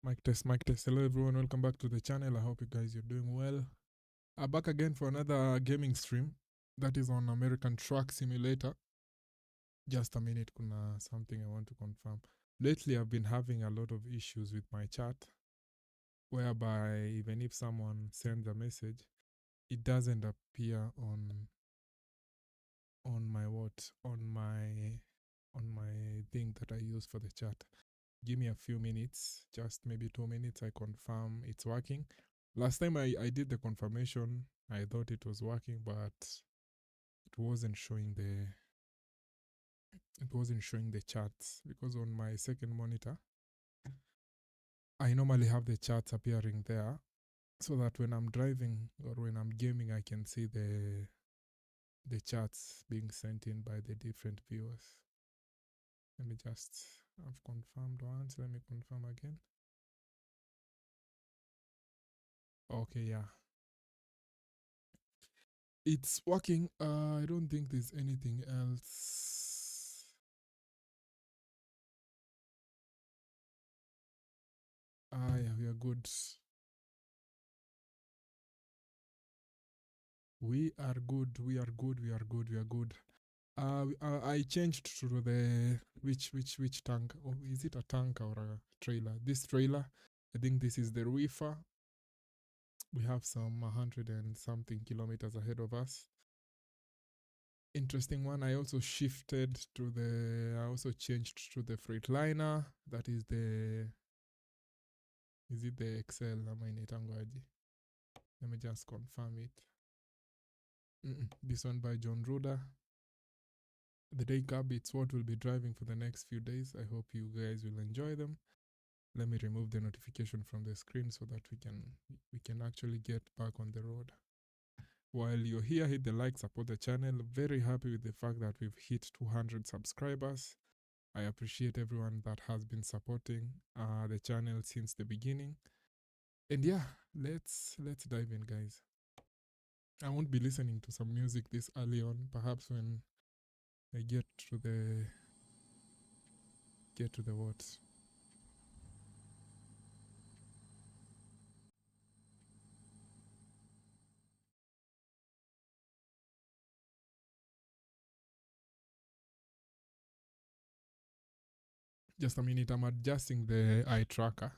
Mic test, mic test. Hello everyone, welcome back to the channel. I hope you guys are doing well. I'm back again for another gaming stream that is on American Truck Simulator. Just a minute, kuna something I want to confirm. Lately I've been having a lot of issues with my chat, whereby even if someone sends a message, it doesn't appear on my thing that I use for the chat. Give me a few minutes, just maybe 2 minutes, I confirm it's working. Last time I did the confirmation, I thought it was working, but it wasn't showing the charts, because on my second monitor I normally have the charts appearing there, so that when I'm driving or when I'm gaming I can see the charts being sent in by the different viewers. Let me just, I've confirmed once, let me confirm again. Okay, yeah, it's working. I don't think there's anything else. Yeah, we are good. We are good. We are good. We are good. We are good. I changed to the which tank? Oh, is it a tank or a trailer? This trailer. I think this is the reefer. We have some 100 and something kilometers ahead of us. Interesting one. I also shifted to the. I also changed to the Freightliner. That is the. Is it the Excel? Let me just confirm it. This one by John Ruder. The day cab, it's what we'll be driving for the next few days. I hope you guys will enjoy them. Let me remove the notification from the screen so that we can actually get back on the road. While you're here, hit the like, support the channel. Very happy with the fact that we've hit 200 subscribers. I appreciate everyone that has been supporting the channel since the beginning. And yeah, let's dive in, guys. I won't be listening to some music this early on. Perhaps when I get to the what? Just a minute, I'm adjusting the eye tracker.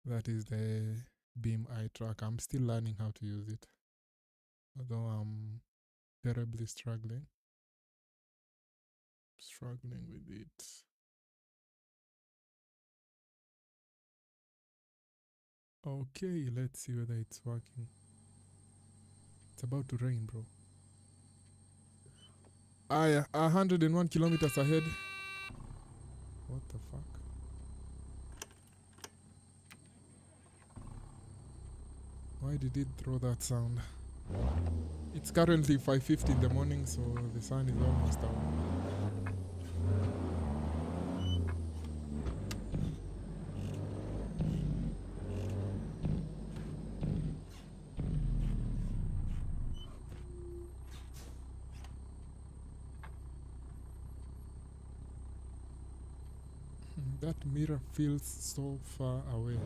That is the Beam eye tracker. I'm still learning how to use it, although I'm terribly struggling with it. Okay, let's see whether it's working. It's about to rain, bro. Yeah, 101 kilometers ahead. What the fuck? Why did it throw that sound? It's currently 5:50 in the morning, so the sun is almost out. That mirror feels so far away.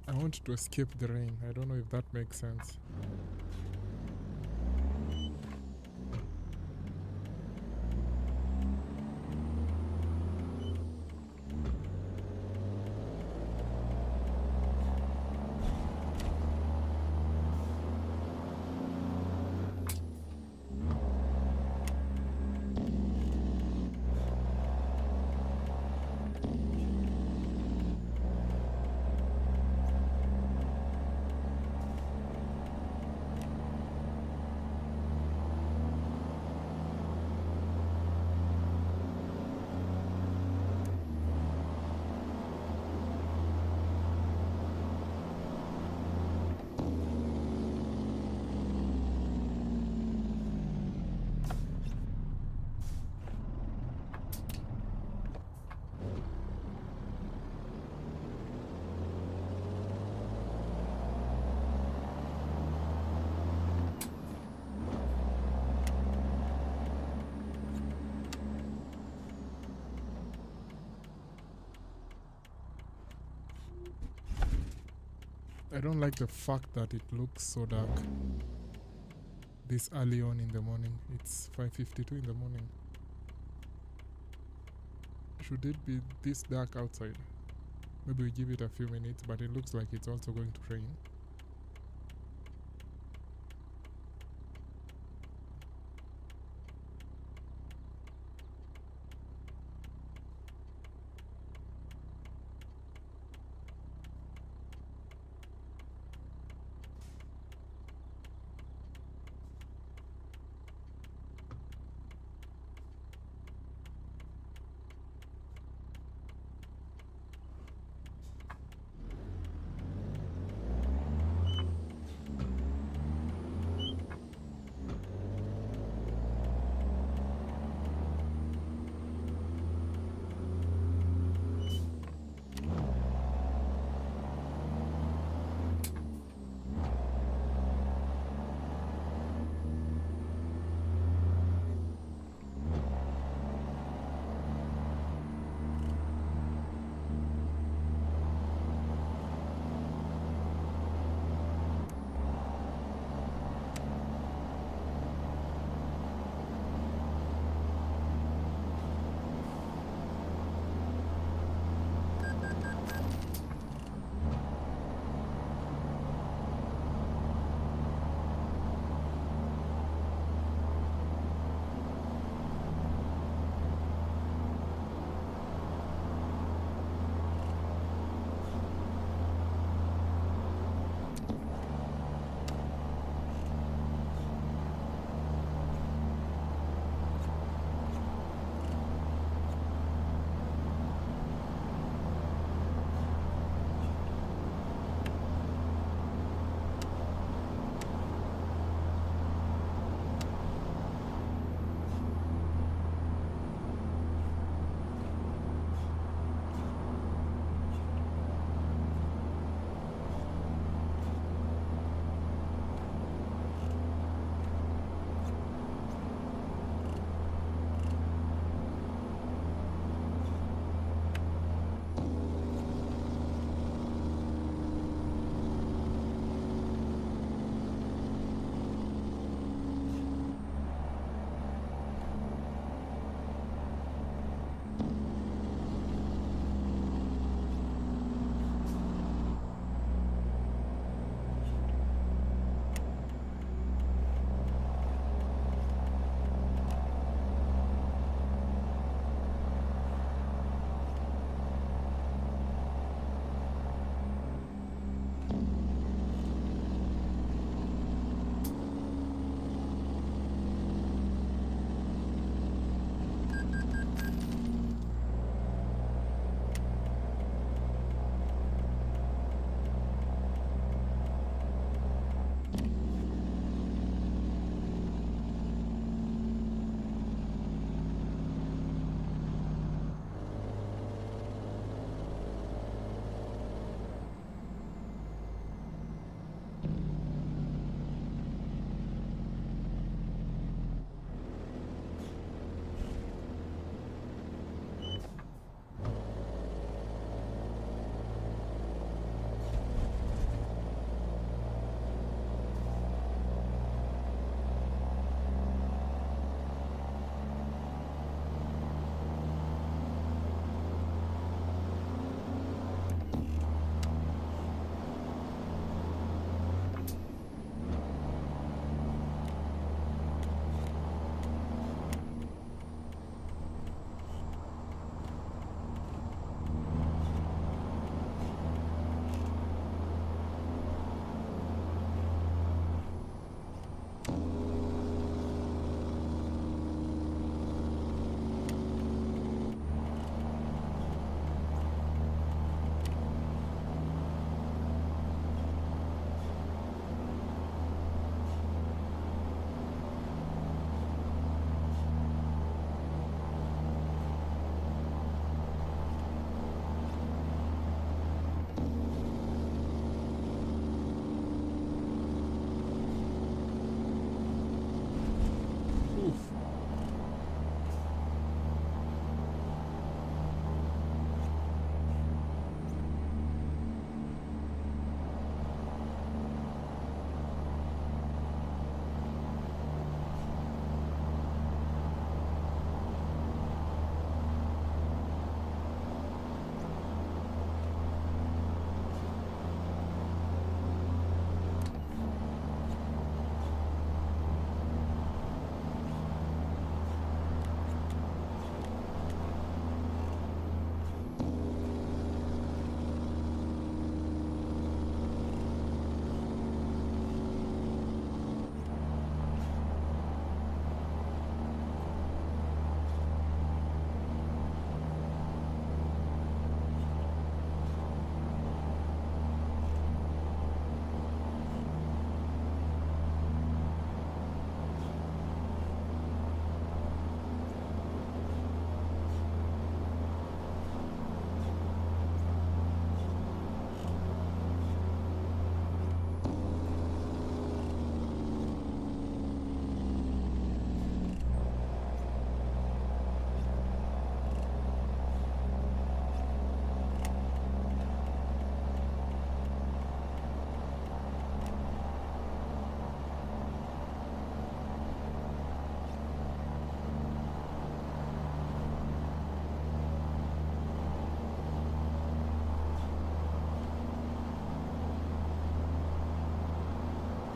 I want to escape the rain. I don't know if that makes sense. I don't like the fact that it looks so dark this early on in the morning. It's 5:52 in the morning. Should it be this dark outside? Maybe we give it a few minutes, but it looks like it's also going to rain.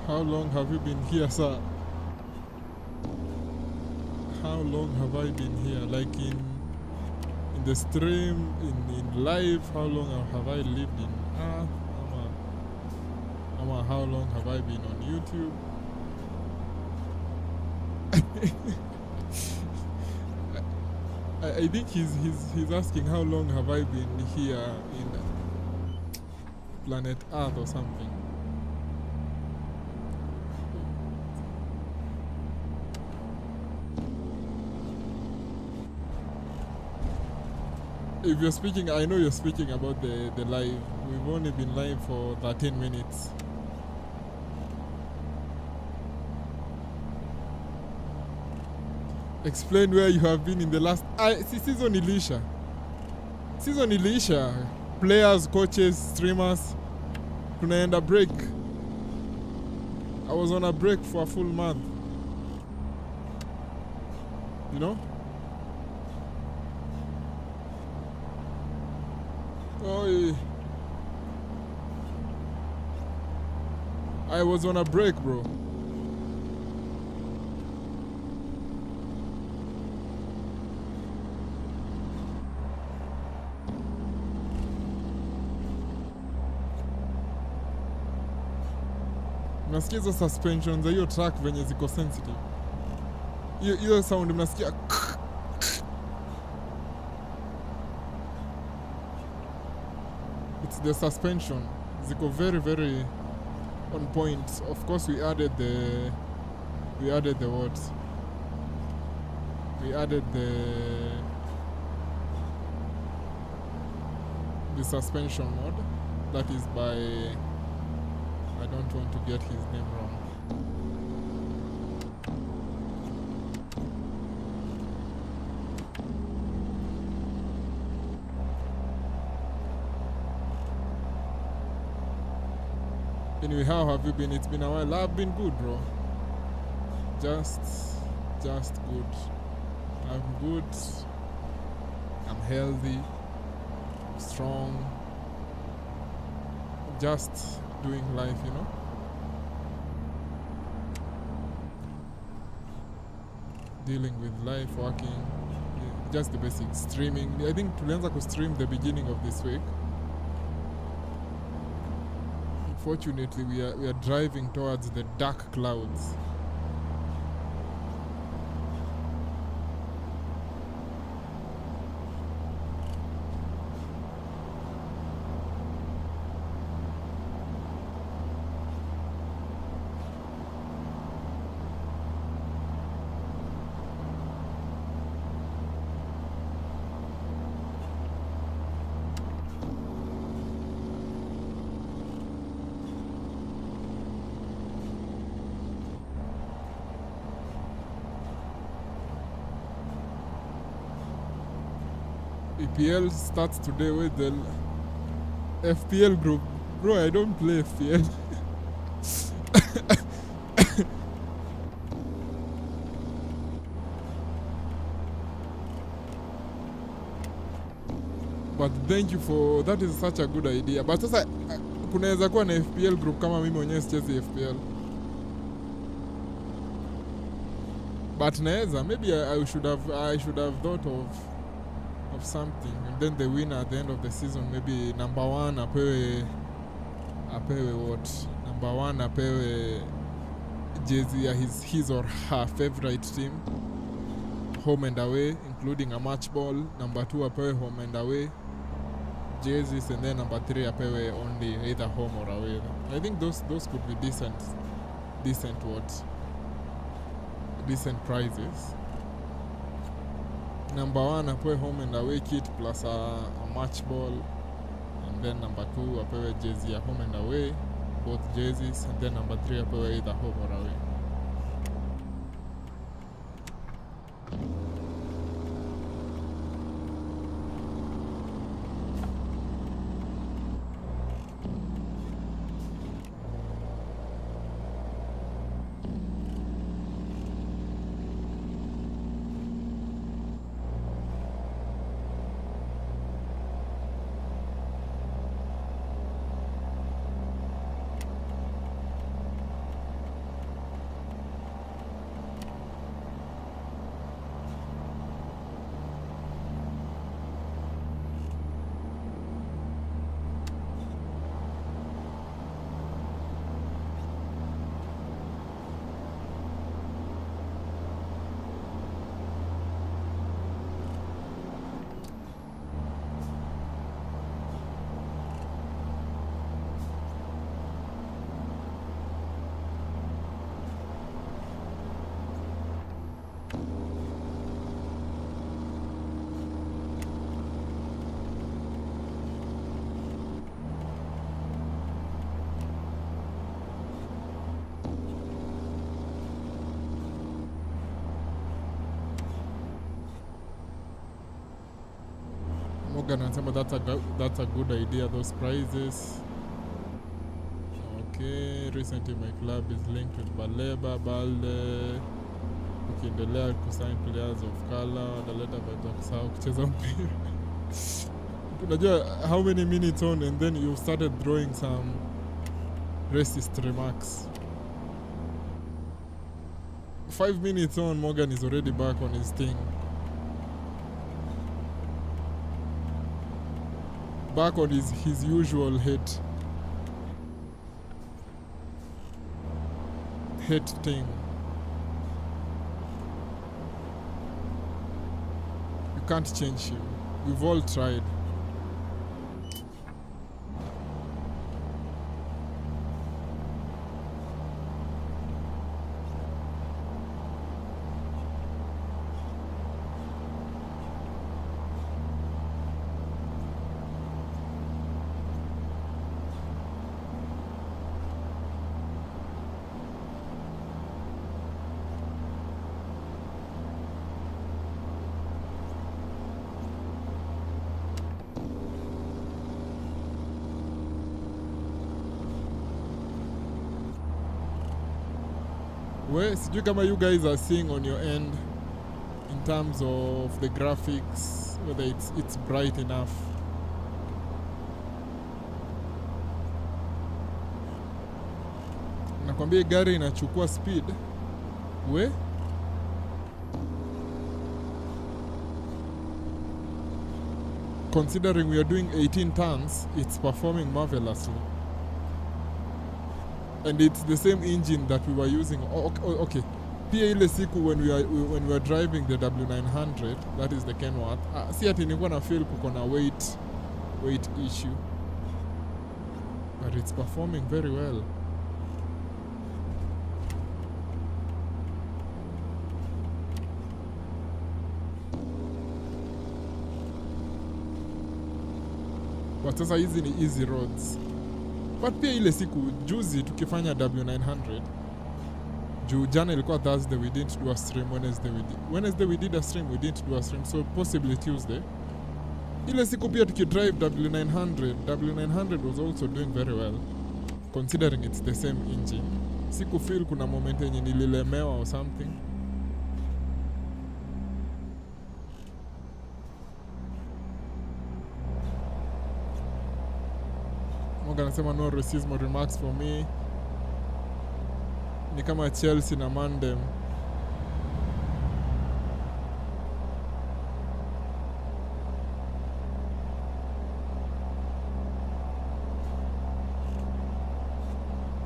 How long have you been here, sir? How long have I been here? Like in the stream, in live, how long have I lived in Earth? How long have I been on YouTube? I think he's asking how long have I been here in planet Earth or something. If you're speaking, I know you're speaking about the live. We've only been live for 13 minutes. Explain where you have been in the last season. Ilisha. Players, coaches, streamers. Tunaenda break. I was on a break for a full month. You know? Oh, I was on a break, bro. Nasikia hizo suspension za hiyo track venye ziko sensitive. Hiyo sound mnasikia. It's the suspension. Ziko very very on point. Of course we added the what? We added the suspension mode. That is by, I don't want to get his name wrong. Anyway, how have you been? It's been a while. I've been good, bro. Just good. I'm good. I'm healthy. Strong. Just doing life, you know. Dealing with life, working. Just the basics. Streaming. I think tulianza ku-stream the beginning of this week. Unfortunately, we are driving towards the dark clouds. FPL starts today with the FPL group. Bro, I don't play FPL. But thank you for, that is such a good idea. But sasa kunaweza kuwa na FPL group kama mimi mwenyewe sichezi FPL. But naweza, maybe I should have thought of something, and then the winner at the end of the season, maybe number one apewe what? Number one apewe jersey ya his or her favorite team, home and away, including a match ball. Number two apewe home and away jerseys, and then number three apewe only either home or away. I think those could be decent prizes. Number one apewe home and away kit plus a match ball, and then number two apewe jersey ya home and away, both jerseys, and then number three apewe either home or away. Morgan anasema that's a good idea, those prizes. Okay, recently my club is linked with Baleba, Balde. Ukiendelea kusign players of color, wataleta vibes za kusahau kucheza mpira. Unajua how many minutes on and then you started throwing some racist remarks. 5 minutes on, Morgan is already back on his thing. Back on his usual hate thing. You can't change him. We've all tried. Well, sijui kama you guys are seeing on your end in terms of the graphics, whether it's bright enough. Nakwambia gari inachukua speed. We considering we are doing 18 tons, it's performing marvelously. And it's the same engine that we were using. Okay. Pia ile siku when we were driving the W900, that is the Kenworth, si ati nilikuwa na feel kuko na weight issue, but it's performing very well. But sasa hizi ni easy roads. But pia ile siku juzi tukifanya W900, juu jana ilikuwa Thursday, we didn't do a stream. Wednesday we did a stream, we didn't do a stream, so possibly Tuesday. Ile siku pia tukidrive W900 was also doing very well, considering it's the same engine. Siku feel kuna moment yenye nililemewa or something. Anasema no racism remarks for me. Ni kama Chelsea na Mandem.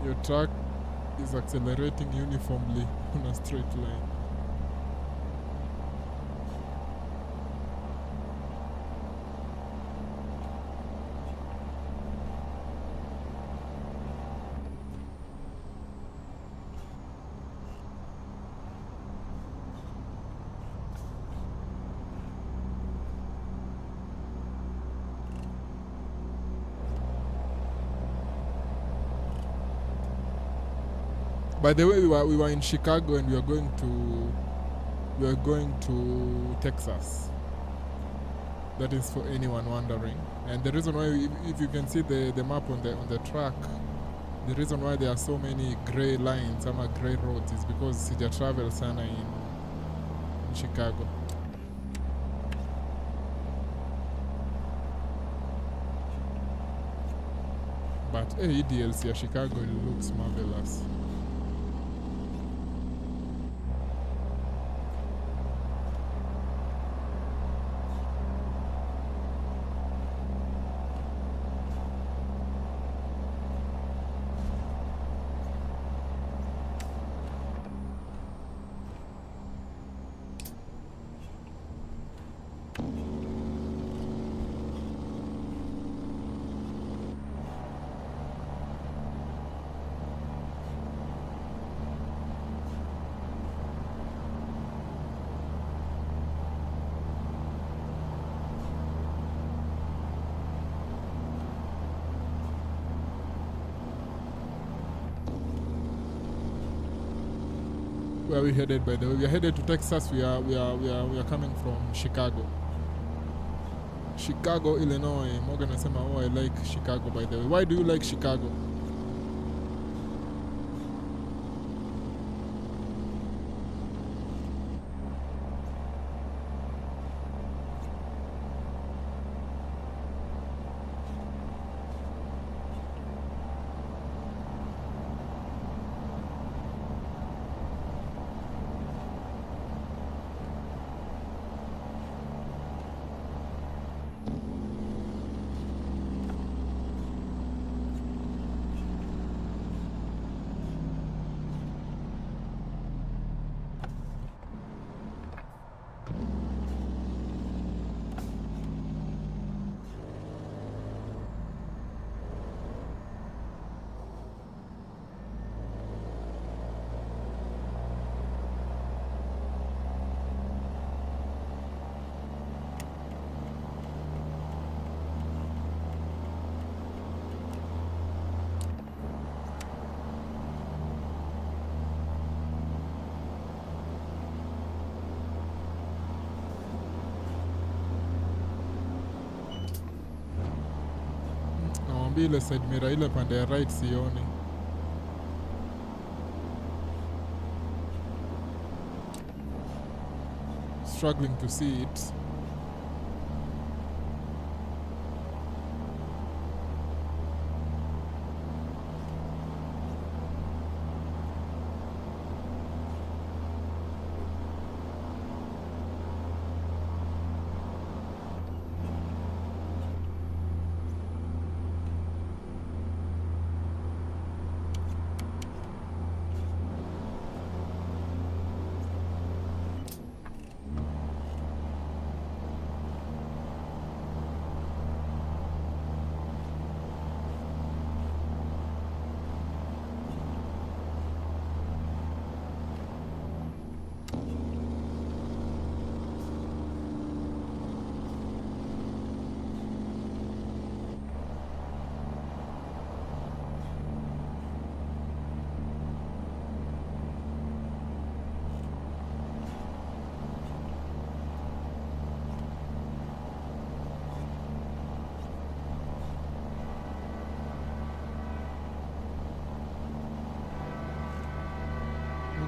Your truck is accelerating uniformly on a straight line. By the way, we were in Chicago and we are going to Texas. That is for anyone wondering. And the reason why, if you can see the map on the track, the reason why there are so many gray lines, ama gray roads, is because sija travel sana in Chicago. But EDLC ya Chicago, it looks marvelous. Where are we headed, by the way? We are headed to Texas. We are coming from Chicago. Chicago, Illinois. Morgan anasema, oh, I like Chicago by the way. Why do you like Chicago? Nawambia ile side mirror ile pande ya right sioni. Struggling to see it.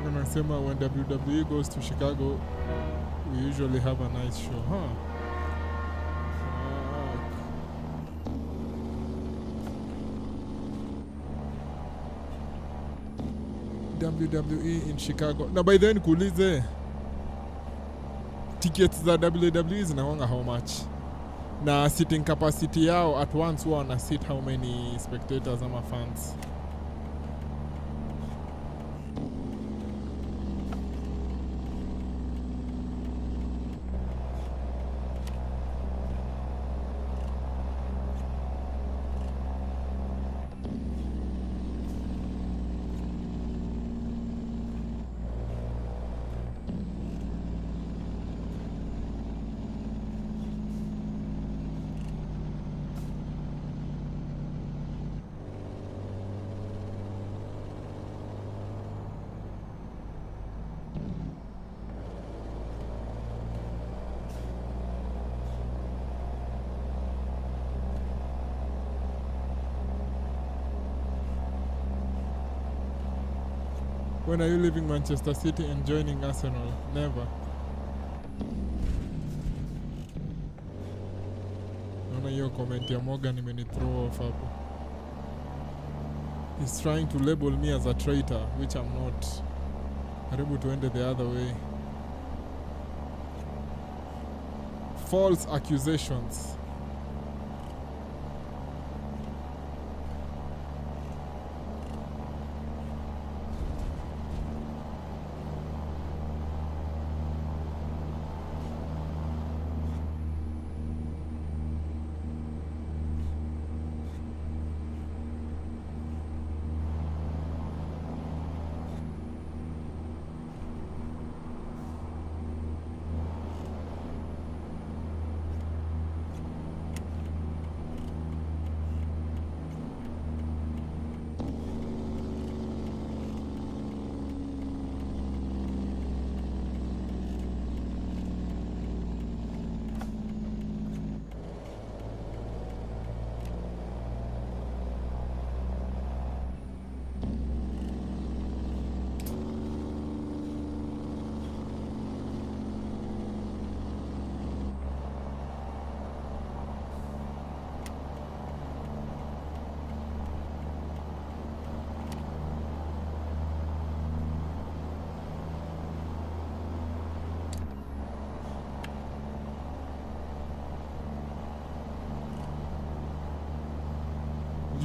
Anasema when WWE goes to Chicago, we usually have a nice show, huh? WWE in Chicago. Na by then kuulize tickets za WWE zinawanga how much? Na sitting capacity yao at once huwa wana sit how many spectators ama fans? When are you leaving Manchester City and joining Arsenal? Never. Naona hiyo comment ya Morgan imeni throw off hapo. He's trying to label me as a traitor, which I'm not. Karibu tuende the other way. False accusations.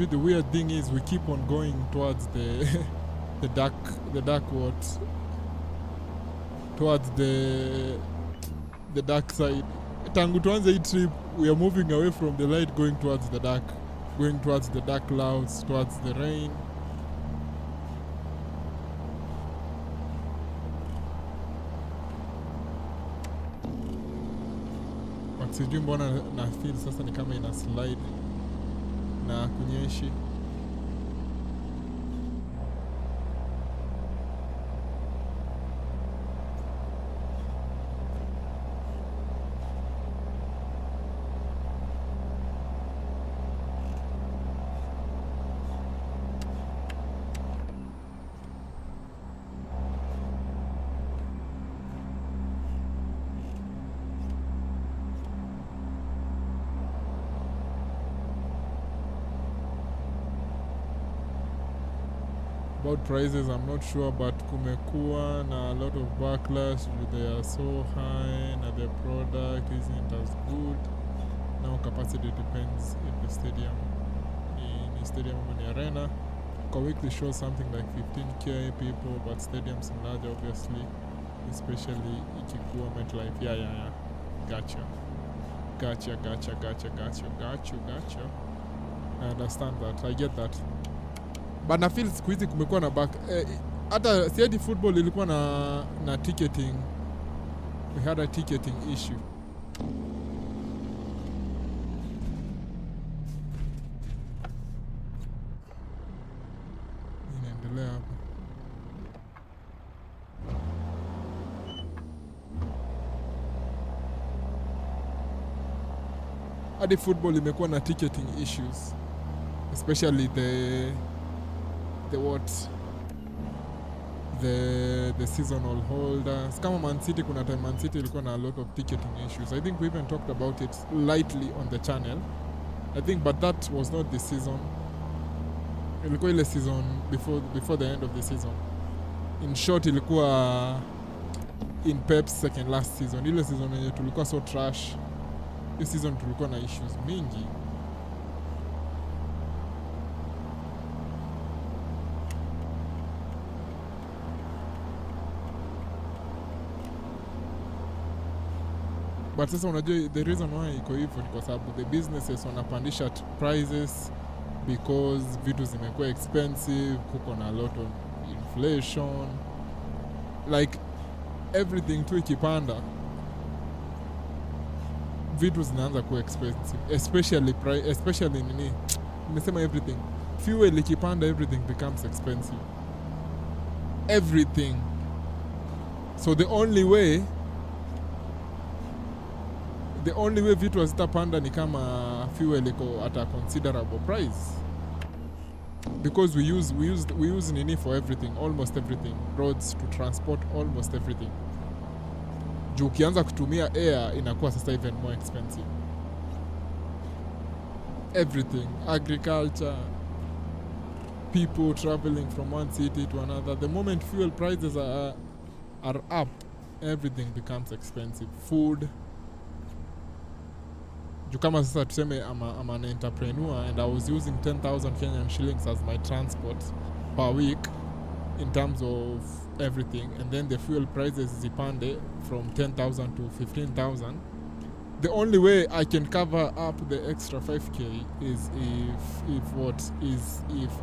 the weird thing is we keep on going towards the the dark what? Towards the dark side. Tangu tuanze hii trip, we are moving away from the light, going towards the dark. Going towards the dark clouds, towards the rain. But sijui mbona na feel sasa ni kama ina slide na kunyeshi. About prices, I'm not sure, but kumekuwa na a lot of backlash. They are so high and the product isn't as good. Now capacity depends if the stadium in stadium or in arena. Weekly shows something like 15k people, but stadiums in large obviously, especially ikikuwa MetLife. Yeah. Gotcha. I understand that. I get that. But na feel siku hizi kumekuwa na back hata siadi football ilikuwa na ticketing. We had a ticketing issue. Inaendelea hapa. Hadi football imekuwa na ticketing issues, especially the seasonal holders. Kama Man City, kuna time Man City ilikuwa na a lot of ticketing issues. I think we even talked about it lightly on the channel, I think, but that was not the season. Ilikuwa ile season before the end of the season. In short, ilikuwa in Pep's second last season. Ile season yenye tulikuwa so trash. This season tulikuwa na issues mingi. But sasa unajua the reason why iko hivyo ni kwa sababu the businesses wanapandisha prices because vitu zimekuwa expensive, kuko na a lot of inflation, like everything tu ikipanda vitu zinaanza kuwa expensive, especially nini, nimesema everything. Fuel ikipanda, everything becomes expensive, everything. So the only way vitu hazitapanda ni kama fuel iko at a considerable price, because we use nini for everything, almost everything, roads to transport almost everything. Juu ukianza kutumia air inakuwa sasa even more expensive. Everything, agriculture, people traveling from one city to another. The moment fuel prices are up, everything becomes expensive. Food. Juu kama sasa tuseme I'm an entrepreneur and I was using 10,000 Kenyan shillings as my transport per week in terms of everything, and then the fuel prices zipande from 10,000 to 15,000. The only way I can cover up the extra 5k is if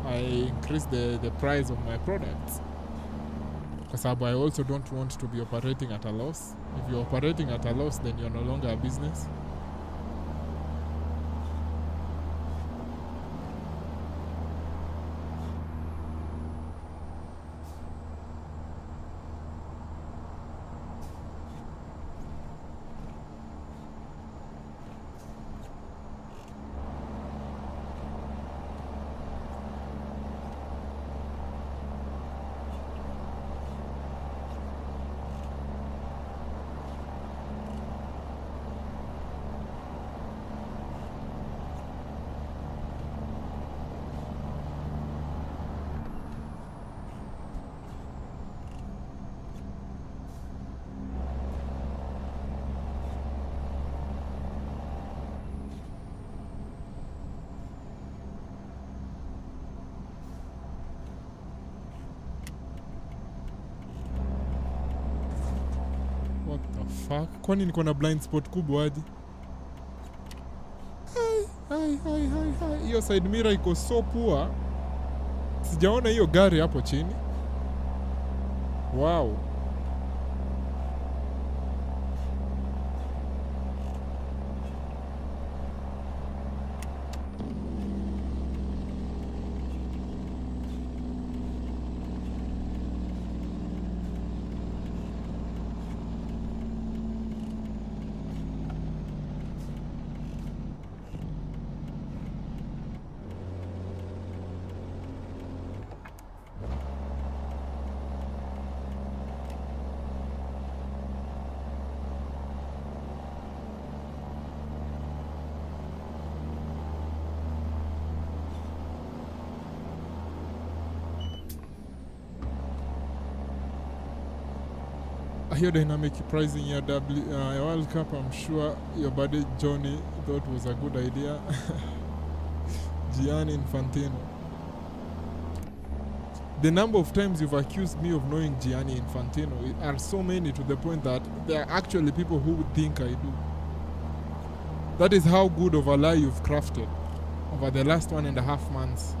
I increase the price of my products. Because I also don't want to be operating at a loss. If you're operating at a loss, then you're no longer a business. fuck? Kwani niko na blind spot kubwa aje? Hai. Hiyo side mirror iko so poor. Sijaona hiyo gari hapo chini. Wow. Hiyo dynamic pricing ya World Cup, I'm sure your buddy Johnny thought was a good idea. Gianni Infantino. The number of times you've accused me of knowing Gianni Infantino are so many, to the point that there are actually people who would think I do. That is how good of a lie you've crafted over the last 1.5 months.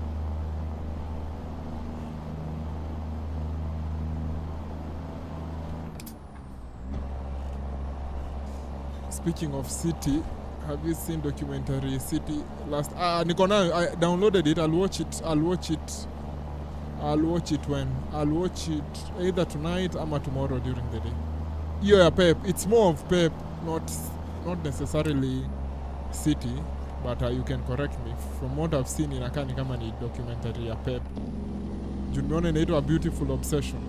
Speaking of City, have you seen documentary City last? Niko nayo. I downloaded it. I'll watch it when? I'll watch it either tonight or tomorrow during the day. Hiyo ya Pep, it's more of Pep, not necessarily City, but you can correct me. From what I've seen, inakaa ni kama ni documentary ya Pep. Juu nimeona inaitwa A Beautiful Obsession.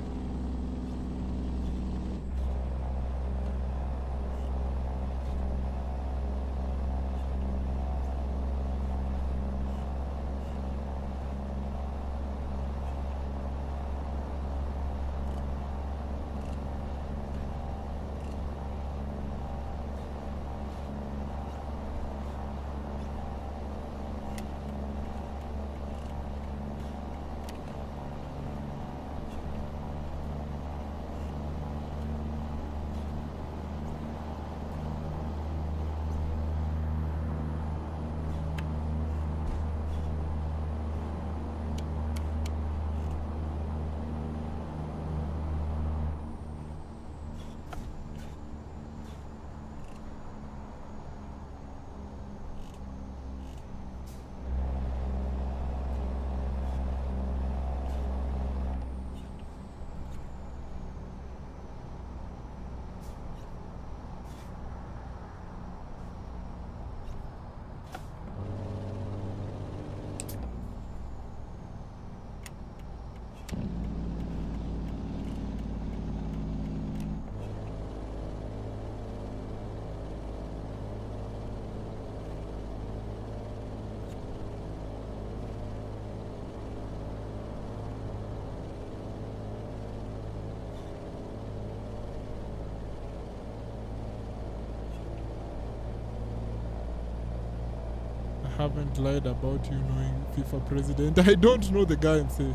Haven't lied about you knowing FIFA president. I don't know the guy and say.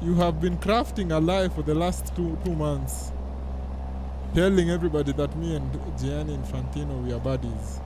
You have been crafting a lie for the last two months, telling everybody that me and Gianni Infantino, we are buddies.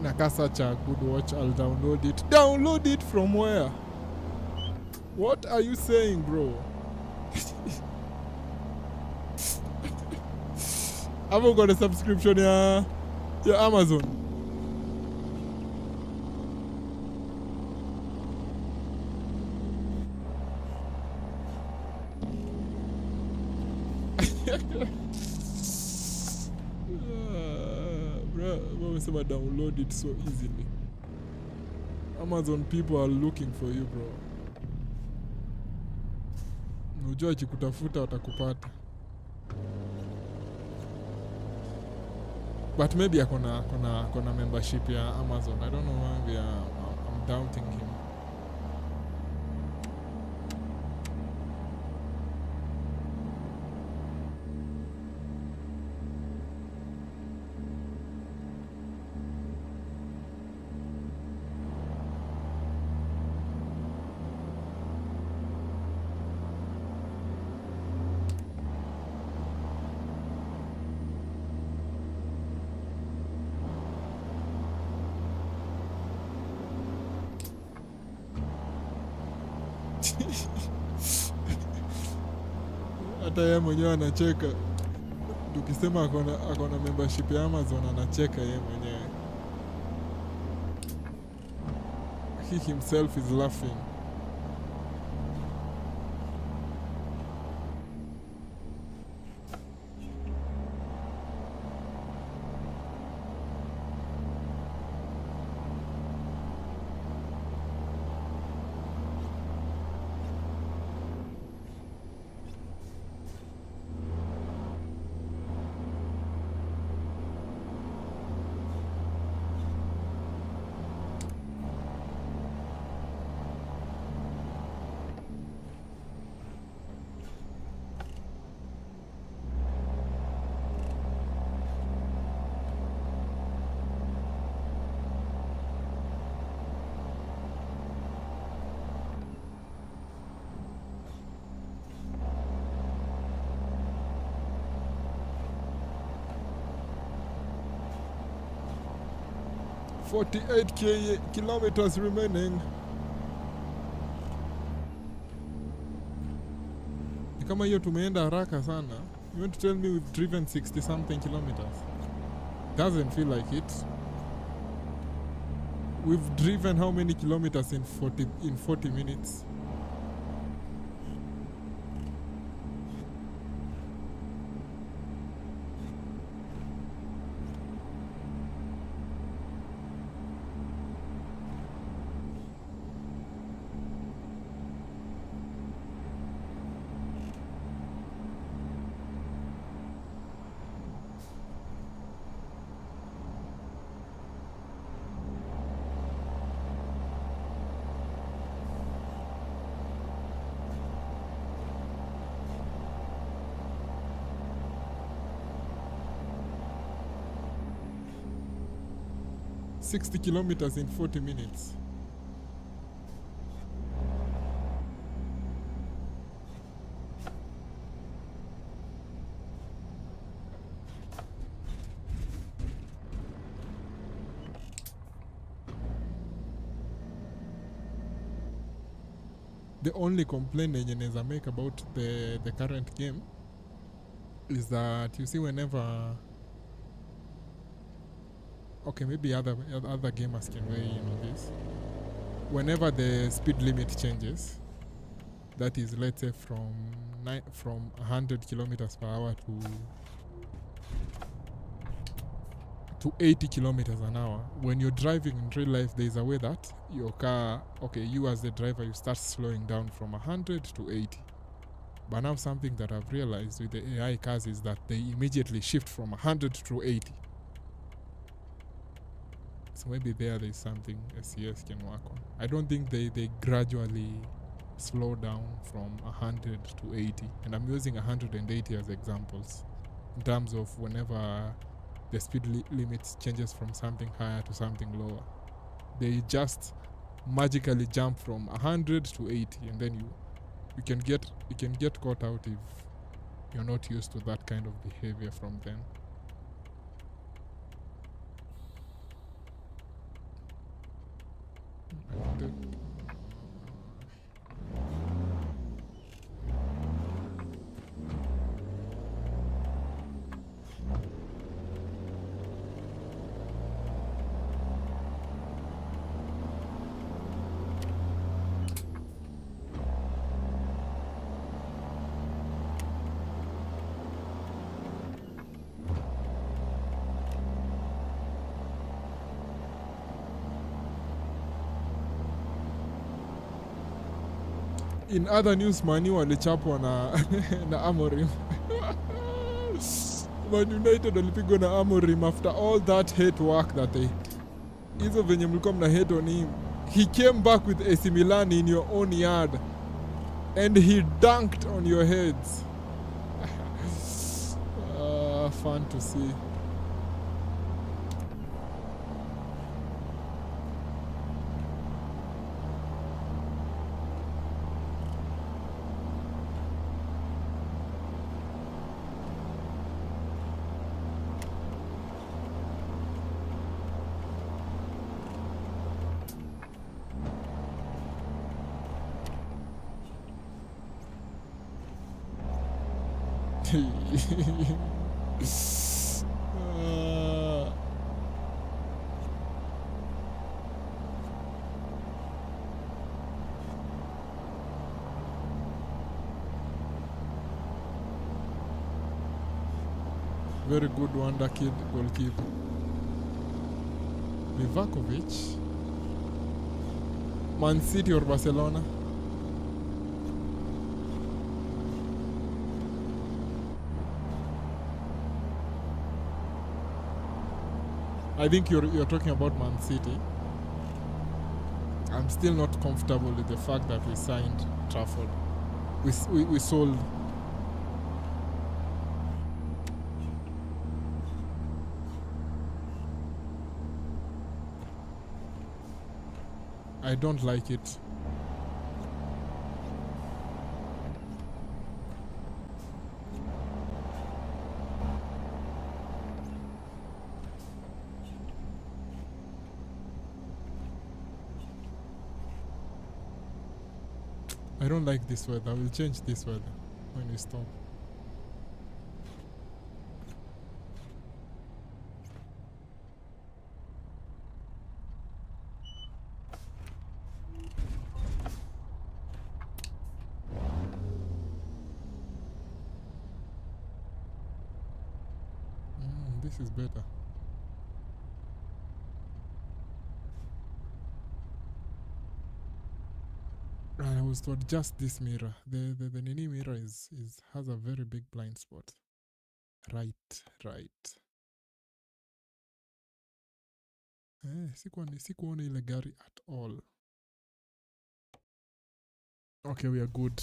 Inakaa such a good watch. I'll download it. Download it from where? What are you saying, bro? I've got a subscription ya Amazon. Bro, download it so easily. Amazon people are looking for you, bro. Unajua akikutafuta watakupata. But maybe akona membership ya Amazon. I don't know why I'm doubting him. Hata yeye mwenyewe anacheka. Tukisema akona membership ya Amazon anacheka yeye mwenyewe. He himself is laughing. kilometers remaining. Ni kama hiyo tumeenda haraka sana. You want to tell me we've driven 60 something kilometers? Doesn't feel like it. We've driven how many kilometers in 40 minutes? ...60 kilometers in 40 minutes. The only complaint yenye naweza make about the current game is that you see whenever... Okay, maybe other gamers can weigh in on this. Whenever the speed limit changes, that is, let's say from 100 kilometers per hour to 80 kilometers an hour, when you're driving in real life, there is a way that your car, okay, you as the driver, you start slowing down from 100 to 80. But now something that I've realized with the AI cars is that they immediately shift from 100 to 80. So maybe there is something SES can work on. I don't think they gradually slow down from 100 to 80. And I'm using 180 as examples in terms of whenever the speed limit changes from something higher to something lower. They just magically jump from 100 to 80, and then you can get caught out if you're not used to that kind of behavior from them. In other news, Manu walichapwa na Amorim. Man United walipigwa na Amorim after all that hate work that they... Hizo venye mlikuwa mna hate on him. He came back with AC Milan in your own yard. And he dunked on your heads. Fun to see. Very good wonder kid goalkeeper. Livakovic. Man City or Barcelona? I think you're talking about Man City. I'm still not comfortable with the fact that we signed Trafford. We sold. I don't like it. I don't like this weather. I will change this weather when we stop. This is better. I was told just this mirror. The Nini mirror has a very big blind spot. Right. Sikuona ile gari at all. Okay, we are good.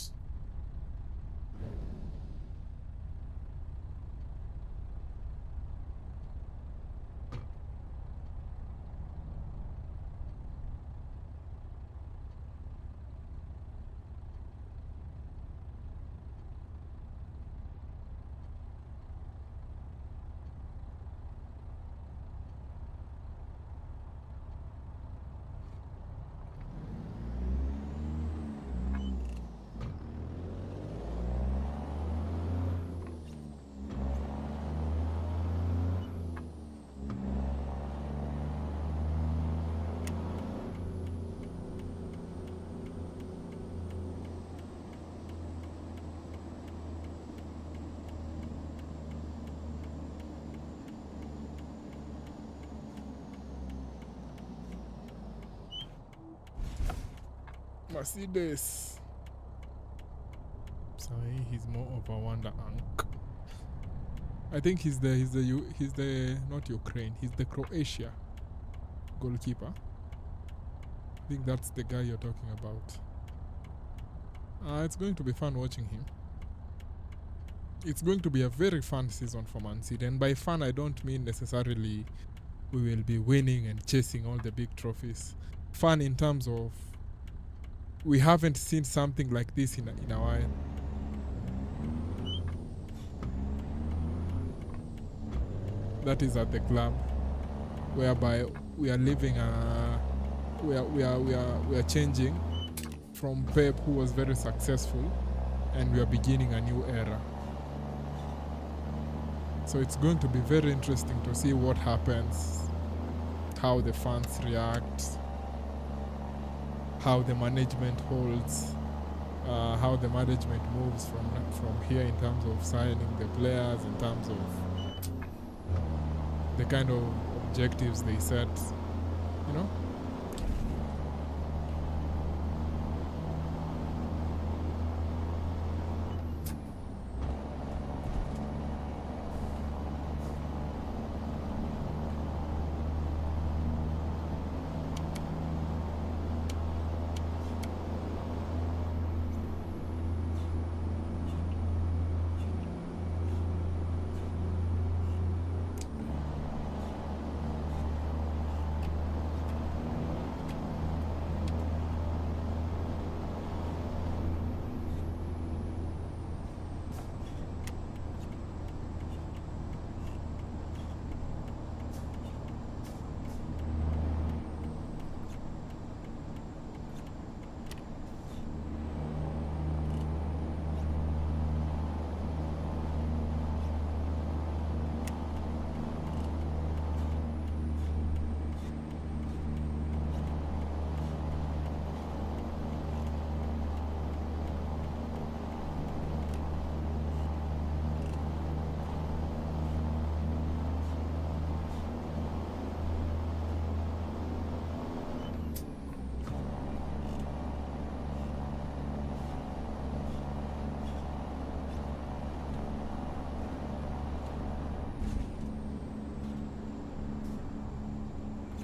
Mercedes. Sorry, he's more of a wonder unk. I think he's the not Ukraine. He's the Croatia goalkeeper. I think that's the guy you're talking about. It's going to be fun watching him. It's going to be a very fun season for Man City, and by fun I don't mean necessarily we will be winning and chasing all the big trophies. Fun in terms of we haven't seen something like this in a while. That is at the club, whereby we are living we are changing from Pep, who was very successful, and we are beginning a new era. So it's going to be very interesting to see what happens, how the fans react, how the management holds, how the management moves from here in terms of signing the players, in terms of the kind of objectives they set, you know.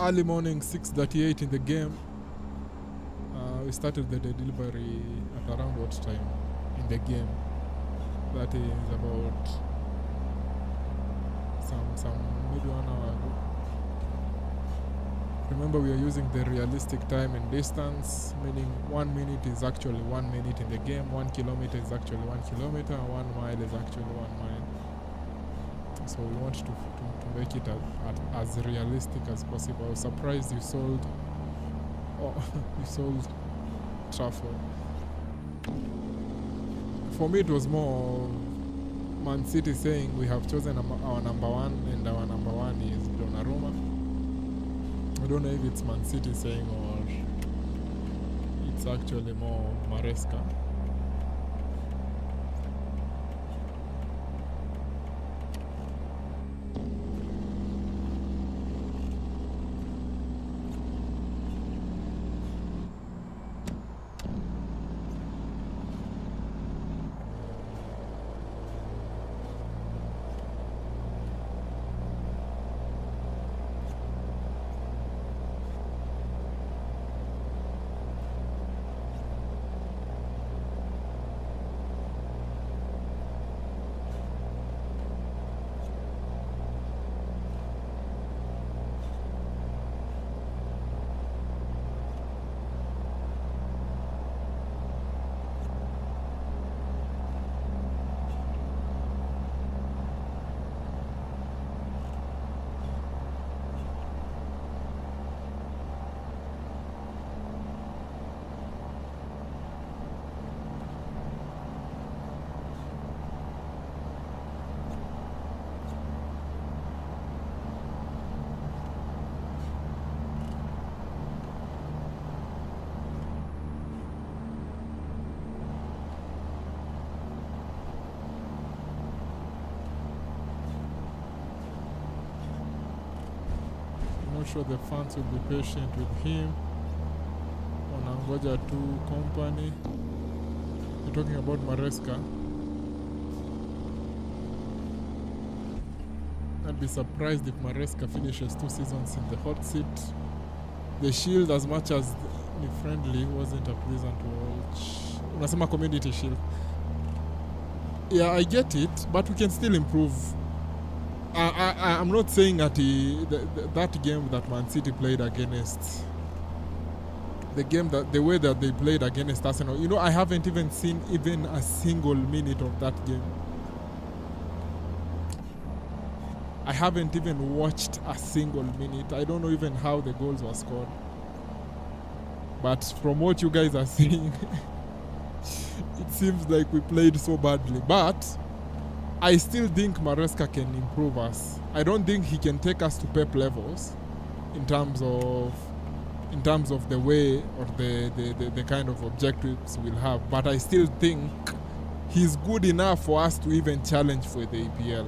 early morning, 6:38 in the game. We started the delivery at around what time in the game? That is about some maybe 1 hour ago. Remember, we are using the realistic time and distance, meaning 1 minute is actually 1 minute in the game, 1 kilometer is actually 1 kilometer, 1 mile is actually 1 mile. So we want to make it as realistic as possible. I was surprised you sold Trafford. For me, it was more Man City saying we have chosen our number one, and our number one is Donnarumma. I don't know if it's Man City saying or it's actually more Maresca. Not sure the fans will be patient with him. Wanangoja tu company. We're talking about Maresca. I'd be surprised if Maresca finishes 2 seasons in the hot seat. The Shield, as much as friendly, wasn't a pleasant watch. Unasema Community Shield. Yeah, I get it, but we can still improve. I'm not saying that that game that Man City played against, the way that they played against Arsenal, you know, I haven't even seen even a single minute of that game. I haven't even watched a single minute. I don't know even how the goals were scored. But from what you guys are saying, it seems like we played so badly. But I still think Maresca can improve us. I don't think he can take us to Pep levels in terms of the way or the kind of objectives we'll have. But I still think he's good enough for us to even challenge for the EPL.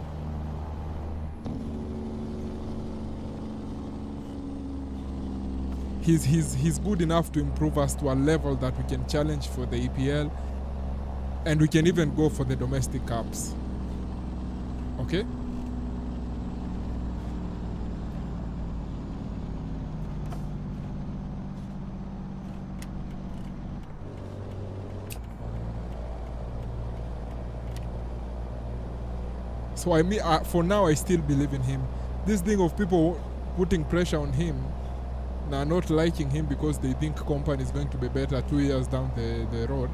He's good enough to improve us to a level that we can challenge for the EPL, and we can even go for the domestic cups. Okay? So I mean, for now, I still believe in him. This thing of people putting pressure on him, not liking him because they think company is going to be better 2 years down the road,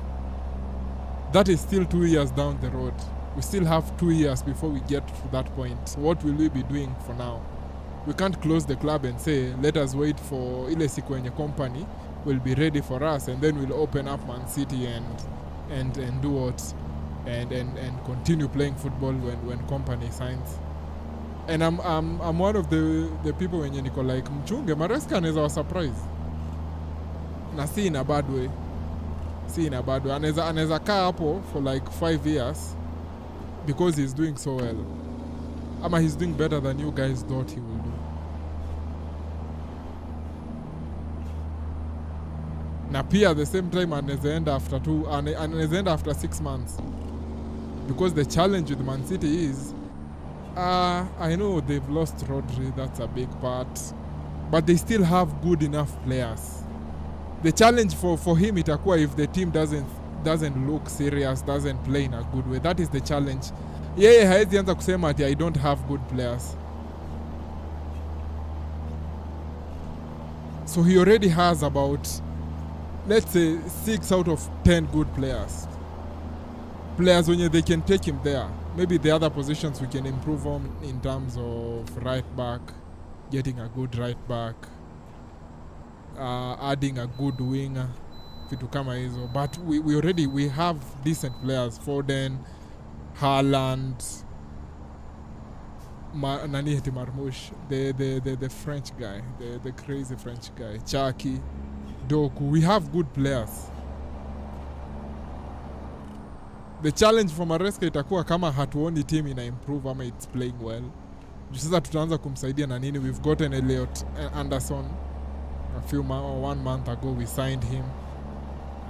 that is still 2 years down the road. We still have 2 years before we get to that point. So what will we be doing for now? We can't close the club and say, let us wait for ile siku yenye company will be ready for us, and then we'll open up Man City and do what and continue playing football when company signs. And I'm one of the people wenye niko like mchunge Maresca anaweza wa surprise. Na si in a bad way. Anaweza kaa hapo for like 5 years because he's doing so well. Ama he's doing better than you guys thought he will do. Na pia at the same time anaweza end after 6 months. Because the challenge with Man City is I know they've lost Rodri, that's a big part. but they still have good enough players. The challenge for him itakuwa if the team doesn't look serious, doesn't play in a good way. That is the challenge. Yeye haezi anza kusema ati I don't have good players. So he already has about, let's say, 6 out of 10 good players. Players when they can take him there. Maybe the other positions we can improve on in terms of right back, getting a good right back, adding a good winger, vitu kama hizo. But we have decent players. Foden, Haaland, nani heti Marmoush, the French guy, the crazy French guy, Chaki, Doku. We have good players. The challenge for Maresca itakuwa kama hatuoni team ina improve ama it's playing well. Sasa tutaanza kumsaidia na nini. We've gotten Elliot Anderson one month ago. We signed him.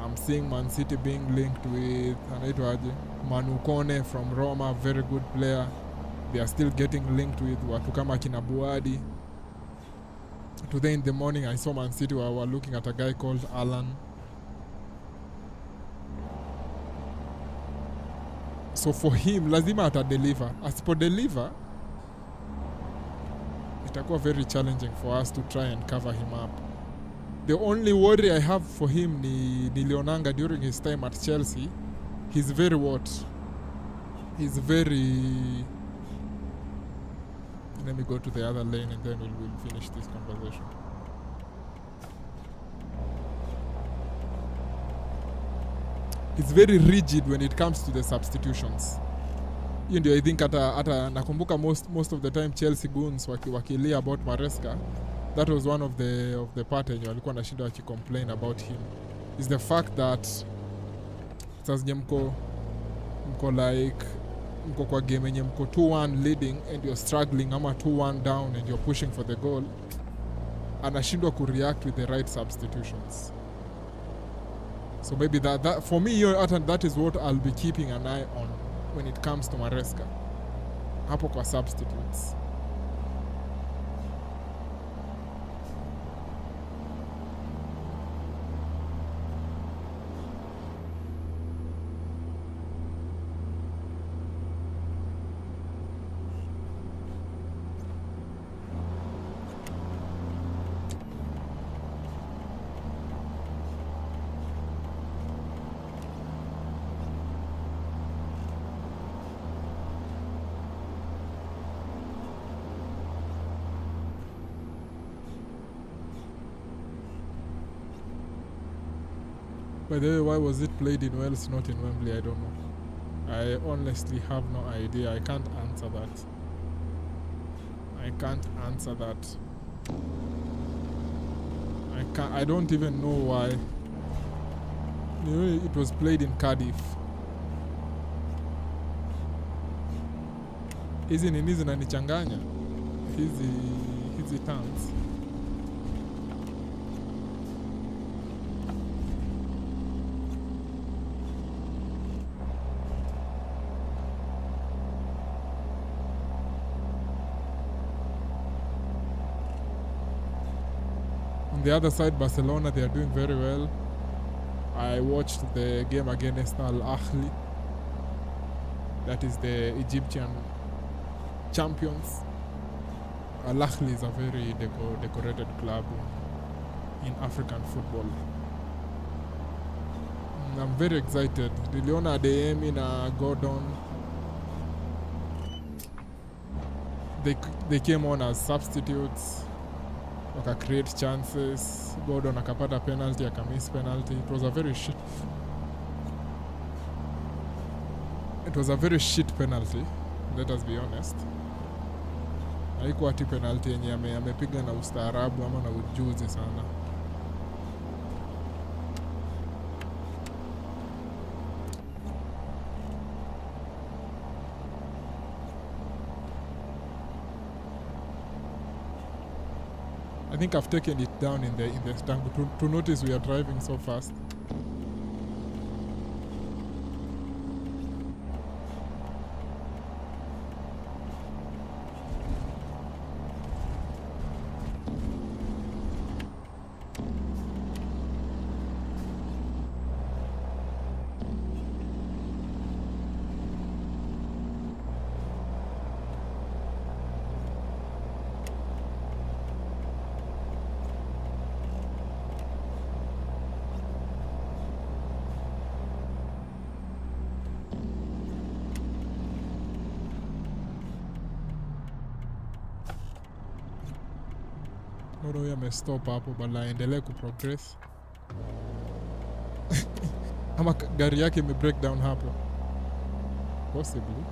I'm seeing Man City being linked with anaitwaje, Manu Kone from Roma, very good player. They are still getting linked with watu kama kina Buadi. Today in the morning I saw Man City were looking at a guy called Alan. So for him lazima atadeliver. Asipodeliver itakuwa very challenging for us to try and cover him up. The only worry I have for him ni nilionanga during his time at Chelsea. He's very He's very... Let me go to the other lane and then we'll finish this conversation. It's very rigid when it comes to the substitutions. Hiyo ndio I think hata nakumbuka most of the time Chelsea goons wakilia about Maresca. That was one of the part yenye walikuwa nashinda wakicomplain about him. Is the fact that sasa mko kwa game yenye mko 2-1 leading and you're struggling ama 2-1 down and you're pushing for the goal, anashindwa kureact with the right substitutions. So maybe that for me that is what I'll be keeping an eye on when it comes to Maresca. Hapo kwa substitutes. By the way, why was it played in Wales, not in Wembley? I don't know. I honestly have no idea. I can't answer that. I don't even know why. You know, it was played in Cardiff. Hizi nini zinanichanganya? Hizi towns. On the other side, Barcelona, they are doing very well. I watched the game against Al Ahly. That is the Egyptian champions. Al Ahly is a very decorated club in African football. I'm very excited. Niliona Adeyemi na Gordon. They came on as substitutes. Waka create chances. Gordon akapata penalty, akamiss penalty. It was a very shit penalty. Let us be honest. Haikuwa ati penalty yenye amepiga na ustaarabu ama na ujuzi sana. I think I've taken it down in the stand to notice we are driving so fast. Naona huyo amestop hapo bala aendelee kuprogress. Ama gari yake ime break down hapo. Possibly.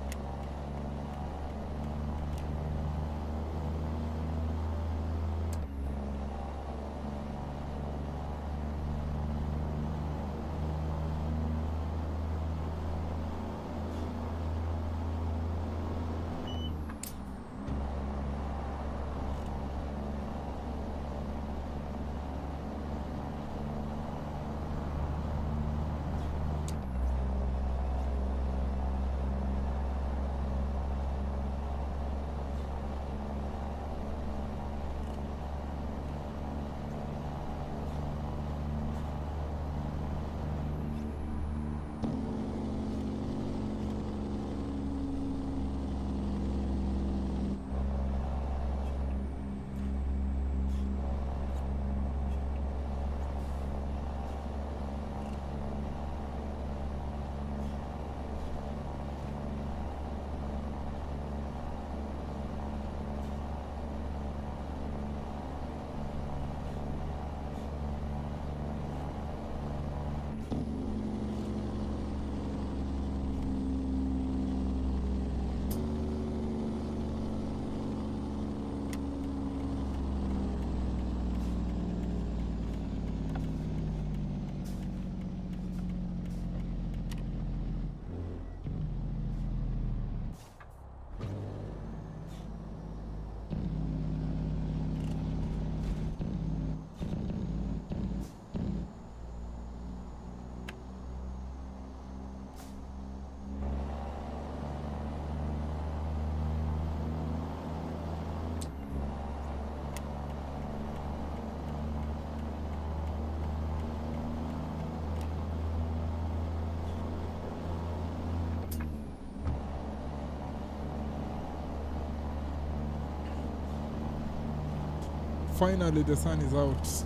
Finally the sun is out.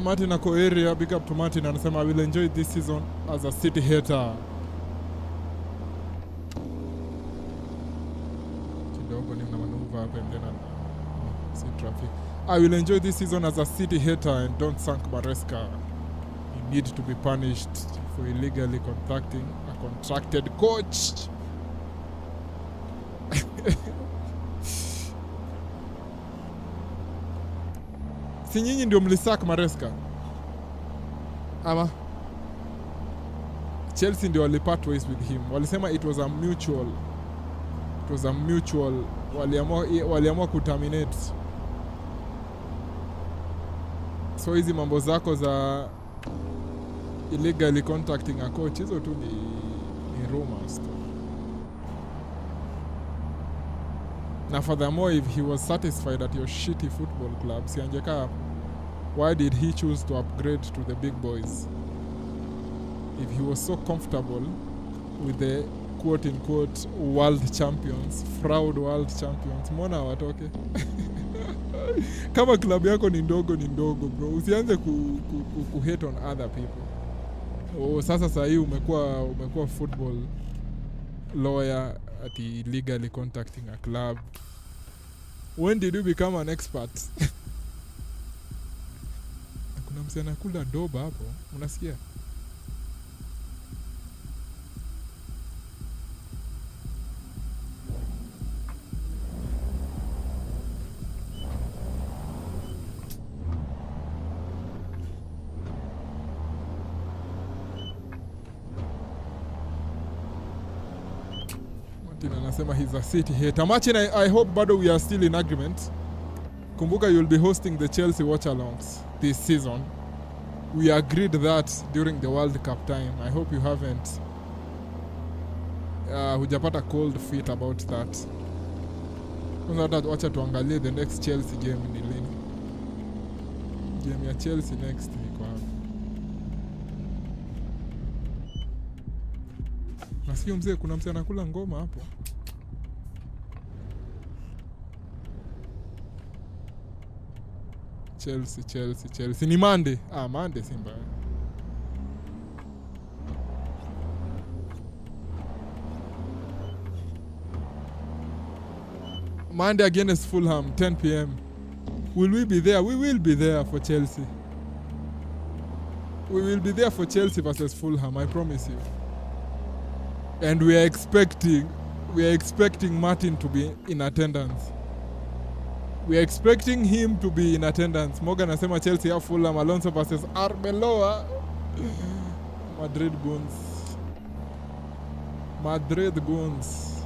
Martin ako area, big up to Martin, anasema I will enjoy this season as a city hater. Kidogo ni mnamanuva hapa mdena see traffic. I will enjoy this season as a city hater and don't sunk Maresca. You need to be punished for illegally contacting a contracted coach. Si nyinyi ndio mlisak Maresca? Ama Chelsea ndio walipart ways with him. Walisema it was a mutual. Waliamua kuterminate. So hizi mambo zako za illegally contacting a coach, hizo tu ni rumors tu. Na furthermore, if he was satisfied at your shitty football club, si angekaa. Why did he choose to upgrade to the big boys? If he was so comfortable with the quote-unquote world champions, fraud world champions, mbona watoke? Kama klabu yako ni ndogo bro, usianze ku-hate on other people. Sasa saa hii umekuwa football lawyer at illegally contacting a club. When did you become an expert? Kuna msichana kula doba hapo, unasikia? Anasema he's a city hater. Martin, I hope bado we are still in agreement. Kumbuka you'll be hosting the Chelsea watch-alongs this season. We agreed that during the World Cup time. I hope you haven't hujapata cold feet about that. Kwanza wacha tuangalie the next Chelsea game ni lini. Game ya Chelsea next iko hapo. Nasikia mzee, kuna mzee anakula ngoma hapo. Chelsea. Ni Monday. Monday si mbaya. Monday against Fulham, 10 p.m. Will we be there? We will be there for Chelsea. We will be there for Chelsea versus Fulham, I promise you. And we are expecting Martin to be in attendance. We are expecting him to be in attendance. Morgan anasema Chelsea ya Fulham, Alonso versus Arbeloa. Madrid goons.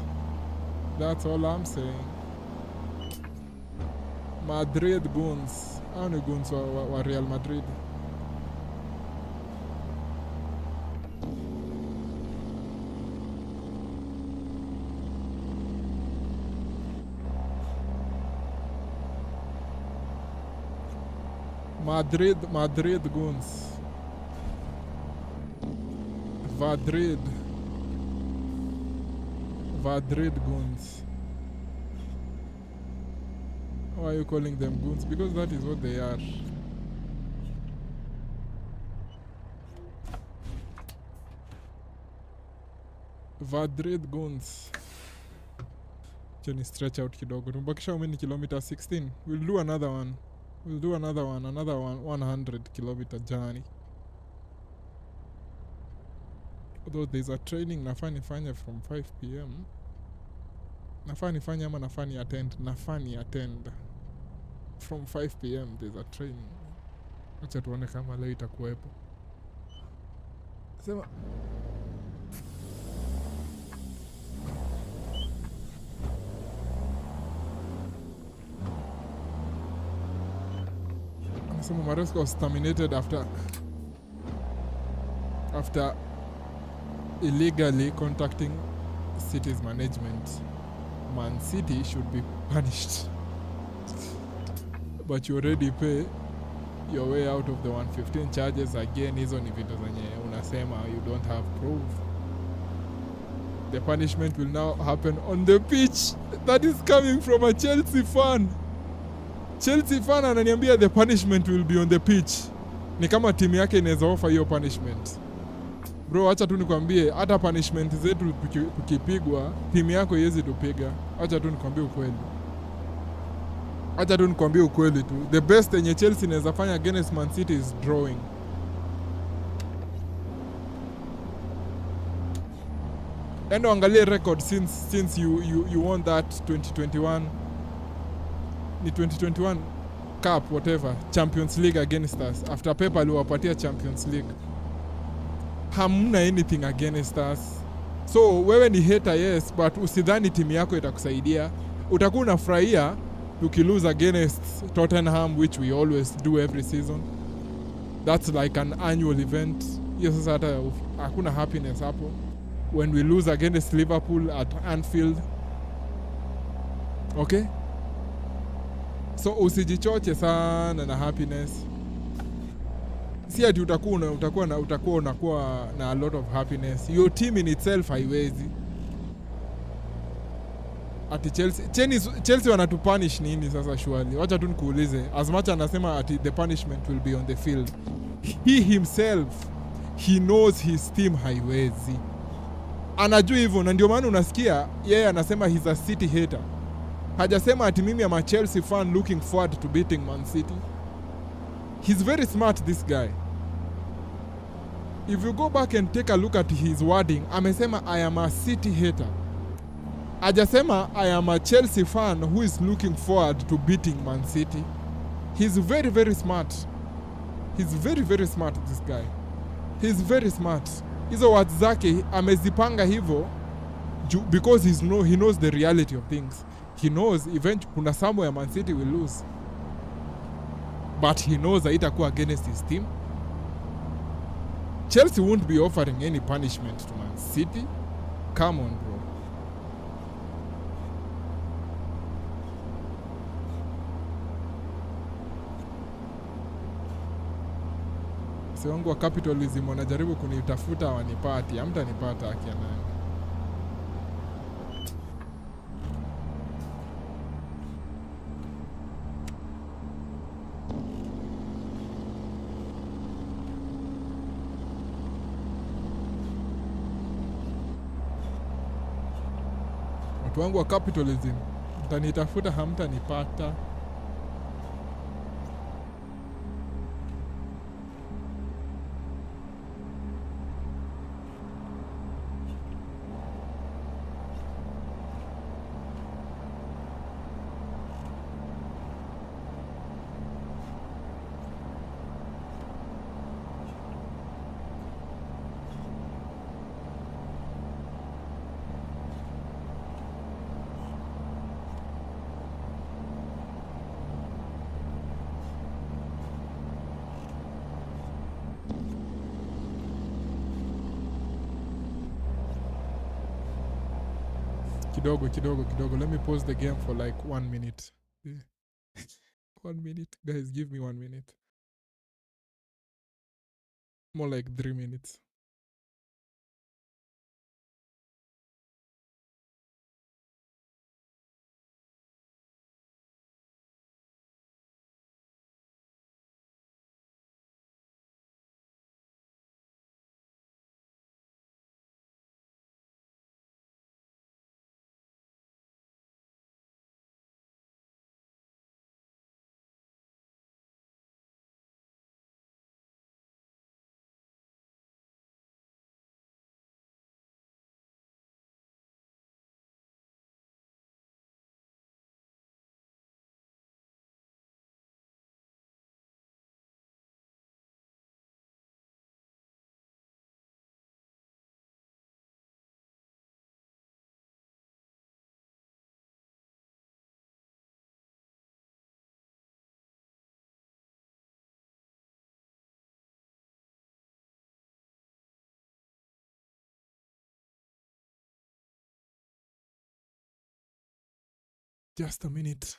That's all I'm saying. Madrid goons. Hao ni goons wa Real Madrid. Madrid goons. Madrid goons. Why are you calling them goons? Because that is what they are. Madrid goons. Jenny stretch out kidogo. Tumbakisha how many kilometers? 16. We'll do another one. Another 100-kilometer journey. Although there's a training nafaa nifanye from 5 p.m. Nafaa nifanye ama nafaa ni attend. From 5 p.m. there's a training. Acha tuone kama leo itakuwepo. Sema Maresca was terminated after illegally contacting City's management. Man City should be punished. But you already pay your way out of the 115 charges. Again, hizo ni vitu zenye unasema you don't have proof. The punishment will now happen on the pitch. That is coming from a Chelsea fan. Chelsea fan ananiambia the punishment will be on the pitch. Ni kama timu yake inaweza offer hiyo punishment. Bro, acha tu nikwambie, hata punishment zetu tukipigwa, timu yako haiwezi tupiga. Acha tu nikwambie ukweli tu. The best yenye Chelsea inaweza fanya against Man City is drawing. Endo angalie record since you won that 2021 ni 2021 cup whatever Champions League against us. After Pep aliwapatia Champions League, hamna anything against us. So wewe ni hater, yes, but usidhani timu yako itakusaidia. Utakuwa unafurahia tukilose against Tottenham, which we always do every season. That's like an annual event. Yes, sasa hata hakuna happiness hapo. When we lose against Liverpool at Anfield, okay? So usijichoche sana na happiness. si ati utakuwa unakuwa na a lot of happiness. Your team in itself haiwezi. Ati Chelsea wanatupunish nini sasa surely? Wacha tu nikuulize. As much anasema ati the punishment will be on the field. He himself, he knows his team haiwezi. Anajua hivyo, na ndio maana unasikia yeye anasema he's a City hater. Hajasema ati mimi am a Chelsea fan looking forward to beating Man City. He's very smart, this guy. If you go back and take a look at his wording, amesema I am a City hater. Hajasema I am a Chelsea fan who is looking forward to beating Man City. He's very, very smart. He's very, very smart, this guy. He's very smart. Hizo words zake amezipanga hivyo because he knows the reality of things. He knows eventually kuna somewhere Man City will lose. But he knows haitakuwa against his team. Chelsea won't be offering any punishment to Man City. Come on, bro. Si wangu wa capitalism wanajaribu kunitafuta wanipati. Hamtanipata akia nani. Watu wangu wa capitalism, mtanitafuta hamtanipata. Kidogo. Let me pause the game for like 1 minute. 1 minute. Guys, give me 1 minute. More like 3 minutes. Just a minute.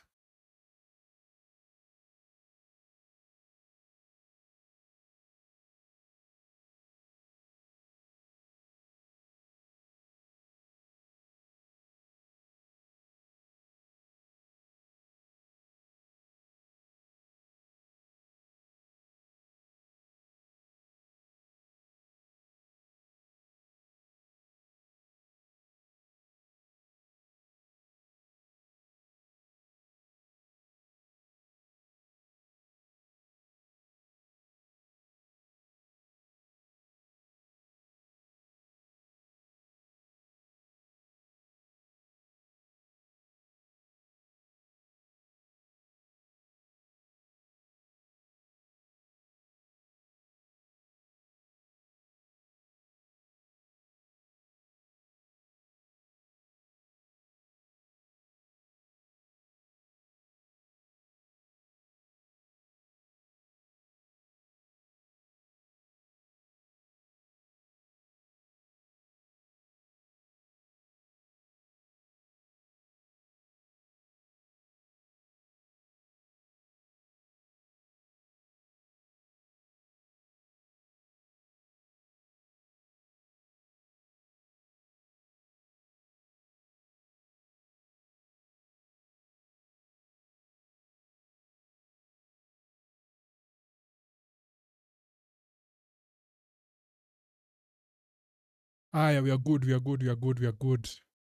Yeah, we are good.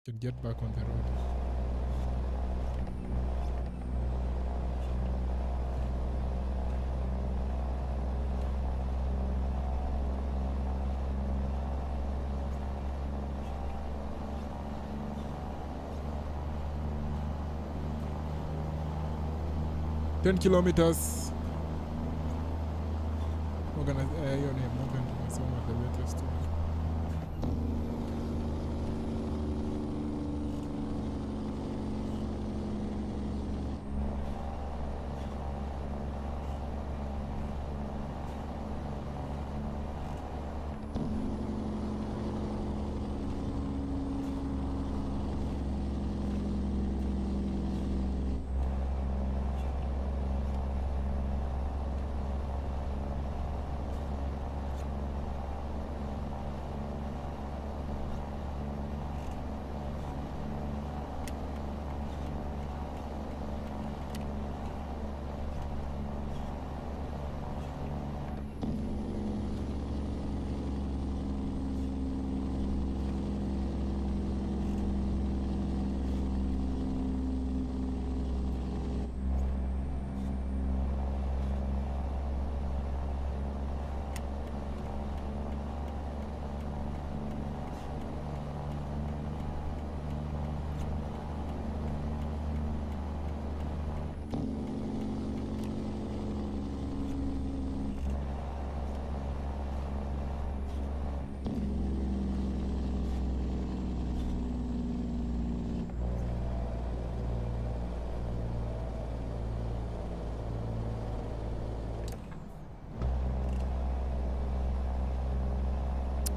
Can get back on the road. Ten kilometers. Hiyo ni movement tumesoma the latest one.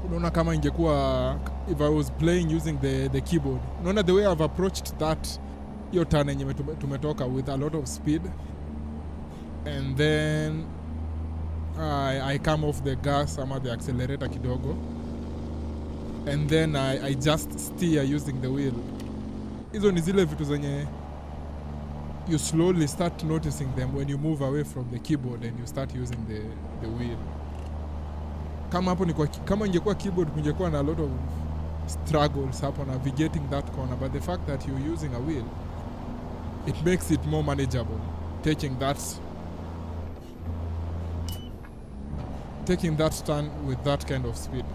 Unaona kama ingekuwa if I was playing using the keyboard. Unaona the way I've approached that hiyo turn yenye tumetoka with a lot of speed, and then I come off the gas ama the accelerator kidogo, and then I just steer using the wheel. Hizo ni zile vitu zenye you slowly start noticing them when you move away from the keyboard and you start using the wheel. Kama hapo ni kama ingekuwa keyboard kungekuwa na a lot of struggles hapo navigating that corner, but the fact that you're using a wheel, it makes it more manageable taking that turn with that kind of speed.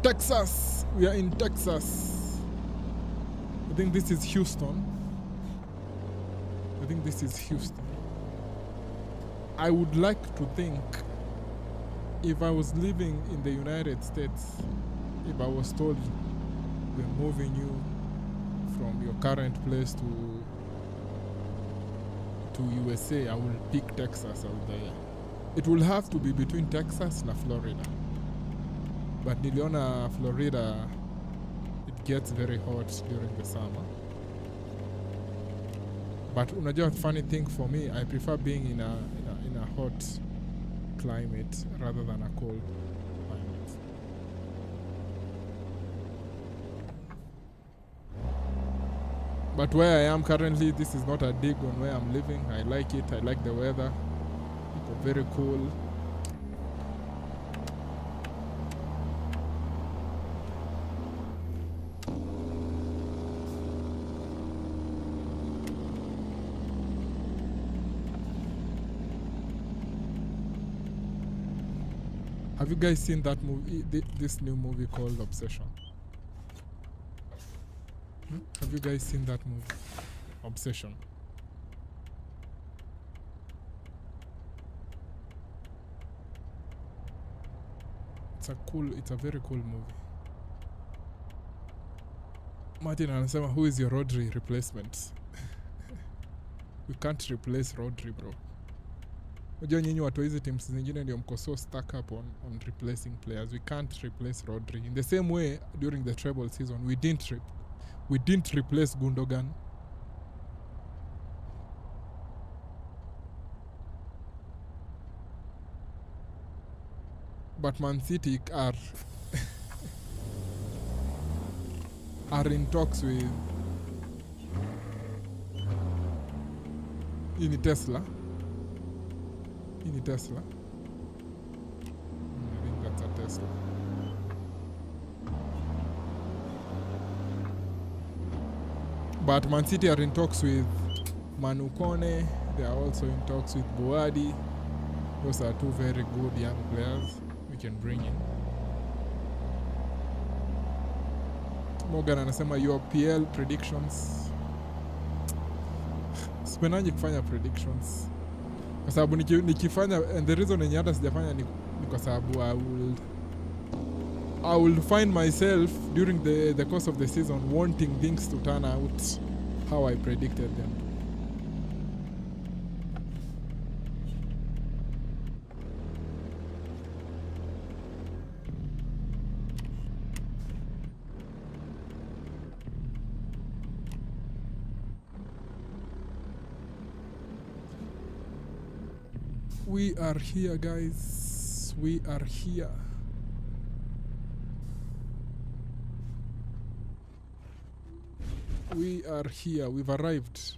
Texas. We are in Texas. I think this is Houston. I would like to think if I was living in the United States, if I was told we're moving you from your current place to USA, I will pick Texas out there. It will have to be between Texas and Florida. But niliona Florida, it gets very hot during the summer. But unajua, funny thing for me, I prefer being in a hot climate rather than a cold climate. But where I am currently, this is not a dig on where I'm living. I like it. I like the weather. It's very cool. Have you guys seen that movie, this new movie called Obsession? Have you guys seen that movie? Obsession. It's a very cool movie. Martin anasema, who is your Rodri replacement? We can't replace Rodri, bro. Unajua nyinyi watu hizi teams zingine ndio mko so stuck up on replacing players. We can't replace Rodri. In the same way, during the treble season, we didn't replace Gundogan. But Man City are in talks with Tesla. I think that's a Tesla. But Man City are in talks with Manu Kone. They are also in talks with Boadi. Those are two very good young players we can bring in. Morgan anasema your PL predictions. Sipenaji kufanya predictions. Kwa sababu nikifanya, and the reason yenye hata sijafanya ni kwa sababu I will find myself during the course of the season wanting things to turn out how I predicted them. We are here, guys. We are here. We are here. We've arrived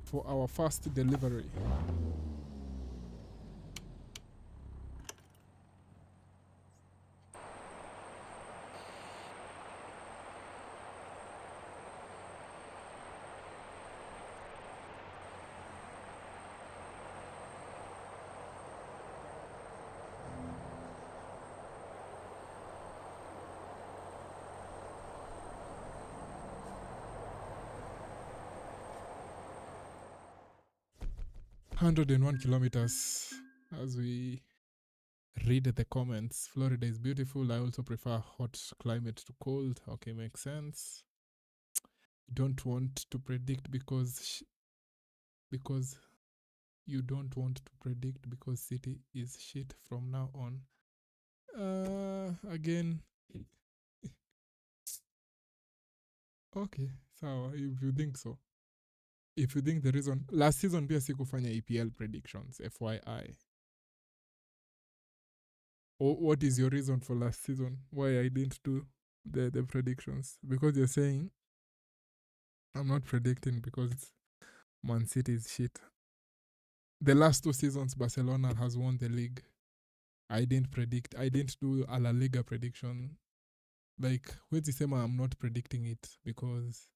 for our first delivery. ...101 kilometers as we read the comments. Florida is beautiful. I also prefer hot climate to cold. Okay, makes sense. Don't want to predict because you don't want to predict because City is shit from now on. Again. Okay, so if you think so. If you think the reason last season pia sikufanya EPL predictions, FYI. What is your reason for last season? Why I didn't do the predictions? Because you're saying I'm not predicting because Man City is shit. The last 2 seasons Barcelona has won the league. I didn't do a La Liga prediction. Like, huwezi sema I'm not predicting it because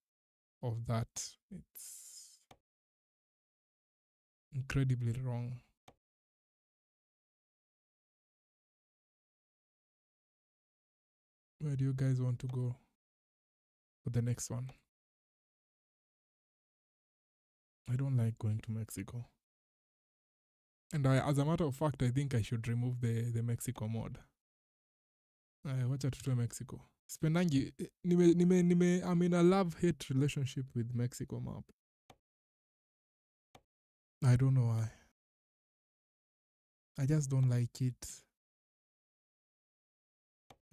of that. It's incredibly wrong. Where do you guys want to go for the next one? I don't like going to Mexico. And as a matter of fact, I think I should remove the Mexico mod. Wacha tutue Mexico. Spendangi, I'm in a love-hate relationship with Mexico map. I don't know why. I just don't like it.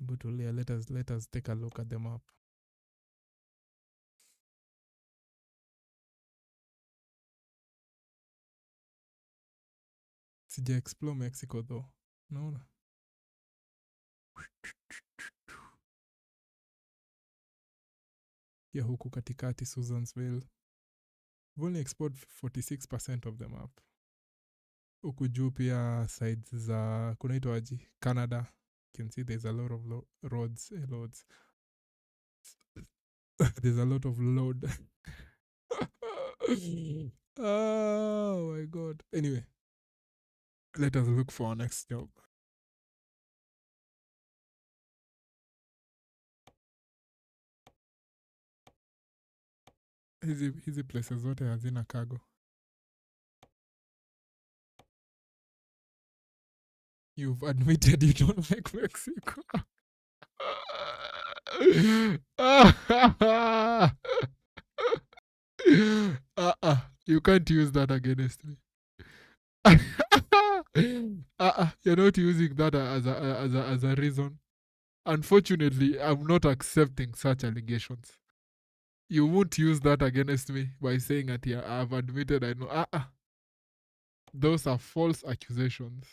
But let us take a look at the map. Sija explore Mexico though. No. Ya huku katikati Susansville. We've only explored 46% of the map. Huku juu pia sides za kunaitwaje Canada. You can see there's a lot of roads. There's a lot of load. Oh my god. Anyway, let us look for our next job. Hizi places zote hazina cargo. You've admitted you don't like Mexico. You can't use that against me. You're not using that as a reason. Unfortunately, I'm not accepting such allegations. You won't use that against me by saying that I've admitted I know. Those are false accusations.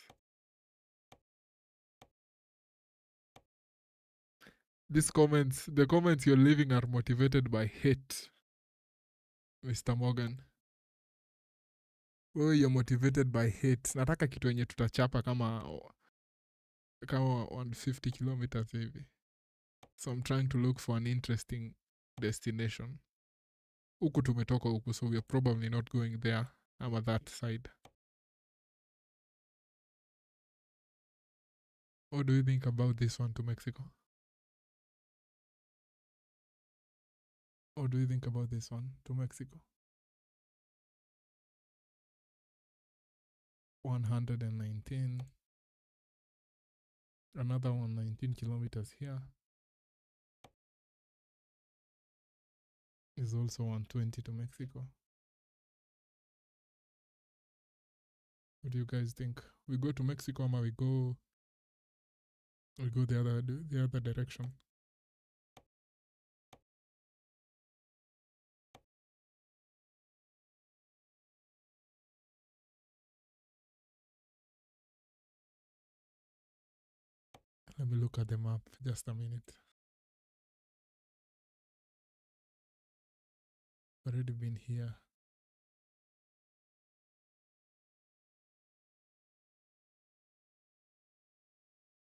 The comments you're leaving are motivated by hate, Mr. Morgan. Wewe you're motivated by hate. Nataka kitu yenye tutachapa kama 150 kilometers hivi. So I'm trying to look for an interesting destination. Huku tumetoka huku, so we're probably not going there. I'm at that side. What do you think about this one to Mexico? What do you think about this one to Mexico? 119. Another 119 kilometers here. Is also 120 to Mexico. What do you guys think? We go to Mexico or we go the other direction? Let me look at the map just a minute. Already been here.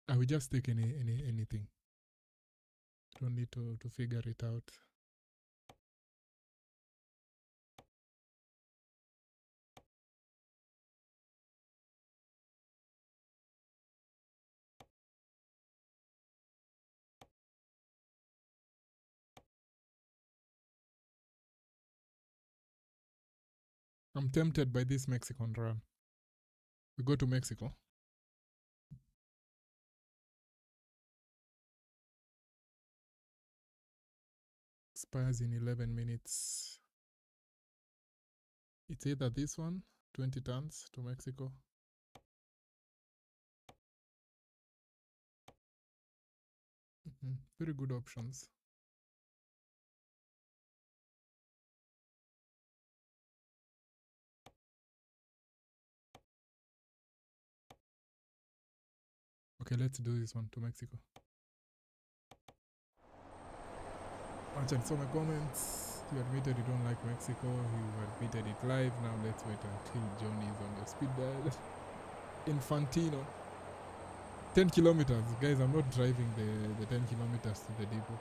I will just take anything. Don't need to figure it out. I'm tempted by this Mexican run. We go to Mexico. Expires in 11 minutes. It's either this one, 20 tons to Mexico. Very good options. Okay, let's do this one to Mexico. Watch and saw my comments. You admitted you don't like Mexico. You admitted it live. Now let's wait until Johnny is on your speed dial. Infantino. 10 kilometers. Guys, I'm not driving the 10 kilometers to the depot.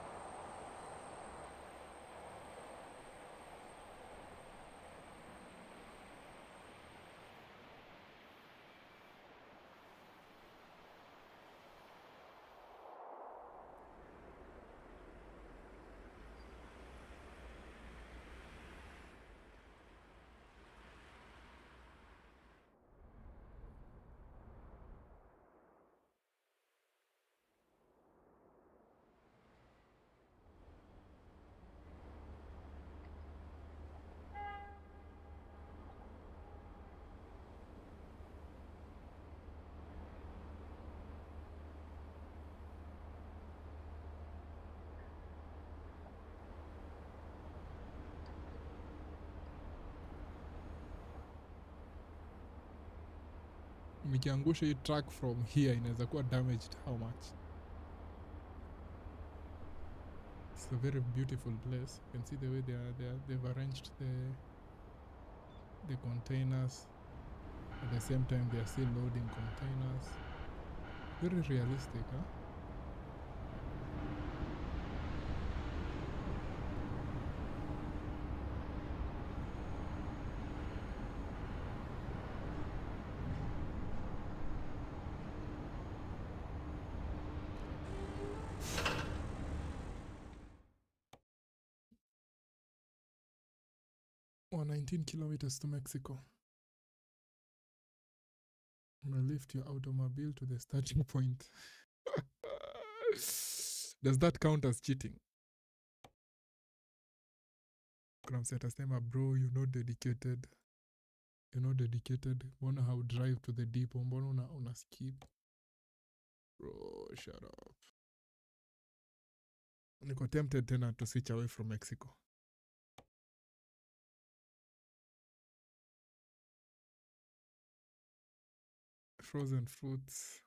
nikiangusha hii truck from here inaweza kuwa damaged how much? It's a very beautiful place. You can see the way they've arranged the containers. At the same time they are still loading containers. Very realistic, huh? Or 19 kilometers to Mexico. I'm gonna lift your automobile to the starting point. Does that count as cheating? Kuna bro, you're not dedicated. You're not dedicated. Mbona how drive to the depot? Mbona una skip? Bro, shut up. Niko tempted tena to switch away from Mexico. Frozen fruits.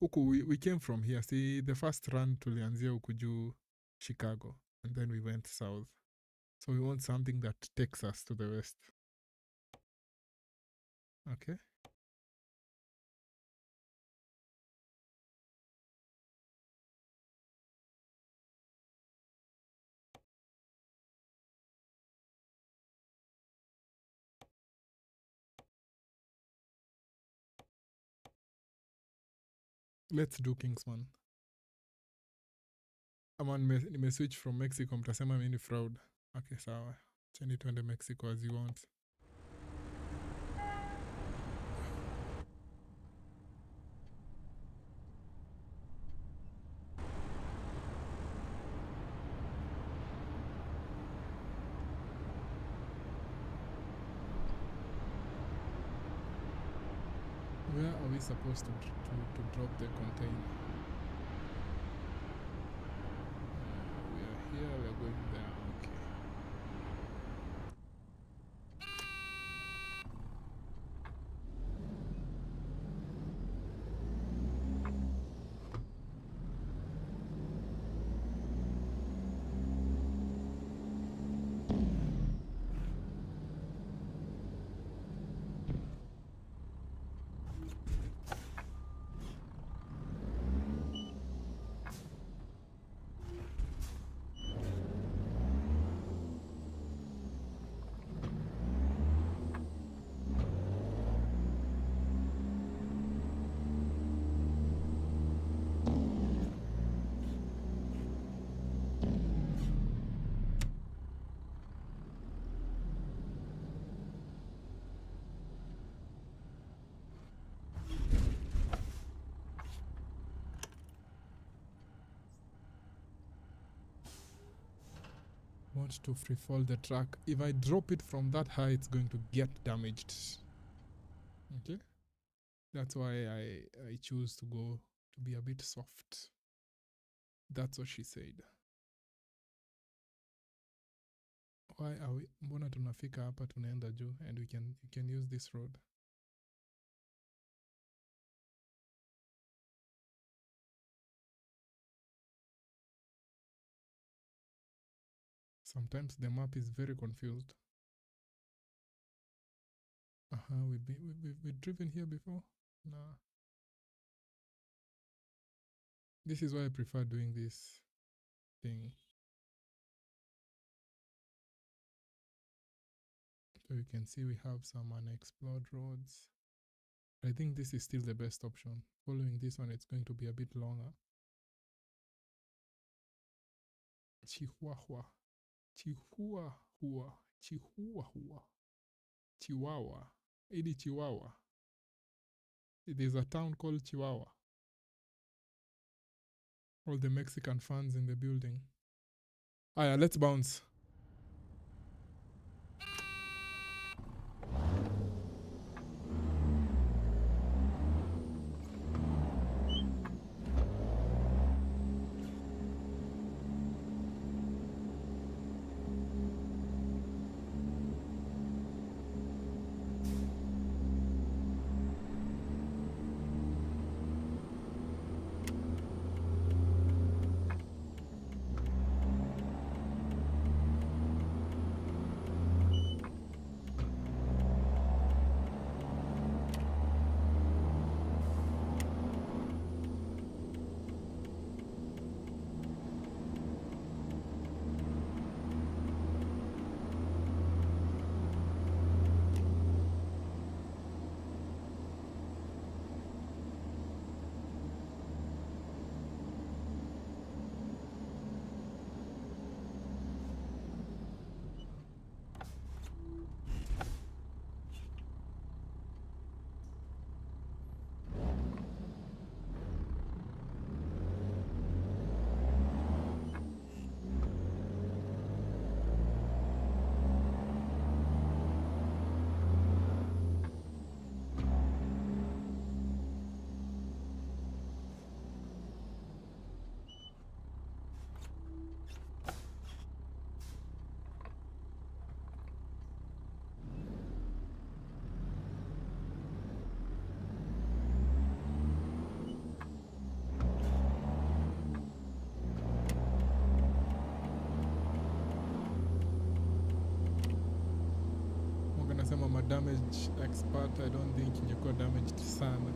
Huku we came from here. See, the first run tulianzia huku juu Chicago. And then we went south. So we want something that takes us to the west. Okay. Let's do Kingsman. Ama nimeswitch from Mexico, mtasema mimi ni fraud. Okay, sawa. Cheni tuende Mexico as you want. Where are we supposed to drop the container? We are here, we are going there. Okay. Want to free fall the truck. If I drop it from that high, it's going to get damaged. Okay, that's why I choose to be a bit soft. That's what she said. Why are we? Mbona tunafika hapa tunaenda juu, and you can use this road. Sometimes the map is very confused. We've driven here before? Nah. This is why I prefer doing this thing. So you can see we have some unexplored roads. I think this is still the best option. Following this one, it's going to be a bit longer. Chihuahua. Chihuahua. Idi Chihuahua. There's a town called Chihuahua. All the Mexican fans in the building. Yeah, let's bounce. I'm a damage expert, I don't think ingekuwa damaged sana.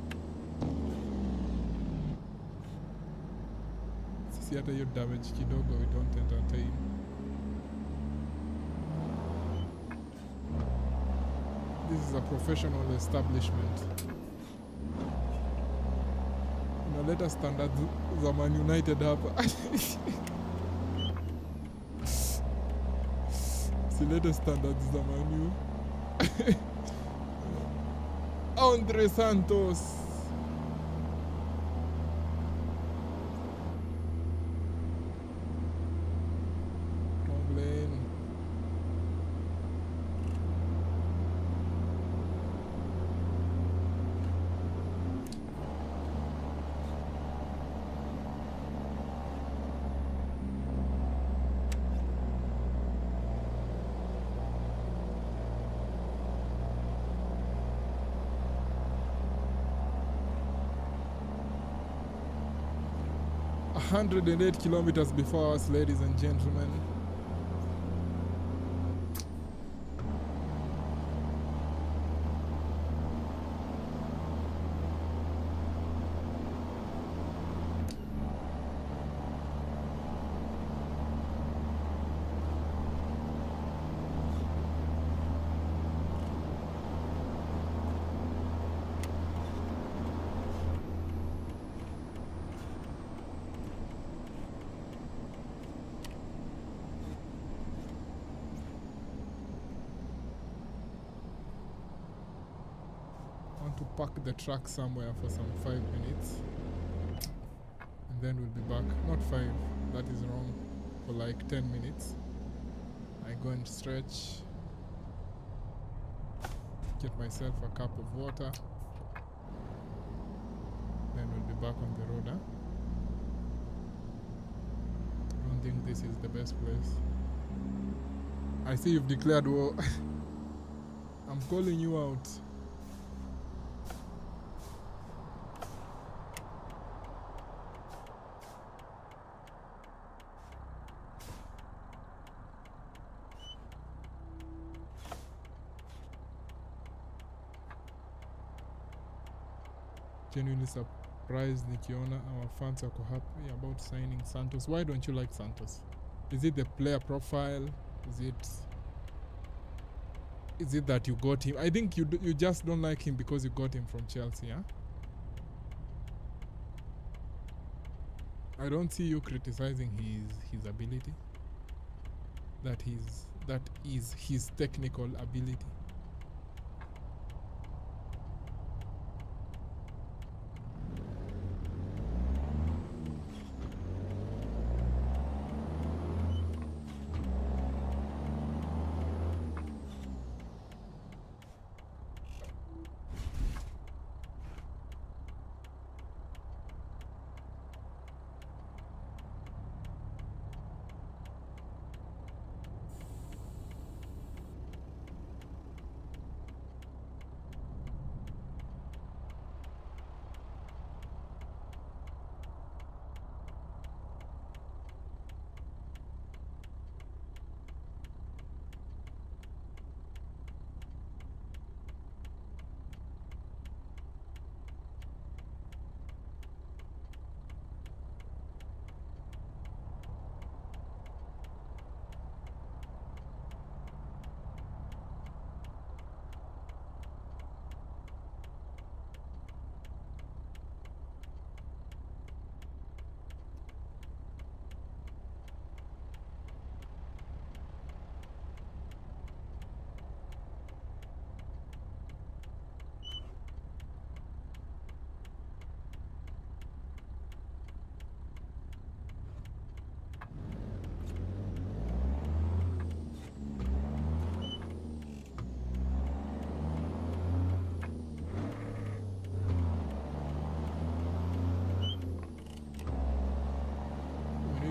Sisi hata hiyo damage kidogo we don't entertain. This is a professional establishment. Unaleta standards za Man United hapa. Silete standards za Man U. Andre Santos. Complain. $108 kilometers before us, ladies and gentlemen. To park the truck somewhere for some 5 minutes and then we'll be back. Not 5, that is wrong. For like 10 minutes I go and stretch, get myself a cup of water, then we'll be back on the road. I don't think this is the best place. I see you've declared war. I'm calling you out. Genuinely surprised nikiona our fans are happy about signing Santos. Why don't you like Santos? Is it the player profile? Is it that you got him? I think you just don't like him because you got him from Chelsea, huh? I don't see you criticizing his ability. That is his technical ability.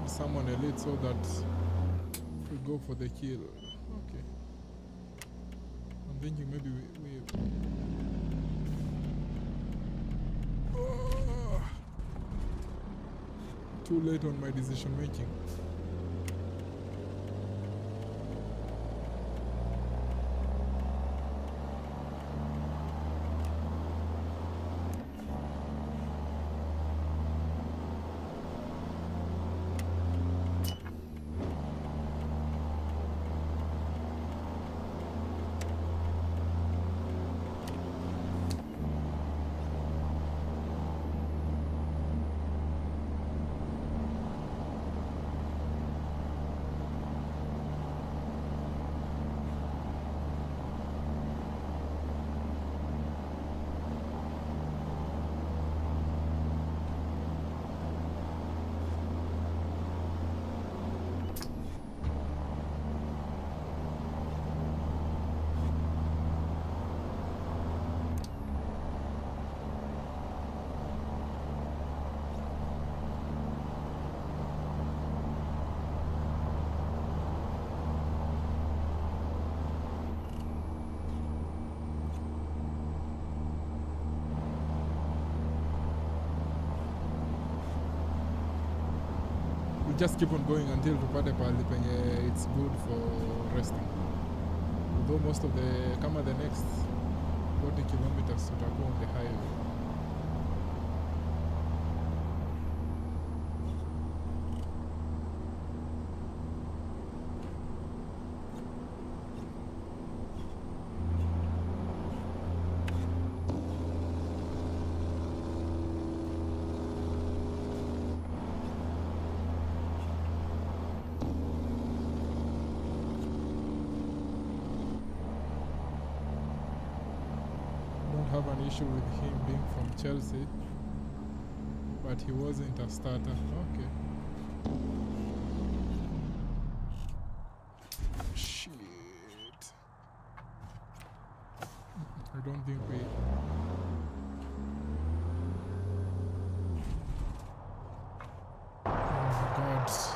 Someone elite so that we go for the kill. Okay. I'm thinking maybe we too late on my decision making. just keep on going until tupate pahali penye it's good for resting. Although most of the kama the next 40 kilometers tutakuwa on the highway. Have an issue with him being from Chelsea, but he wasn't a starter. Okay. Shit. I don't think we... Oh my God.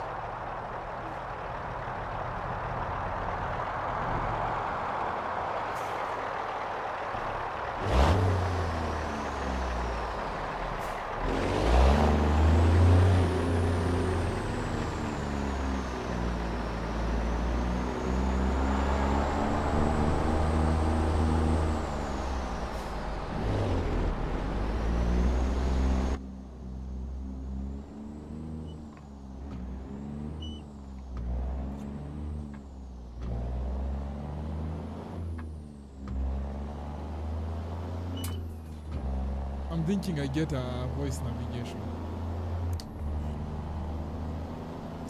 I'm thinking I get a voice navigation.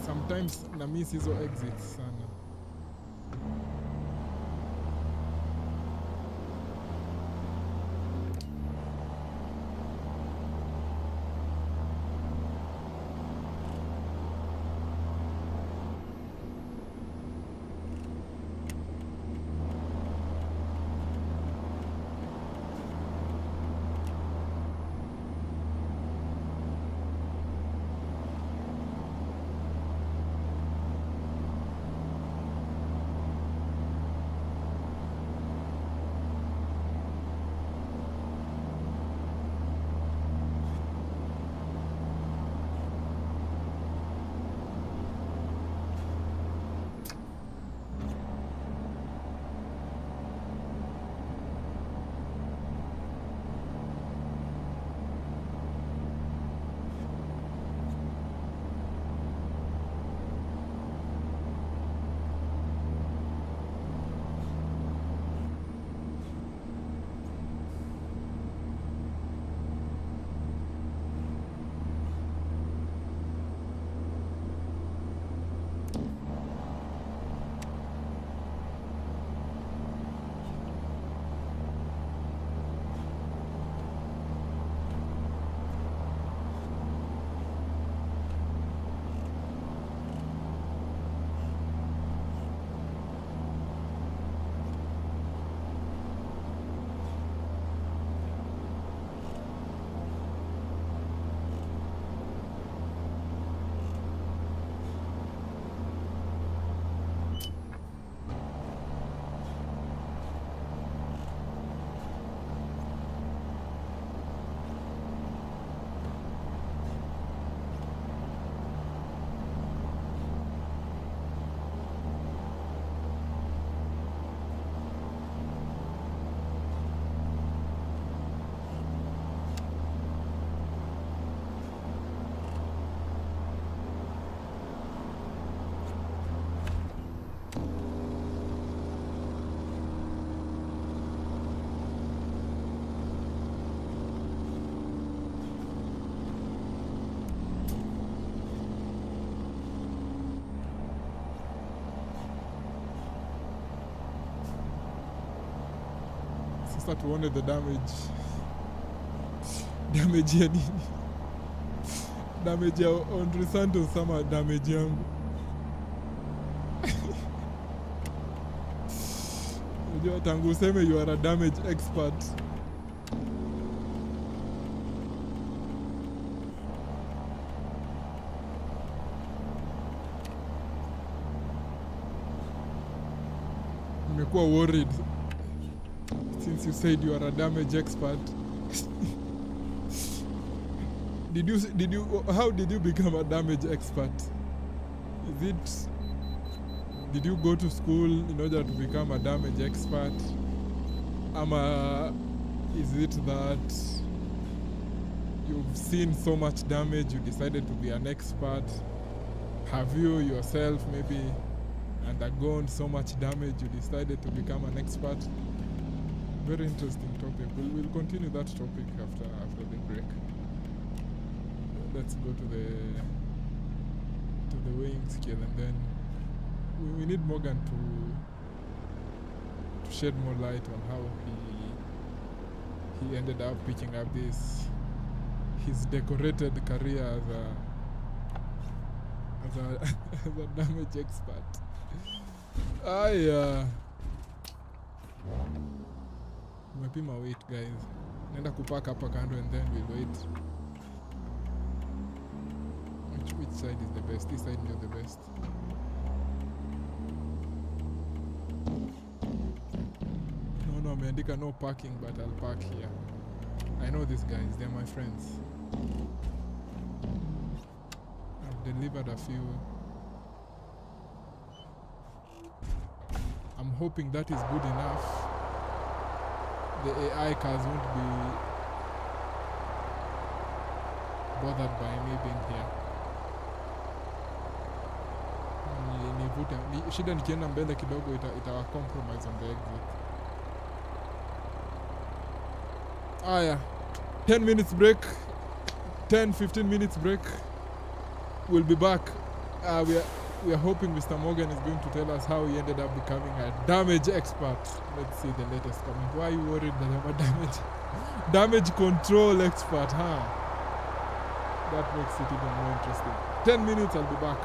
Sometimes na miss hizo exits sana. Sasa tuone the damage. Damage ya nini? Damage ya Andre Santos sama damage yangu. Unajua tangu useme you are a damage expert. Nimekuwa worried since you said you are a damage expert. How did you become a damage expert? Is it, did you go to school in order to become a damage expert? Is it that you've seen so much damage, you decided to be an expert? Have you yourself maybe undergone so much damage, you decided to become an expert? Very interesting topic. We'll continue that topic after the break. Let's go to the weighing scale, and then we need Morgan to shed more light on how he ended up picking up his decorated career as a damage expert. Umepima weight, guys. Nenda kupaka hapa kando and then we'll wait. Which side is the best? This side is the best. No, ameandika no parking, but I'll park here. I know these guys, they're my friends. I've delivered a few. I'm hoping that is good enough. The AI cars won't be bothered by me being here. Shida nikienda mbele kidogo itawa compromise on the exit. Aya, 10 minutes break, 10-15 minutes break. We'll be back. We are hoping Mr. Morgan is going to tell us how he ended up becoming a damage expert. Let's see the latest comment. Why are you worried that I'm a damage control expert, huh? That makes it even more interesting. 10 minutes, I'll be back.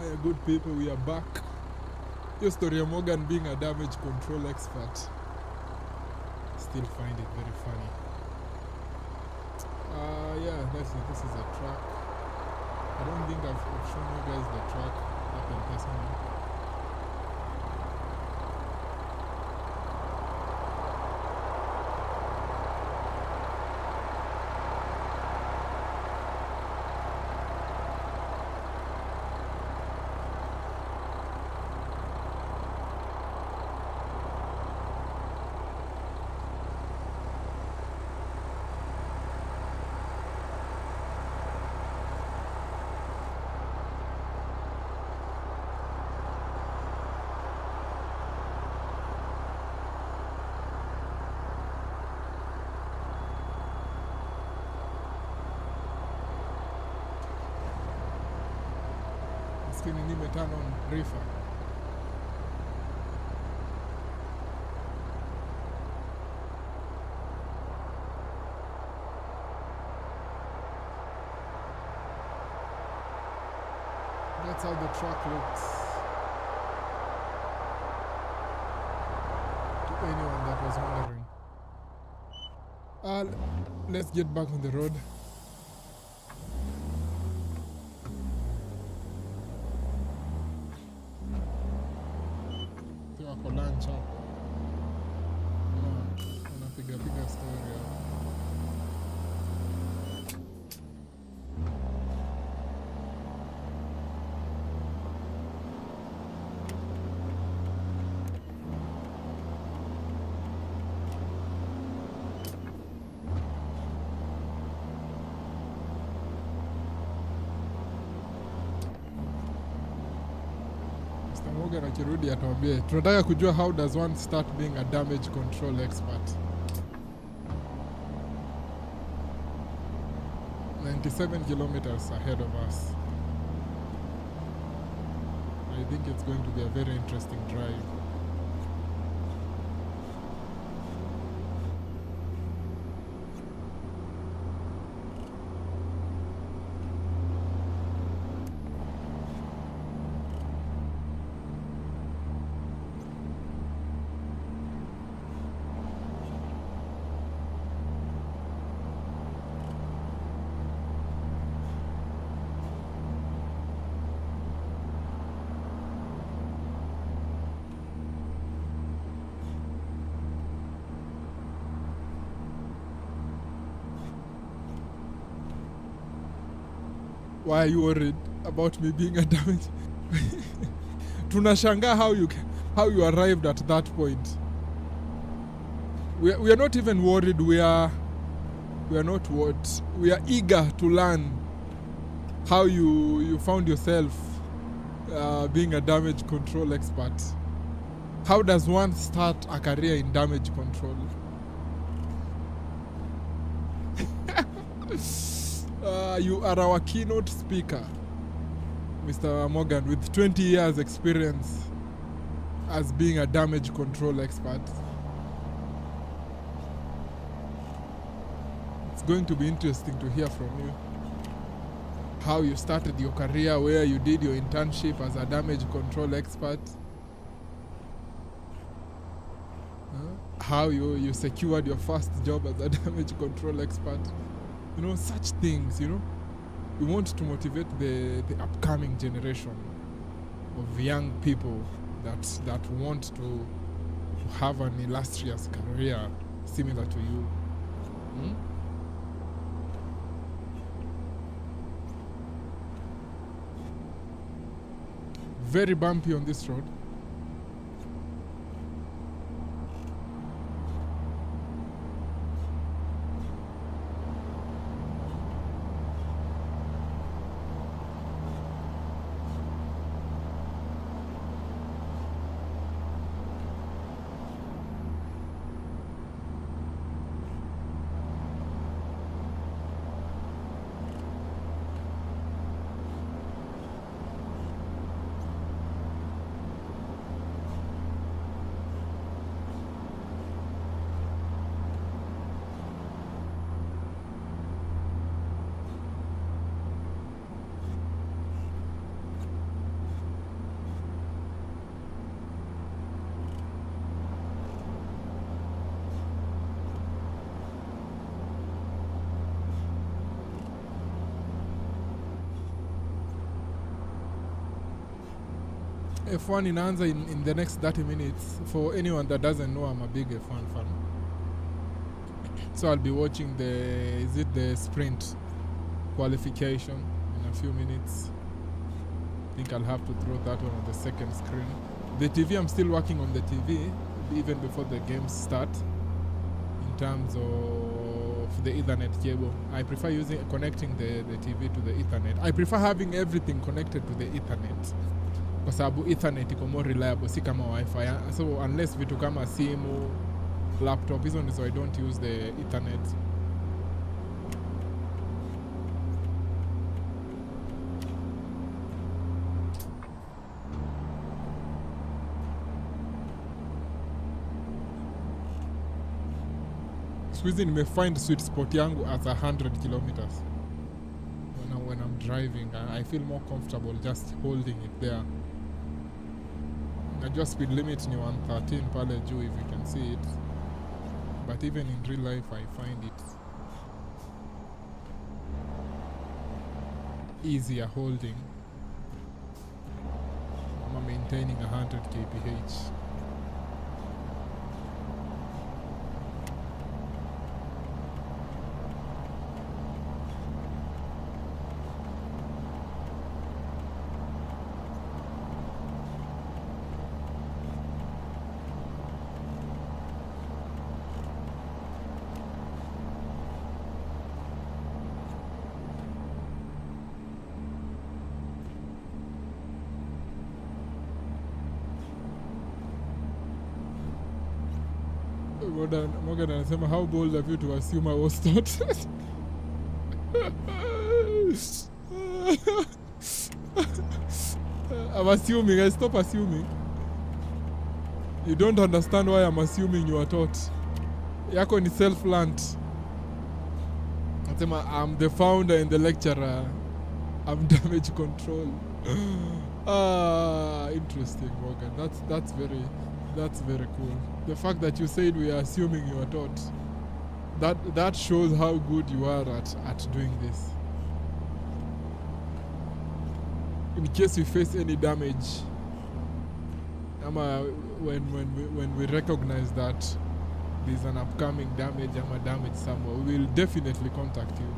Yeah, good people, we are back. Your story of Morgan being a damage control expert. Still find it very funny. Yeah, this is a track. I don't think I've shown you guys the track up in this one. Skini nimeturn on reefer. That's how the truck looks. To anyone that was wondering. Let's get back on the road. Wako lunch hapo. Unapiga story hapo. Morgan akirudi atuambie tunataka kujua how does one start being a damage control expert. 97 kilometers ahead of us. I think it's going to be a very interesting drive. Why are you worried about me being a damage? Tunashanga how you arrived at that point. We are not even worried. We are not what? We are eager to learn how you found yourself being a damage control expert. How does one start a career in damage control? You are our keynote speaker, Mr. Morgan, with 20 years experience as being a damage control expert. It's going to be interesting to hear from you how you started your career, where you did your internship as a damage control expert, how you secured your first job as a damage control expert. You know, such things, you know. We want to motivate the upcoming generation of young people that want to have an illustrious career similar to you. Very bumpy on this road. F1 inaanza in the next 30 minutes. For anyone that doesn't know, I'm a big F1 fan. So I'll be watching the sprint qualification in a few minutes. I think I'll have to throw that one on the second screen. The TV, I'm still working on the TV even before the games start in terms of the Ethernet cable. I prefer connecting the TV to the Ethernet. I prefer having everything connected to the Ethernet kwa sababu Ethernet iko more reliable, si kama Wi-Fi. So unless vitu kama simu, laptop, hizo ndizo I don't use the Ethernet. Squeezing may find sweet spot yangu at 100 kilometers. When I'm driving, I feel more comfortable just holding it there. Najua speed limit ni 113 pale juu, if you can see it. But even in real life, I find it easier holding. I'm maintaining 100 kph. Morgan anasema, how bold of you to assume I was not. I'm assuming. I stop assuming. You don't understand why I'm assuming you are taught. Yako ni self-learned. Anasema, I'm the founder and the lecturer. I'm damage control. Interesting, Morgan. That's very cool. The fact that you said we are assuming you are taught, that shows how good you are at doing this. In case we face any damage, when we recognize that there's an upcoming damage, damage somewhere, we will definitely contact you.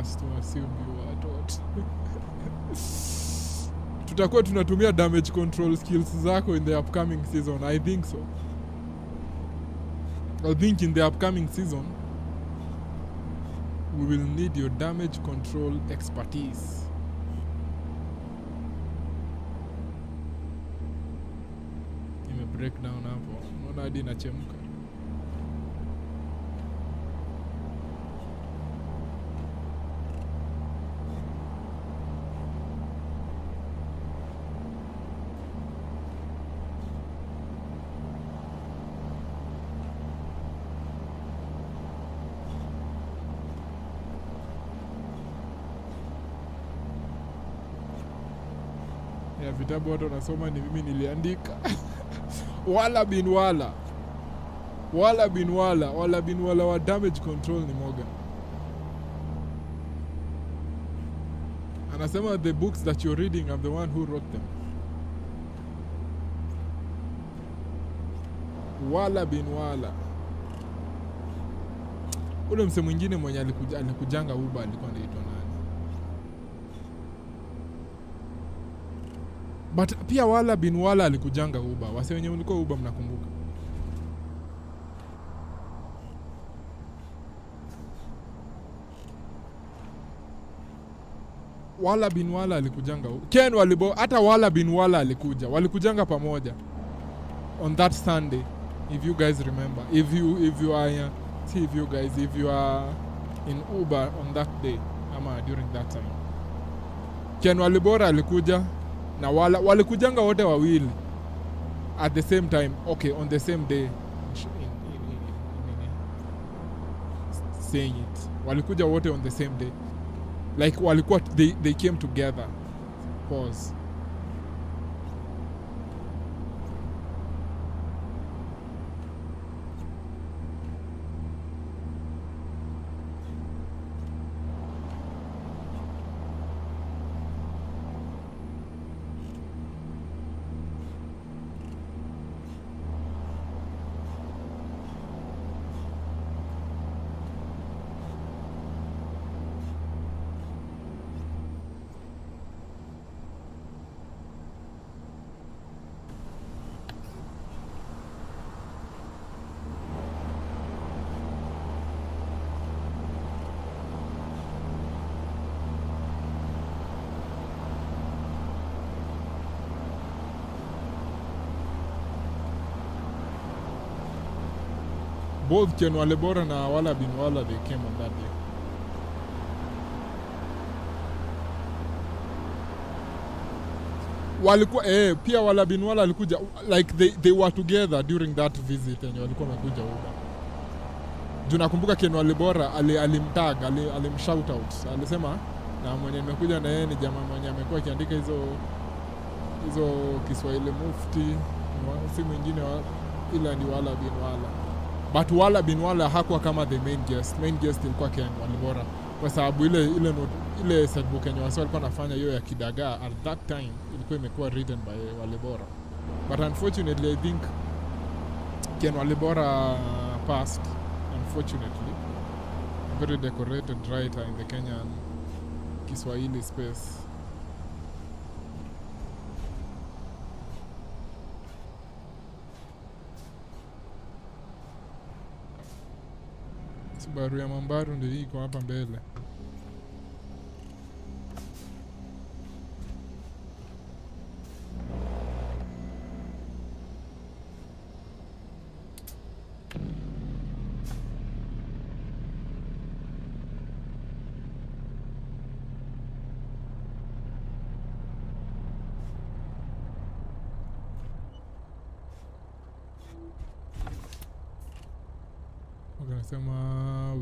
To assume you are taught. Tutakuwa tunatumia damage control skills zako in the upcoming season. I think so. I think in the upcoming season we will need your damage control expertise. Nime break down hapo. Unaona hadi inachemka. Ya vitabu watu wanasoma ni mimi niliandika. Wala bin wala wa damage control ni Morgan. Anasema the books that you're reading, I'm the one who wrote them. Wala bin wala. Ule mse mwingine mwenye alikujanga Uber alikuwa anaitwa nani? But pia wala bin wala alikujanga Uber. Wase wenye ulikuwa Uber mnakumbuka? Wala bin wala alikujanga Uber. Ken hata wala bin wala alikuja. Walikujanga pamoja on that Sunday, if you guys remember. If you are if you are in Uber on that day ama during that time. Ken Walibora alikuja na walikujanga wote wawili. at the same time, okay, on the same day saying it, walikuja wote on the same day, like walikuwa they came together. Pause. Both Ken Walebora na Wala bin Wala, they came on that day. Walikuwa pia Wala bin Wala alikuja, like they were together during that visit, and walikuwa wamekuja huko. Juu nakumbuka Ken Walebora alimtag, alimshout out. Alisema na mwenye nimekuja na yeye ni jamaa mwenye amekuwa akiandika hizo Kiswahili mufti, si mwingine ila ni Wala bin Wala. But Wala bin Wala hakuwa kama the main guest. Main guest ilikuwa Ken Walebora, kwa sababu ile setbook yenye wasi walikuwa nafanya hiyo ya kidagaa at that time ilikuwa imekuwa written by Walebora. But unfortunately I think Ken Walebora passed, unfortunately. A very decorated writer in the Kenyan Kiswahili space. Subaru ya Mambaru ndio iko hapa mbele.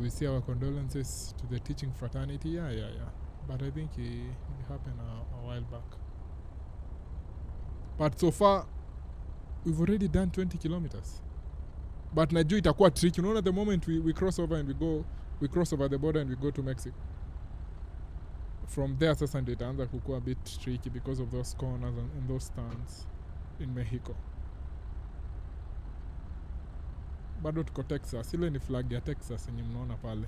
We see our condolences to the teaching fraternity. Yeah. But I think it happened a while back. But so far, we've already done 20 kilometers. But najua itakuwa tricky. You know, at the moment we cross over and we cross over the border and we go to Mexico. From there, sasa ndio itaanza kukua a bit tricky because of those corners and those turns in Mexico. Bado tuko Texas. Ile ni flag ya Texas yenye mnaona pale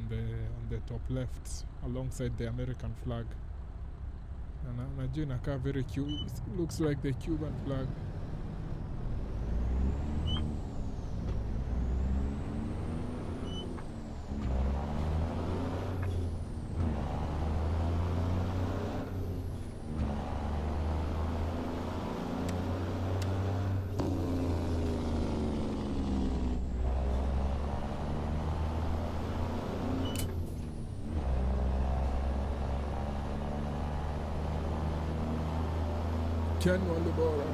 on the top left alongside the American flag. Na najua inakaa very cute. It looks like the Cuban flag. Ken Walebora.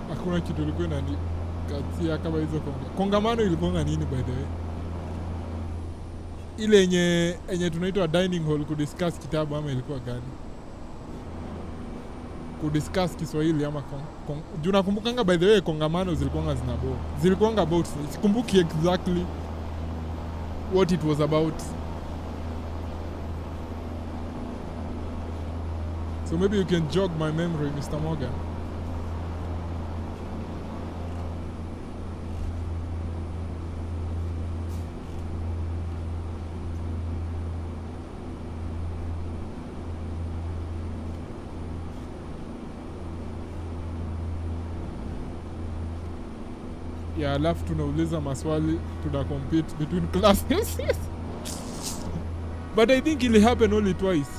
Hakuna kitu ilikuwa inanikatia kama hizo kongamano. Ilikuwa nini by the way? Ile yenye tunaitwa dining hall kudiscuss kitabu ama ilikuwa gani? Kudiscuss Kiswahili ama juu nakumbukanga by the way kongamano zilikuwa zinabo. Zilikuwa about, sikumbuki exactly what it was about. So maybe you can jog my memory, Mr. Morgan. Yeah, alafu tunauliza maswali, tuna compete between classes. But I think it happened only twice.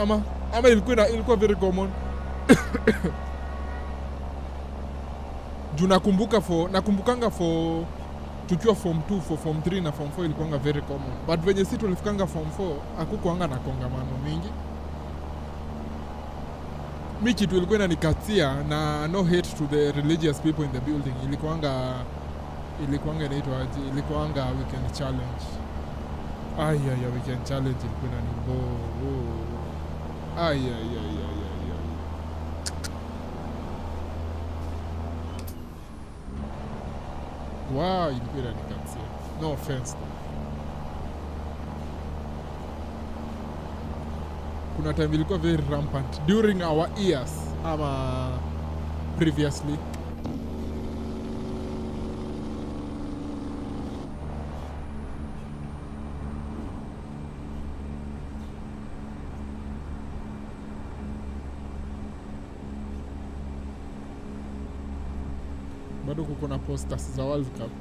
Ama ilikuwa very common. Juu nakumbukanga for tukiwa form 2, for form 3 na form 4 ilikuwanga very common. But venye si tulifikanga form 4 hakukuanga na kongamano mingi. Mi kitu ilikuwa inanikatia, na no hate to the religious people in the building, ilikuwanga inaitwa aje, ilikuwanga weekend challenge. Ya weekend challenge ilikuwa inanibo. Wow, ilikuwa inanikatia. No offense. Kuna time ilikuwa very rampant during our years ama previously. Bado kuko na posters za World Cup.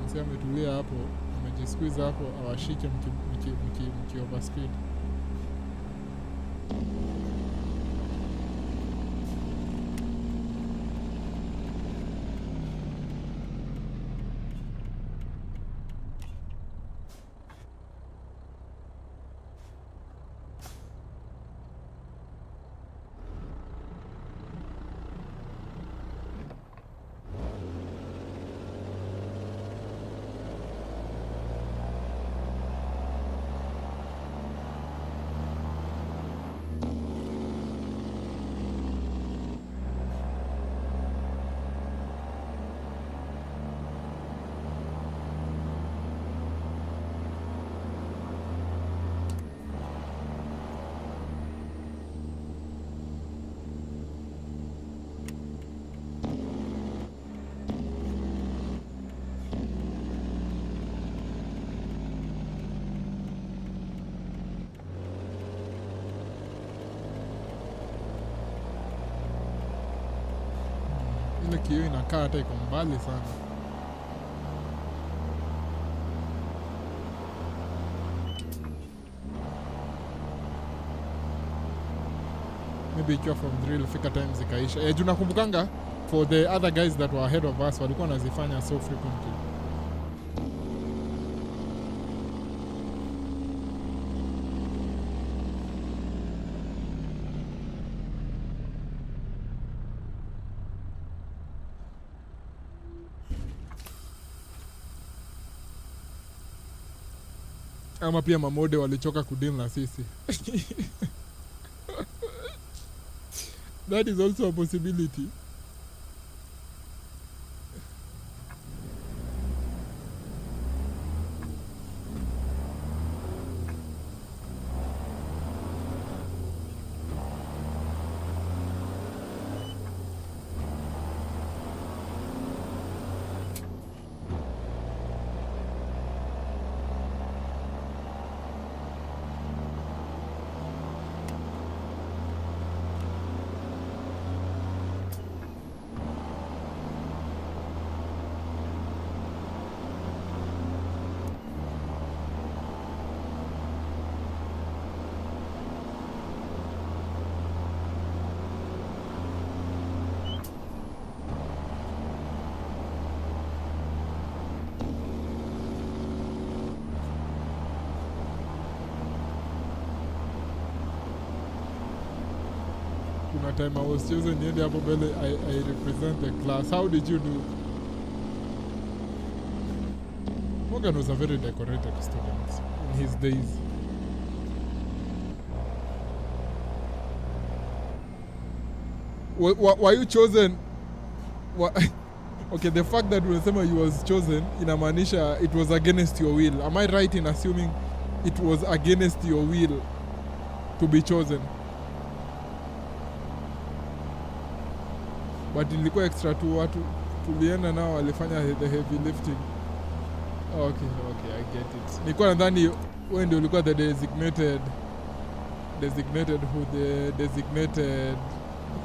Sasa ametulia hapo, amejisqueeze hapo, awashike mki overspeed. Ile kioo inakaa hata iko mbali sana. Maybe ikiwa from drill fika time zikaisha. Juu nakumbukanga for the other guys that were ahead of us walikuwa wanazifanya so frequently. Ama pia mamode walichoka kudeal na sisi. That is also a possibility. Kuna time I was chosen niende hapo mbele, I represent the class. How did you do? Morgan was a very decorated student in his days. Were you chosen? Okay, the fact that unasema you was chosen inamaanisha it was against your will. Am I right in assuming it was against your will to be chosen? But ilikuwa extra tu, watu tulienda nao walifanya the heavy lifting. Okay, I get it. Nilikuwa nadhani wewe ndio ulikuwa the designated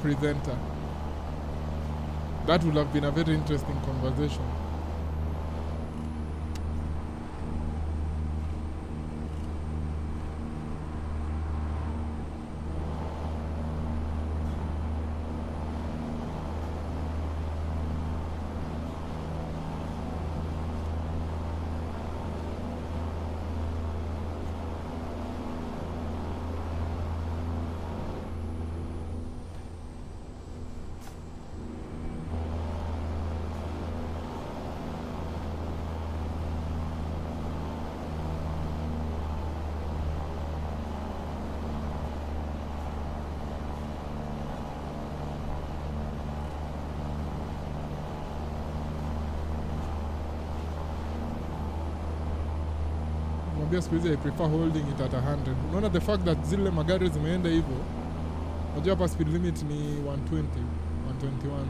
presenter. That would have been a very interesting conversation. Siku hizi I prefer holding it at 100. Unaona the fact that zile magari zimeenda hivyo. Unajua hapa speed limit ni 120, 121.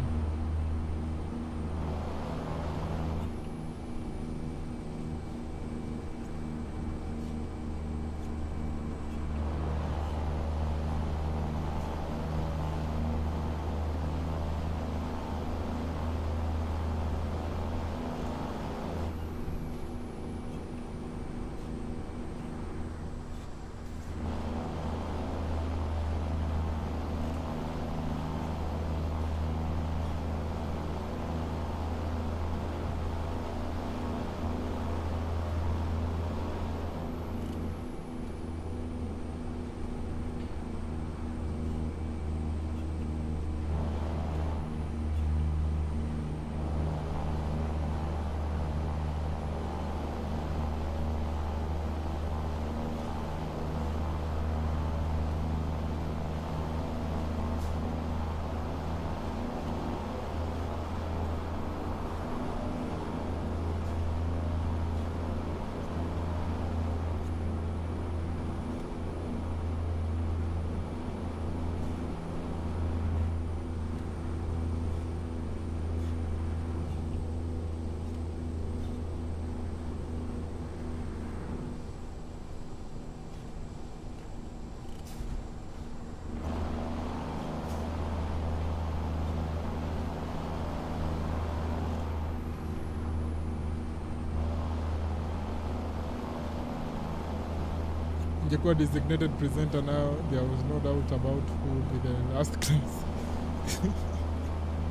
Ingekuwa designated presenter now, there was no doubt about who would be the last class.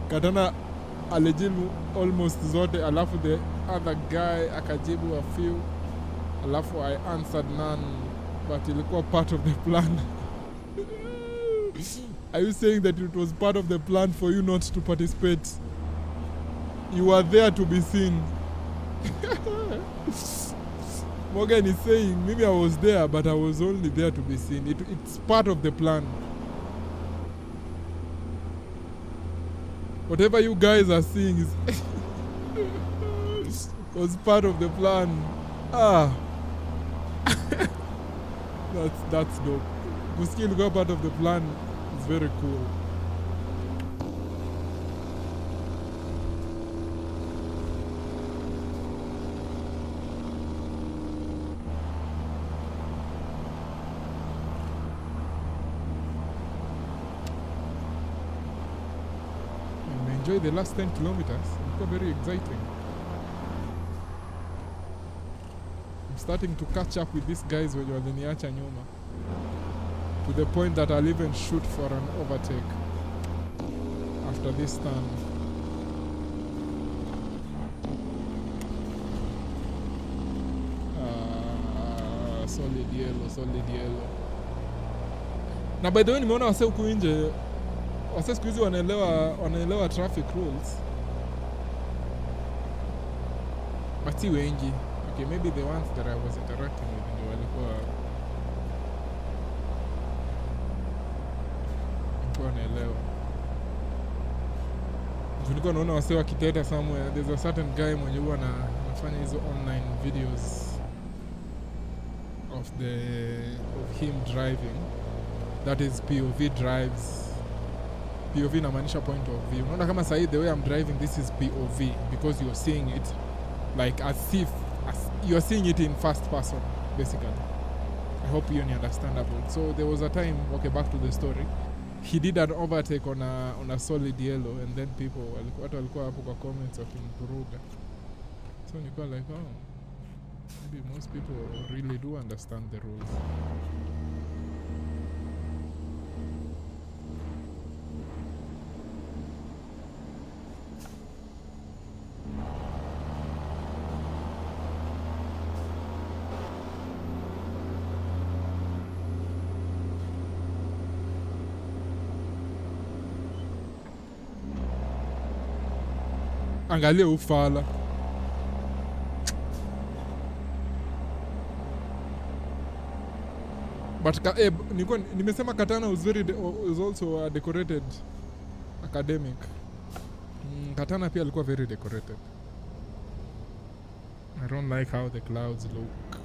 Katana alijibu almost zote, alafu the other guy akajibu a few, alafu I answered none, but ilikuwa part of the plan. Are you saying that it was part of the plan for you not to participate? You were there to be seen. Morgan is saying, maybe I was there, but I was only there to be seen. It's part of the plan. Whatever you guys are seeing was part of the plan. That's dope. Kusikia ilikuwa part of the plan is very cool. Enjoy the last 10 kilometers. It's very exciting. I'm starting to catch up with these guys when you're waliniacha nyuma, to the point that I'll even shoot for an overtake after this turn. Solid yellow. Na by the way nimeona wase huku nje, wase siku hizi wanaelewa traffic rules, but si wengi. Okay, maybe the ones that I was interacting with ndio walikuwa wanaelewa. Nilikuwa naona wase wakiteta somewhere. There's a certain guy mwenye huwa anafanya hizo online videos of him driving. That is POV drives. POV inamaanisha point of view. Unaona kama sahi the way I'm driving, this is POV because you're seeing it like as if you're seeing it in first person basically. I hope you understandable. So there was a time, okay, back to the story. He did an overtake on a solid yellow, and then people walikuwa hapo kwa comments wakimvuruga. So nilikuwa like, oh, maybe most people really do understand the rules. Angalia ufala. But nimesema Katana was also a decorated academic. Katana pia alikuwa very decorated. I don't like how the clouds look.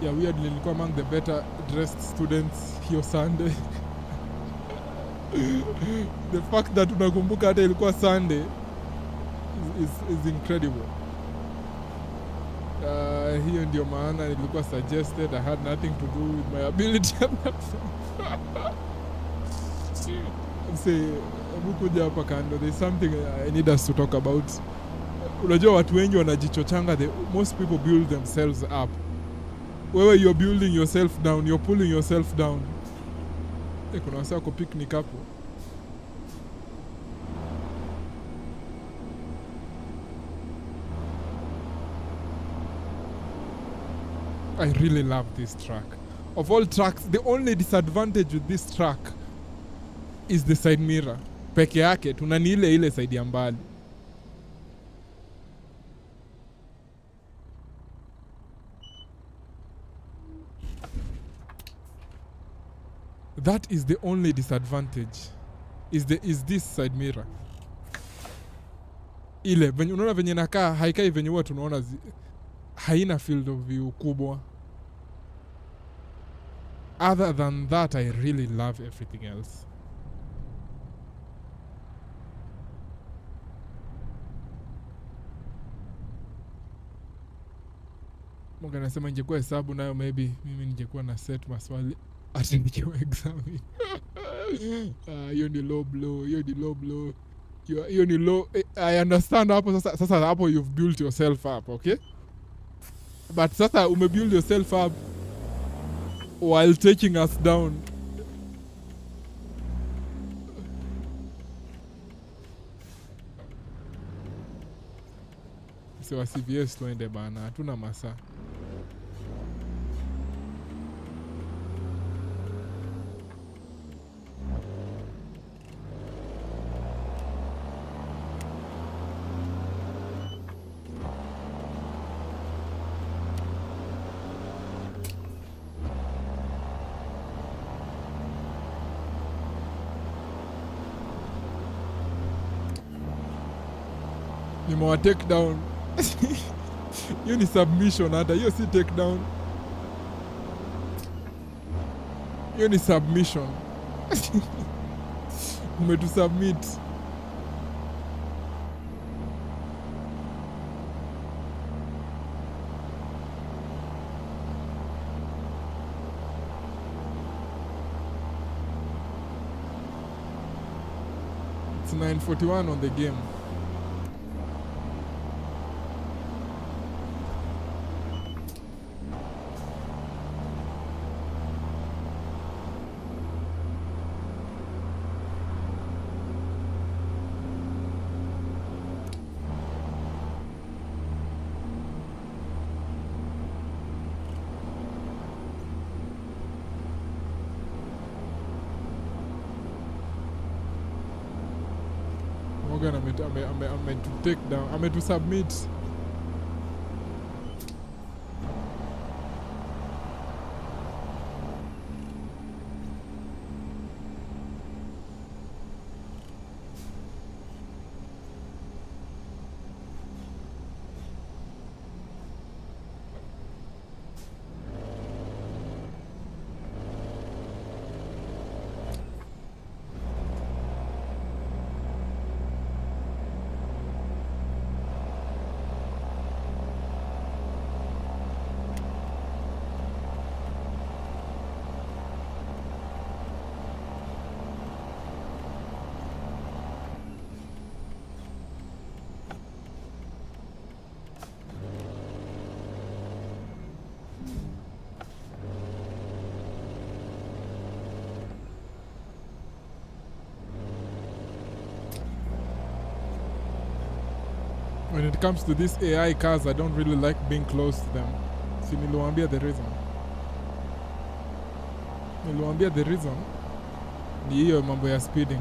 Yeah, weirdly nilikuwa among the better dressed students hiyo Sunday. The fact that unakumbuka hata ilikuwa Sunday is incredible. Hiyo ndio maana ilikuwa suggested. I had nothing to do with my ability at that time. Say, kuja hapa kando, there's something I need us to talk about. Unajua watu wengi wanajichochanga, most people build themselves up. Wewe you're building yourself down, you're pulling yourself down. Kuna wasa wako picnic hapo. I really love this track. Of all tracks, the only disadvantage with this track is the side mirror. Peke yake tunani ile side ya mbali. That is the only disadvantage. Is this side mirror. Ile venye unaona venye nakaa haikai venye huwa tunaona haina field of view kubwa. Other than that, I really love everything else. Munga nasema ingekuwa hesabu nayo maybe mimi ningekuwa na set maswali ati nikiwa examine. Hiyo ni low blow, hiyo ni low blow. Hiyo ni low. I understand hapo sasa hapo you've built yourself up, okay? But sasa umebuild yourself up while taking us down. So CVS tuende bana, hatuna masaa. Nimewa take down. Hiyo ni submission hata. Hiyo si take down. Hiyo ni submission. Umetu submit. It's 9:41 on the game. Logan ame to take down, ame to submit. When it comes to these AI cars, I don't really like being close to them. Si niliwaambia the reason. Niliwaambia the reason ni hiyo mambo ya speeding.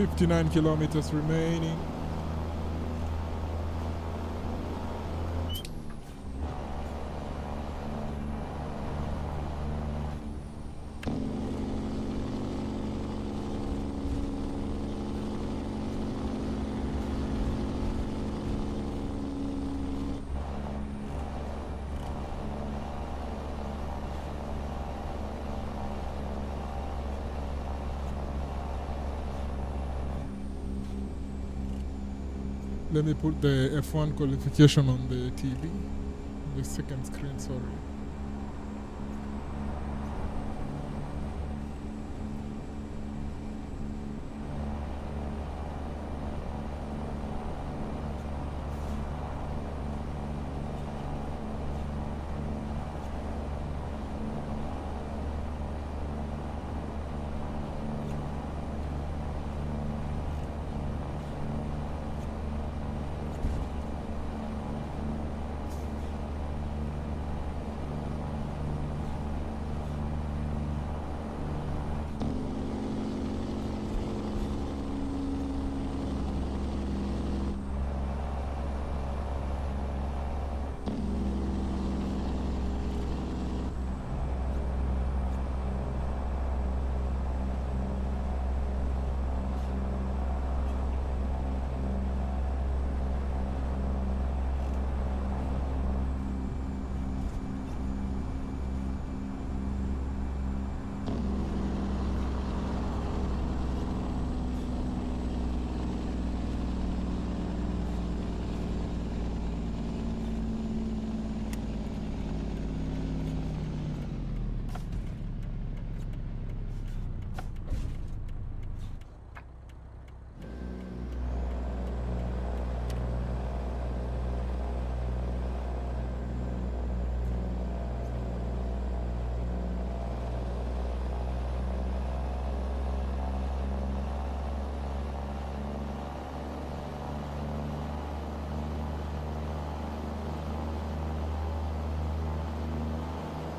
"59 kilometers remaining." Let me put the F1 qualification on the TV. The second screen, sorry.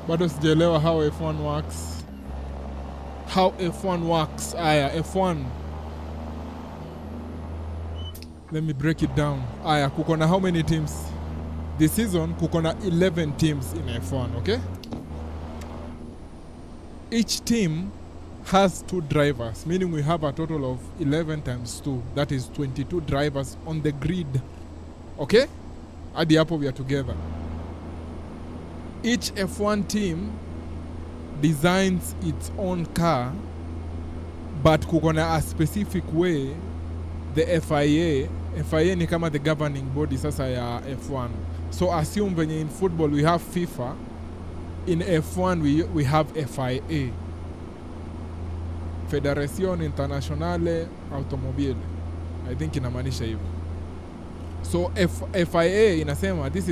Bado sijaelewa how F1 works. How F1 works. Aya, F1. Let me break it down. Aya, kuko na how many teams? This season kuko na 11 teams in F1, okay? Each team has 2 drivers, meaning we have a total of 11 times 2. That is 22 drivers on the grid. Okay? Hadi hapo we are together. Each F1 team designs its own car, but kuko na a specific way the FIA ni kama the governing body sasa ya F1. So assume venye in football we have FIFA, in F1 we have FIA. Federación Internationale Automobile, I think inamaanisha hivyo. So FIA inasema this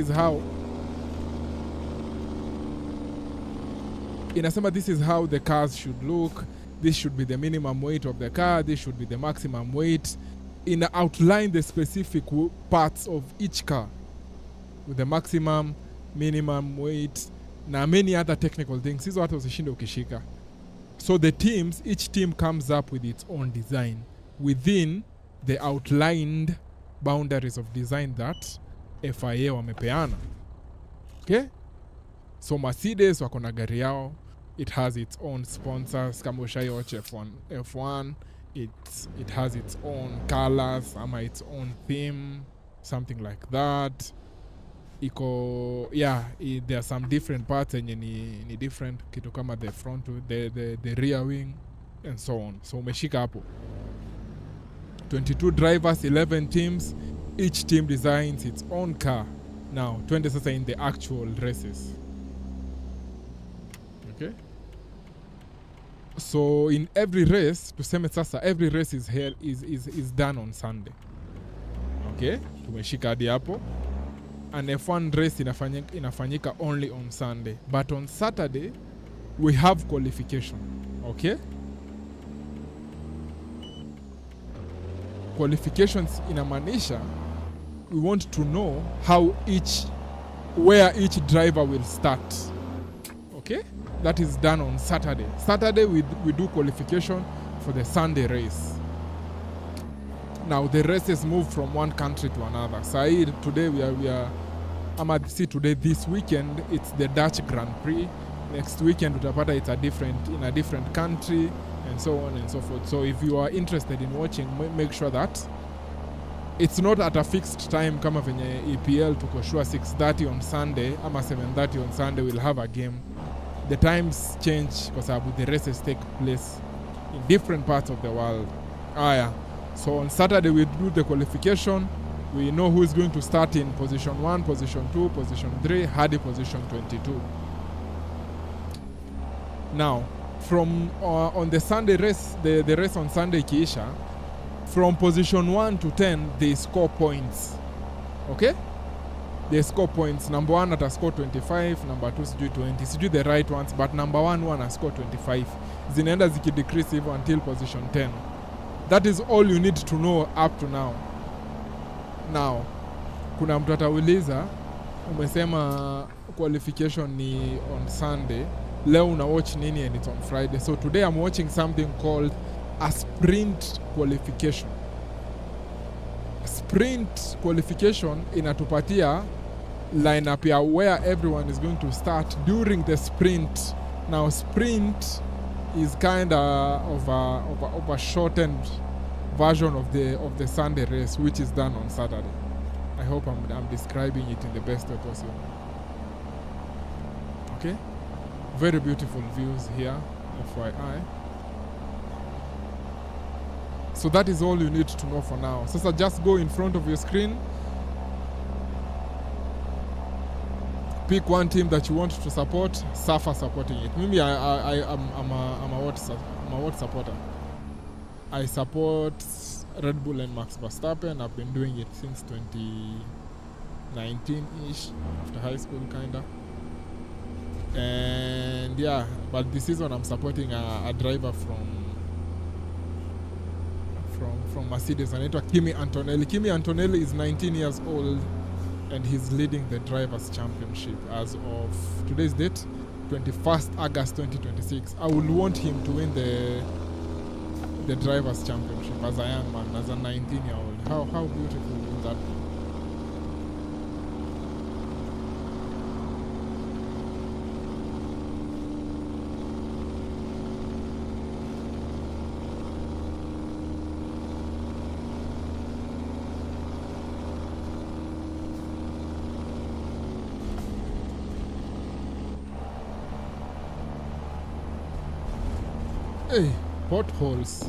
is how the cars should look. This should be the minimum weight of the car. This should be the maximum weight. Outline the specific parts of each car with the maximum, minimum weight na many other technical things. Hizo hata usishinde ukishika. So each team comes up with its own design within the outlined boundaries of design that FIA wamepeana. Okay? So Mercedes wako na gari yao, it has its own sponsors. Kama ushaiwatch F1, it has its own colors ama its own theme, something like that. There are some different parts enye ni different, kitu kama the front, the rear wing and so on. So umeshika hapo. 22 drivers, 11 teams. Each team designs its own car. Now, 20 sasa in the actual races. Okay? So in every race, tuseme sasa, every race is done on Sunday. Okay? Tumeshika hadi hapo. An F1 race inafanyika only on Sunday. But on Saturday, we have qualification. Okay? Qualifications inamaanisha we want to know where each driver will start. Okay? That is done on Saturday. Saturday we do qualification for the Sunday race. Now the races move from one country to another. Today this weekend it's the Dutch Grand Prix. Next weekend utapata it's in a different country, and so on and so forth. So if you are interested in watching, make sure that it's not at a fixed time kama venye EPL tuko sure 6:30 on Sunday ama 7:30 on Sunday we'll have a game. The times change kwa sababu the races take place in different parts of the world. So on Saturday we do the qualification. We know who is going to start in position 1, position 2, position 3, hadi position 22. Now, from on the Sunday race, the race on Sunday kiisha, from position 1 to 10, they score points. Okay? They score points. Number 1 ata score 25, number 2 sijui 20. Sijui the right ones, but number 1 wana score 25. Zinaenda zikidecrease hivyo until position 10. That is all you need to know up to now. Now, kuna mtu atauliza, umesema qualification ni on Sunday, leo una watch nini and it's on Friday. So today I'm watching something called a sprint qualification. Sprint qualification inatupatia lineup ya where everyone is going to start during the sprint. Now sprint is kind of a shortened version of the Sunday race, which is done on Saturday. I hope I'm describing it in the best way possible. Okay? Very beautiful views here, FYI. So that is all you need to know for now. So just go in front of your screen, pick one team that you want to support, suffer supporting it. Maybe I'm a what supporter. I support Red Bull and Max Verstappen. I've been doing it since 2019-ish, after high school kinda. And yeah, but this season I'm supporting a driver from Mercedes, anaitwa Kimi Antonelli. Kimi Antonelli is 19 years old and he's leading the Drivers' Championship as of today's date, 21st August 2026. I would want him to win the Drivers' Championship as a young man, as a 19-year-old. How beautiful is that? Hey, potholes.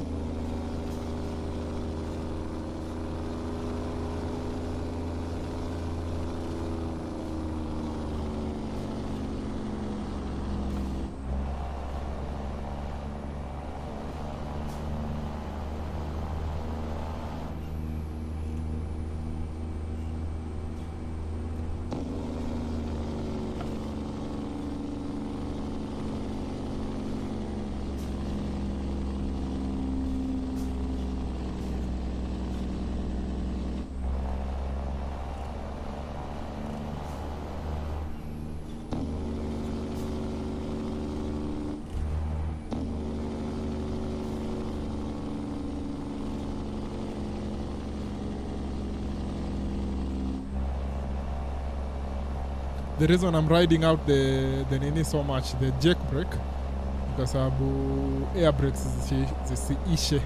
the reason I'm riding out the nini so much, the jake brake, kwa sababu air brakes zisiishe.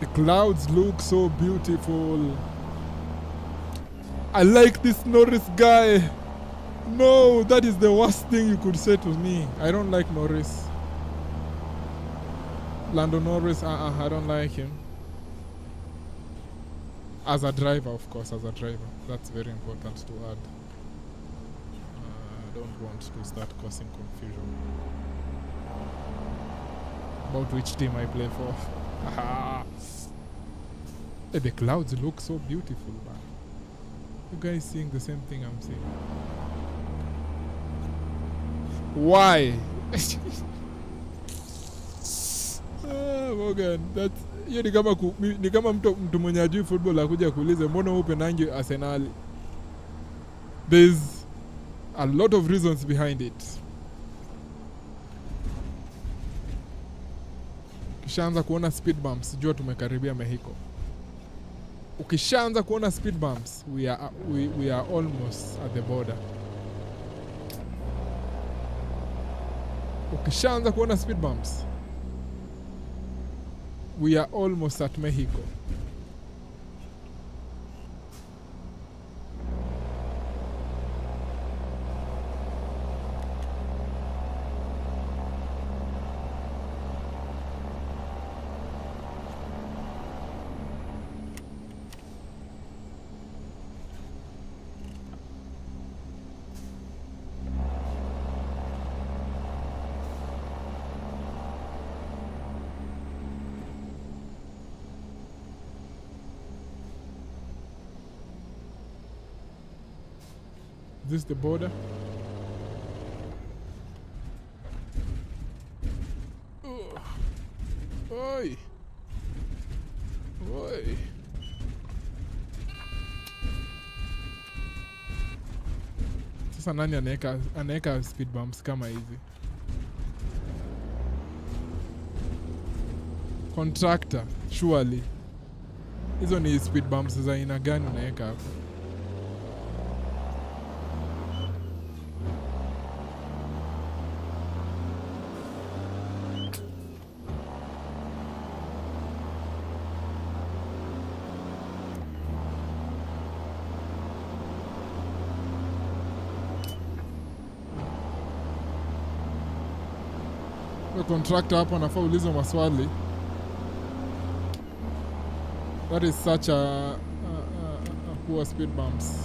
The clouds look so beautiful. I like this Norris guy. No, that is the worst thing you could say to me. I don't like Norris. Lando Norris, I don't like him. As a driver, of course, as a driver. That's very important to add. I don't want to start causing confusion about which team I play for. Hey, the clouds look so beautiful, man. You guys seeing the same thing I'm seeing? Why? Morgan, that's hiyo ni kama mtu mwenye ajui football akuja kuulize mbona upenangi Arsenal. There's a lot of reasons behind it. Ukishaanza kuona speed bumps, jua tumekaribia Mexico. Ukishaanza kuona speed bumps, we are almost at the border. Ukishaanza kuona speed bumps, we are almost at Mexico. Is this the border? Oi! Oi! Sasa nani anaweka speed bumps kama hizi? Contractor, surely. Hizo ni speed bumps za aina gani unaweka hapo? Contractor hapo anafaa ulizo maswali. That is such a poor speed bumps.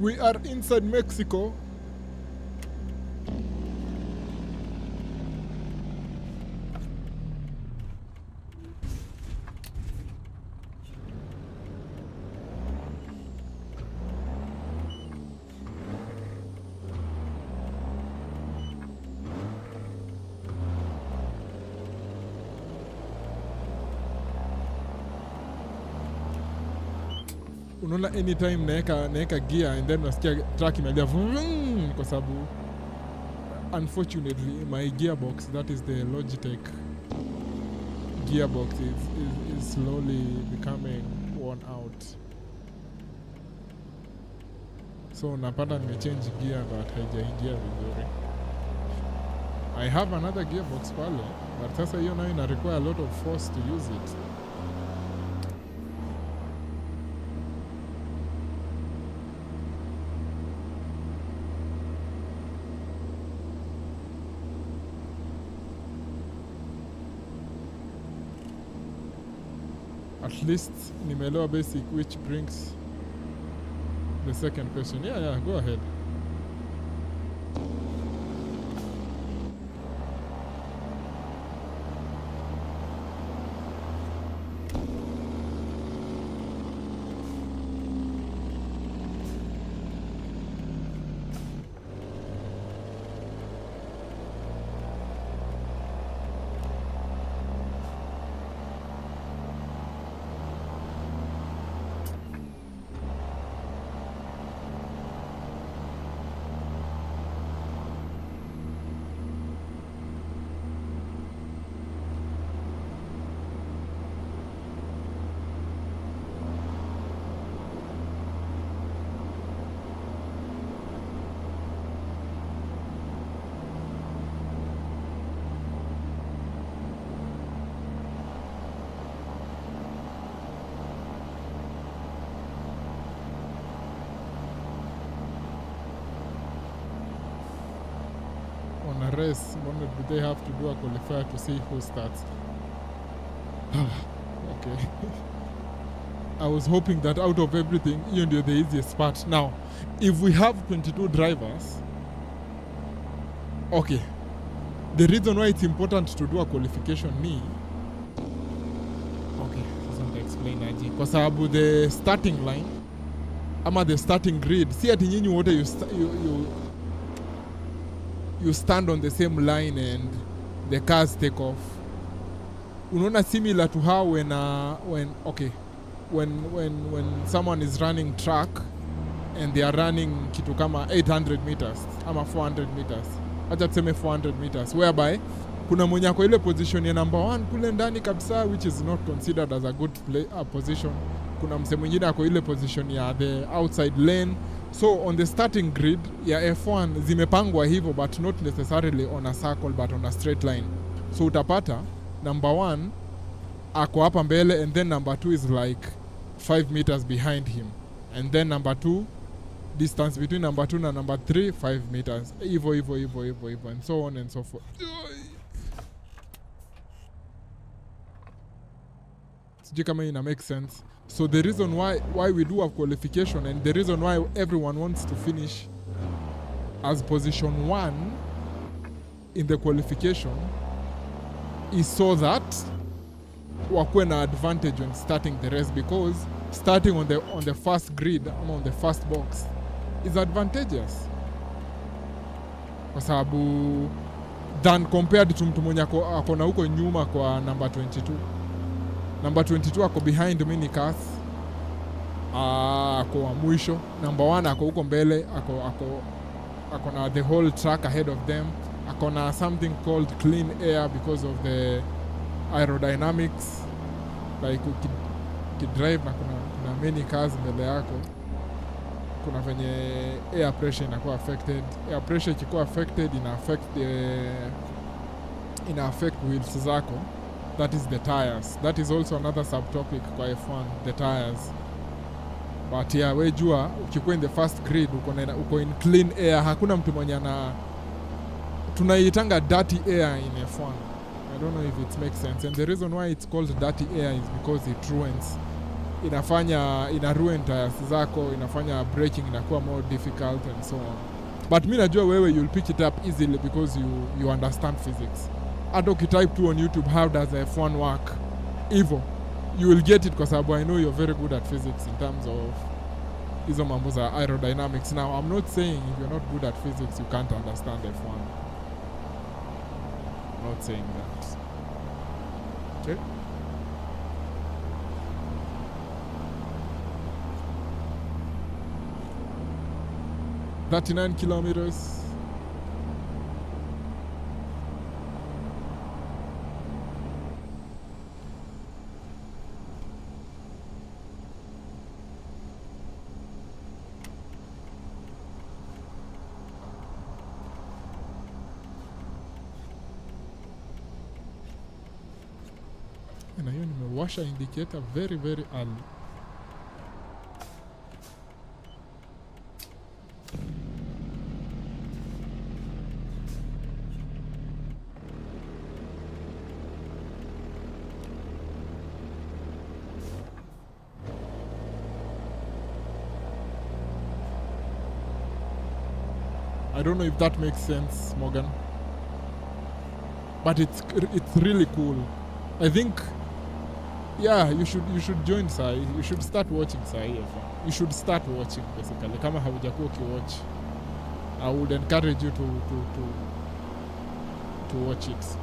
We are inside Mexico. Unaona anytime naeka gear and then nasikia truck imelia kwa sababu unfortunately my gearbox, that is the Logitech gearbox, is slowly becoming worn out, so napata nimechange gear but haijaingia vizuri. I have another gearbox pale, but sasa hiyo nayo ina require a lot of force to use it. At least nimeelewa basic, which brings the second question. Yeah, go ahead. On a race, do they have to do a qualifier to see who starts? Okay. I was hoping that out of everything, you know, the easiest part. Now, if we have 22 drivers, okay, the reason why it's important to do a qualification ni, okay, sasa explain aje, kwa sababu the starting line ama the starting grid, si ati nyinyi wote you stand on the same line and the cars take off. Unaona, similar to how when someone is running track and they are running kitu kama 800 meters ama 400 meters, acha tuseme 400 meters, whereby kuna mwenye ako ile position ya number 1 kule ndani kabisa, which is not considered as a good position. Kuna mse mwingine ako ile position ya the outside lane. So on the starting grid ya F1 zimepangwa hivyo, but not necessarily on a circle but on a straight line. So utapata number 1 ako hapa mbele and then number 2 is like 5 meters behind him, and then number 2, distance between number 2 na number 3 5 meters, hivyo and so on and so forth. Sijui kama ina make sense. So the reason why we do a qualification, and the reason why everyone wants to finish as position 1 in the qualification is so that wakuwe na advantage when starting the race, because starting on the first grid ama on the first box is advantageous, kwa sababu than compared to mtu mwenye ako na huko nyuma kwa number 22. Number 22 ako behind many cars, ako wa mwisho. Number 1 ako huko mbele, ako na the whole track ahead of them. Ako na something called clean air because of the aerodynamics, like ukidrive na kuna many cars mbele yako, kuna venye air pressure inakuwa affected. Air pressure ikikuwa affected ina affect wheels zako. That is the tires. That is also another subtopic kwa F1, the tires. But yeah, we jua ukikuwa in the first grid uko in clean air, hakuna mtu mwenye tunaitanga dirty air in F1. I don't know if it makes sense. And the reason why it's called dirty air is because it ruins ina ruin tires zako, inafanya braking inakuwa more difficult and so on. But mi najua wewe you'll pick it up easily because you understand physics. Hata ukitype tu on YouTube how does F1 work, hivyo you will get it, kwa sababu I know you're very good at physics in terms of hizo mambo za aerodynamics. Now I'm not saying if you're not good at physics you can't understand F1. I'm not saying that. Okay? 39 kilometers. Na hiyo nimewasha indicator very very early. I don't know if that makes sense, Morgan, but it's really cool. I think, yeah, you should join Sai. You should start watching Sai. You should start watching basically. Kama haujakuwa ukiwatch, I would encourage you to watch it.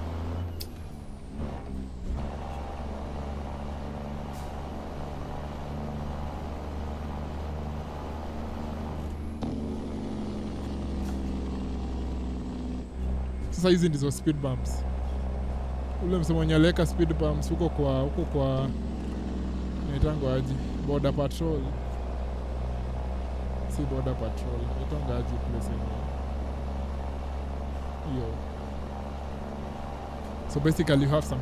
Sasa hizi ndizo speed bumps. Ule msemo nyaleka speed bumps huko kwa naitango aji border patrol. Si border patrol, naitango aji place hiyo. So basically you have some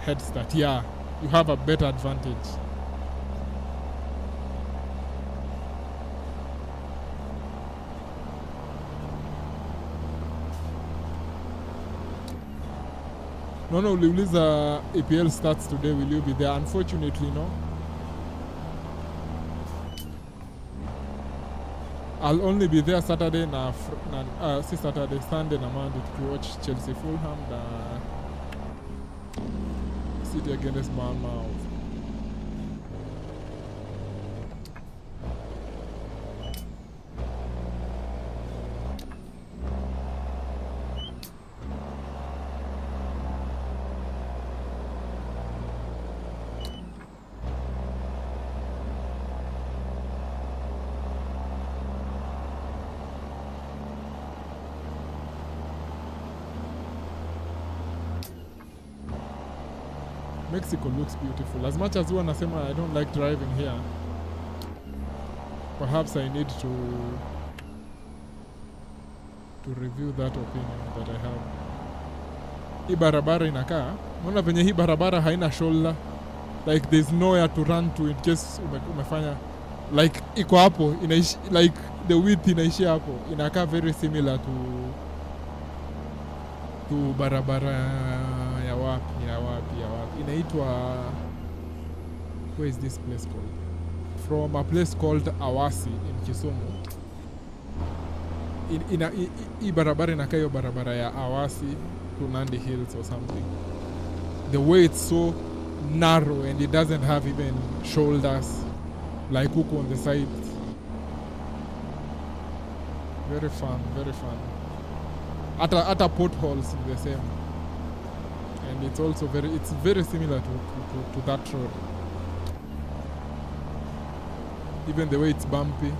head start. Yeah, you have a better advantage. No, uliuliza EPL starts today, will you be there? Unfortunately, no. I'll only be there Saturday Saturday, Sunday na Monday to watch Chelsea Fulham na City against Bournemouth. Mexico looks beautiful. As much as you wanasema I don't like driving here, perhaps I need to review that opinion that I have. Hii barabara inakaa, unaona venye hii barabara haina shoulder, like there's nowhere to run to in case umefanya like iko hapo, inaishi like the width inaishi hapo, inakaa very similar to barabara ya wapi inaitwa, where is this place called? From a place called Awasi in Kisumu. Hii barabara inakaa hiyo barabara ya Awasi to Nandi Hills or something. The way it's so narrow and it doesn't have even shoulders like huko on the side. Very fun. Ata potholes in the same, and it's also very similar to that road. Even the way it's bumpy.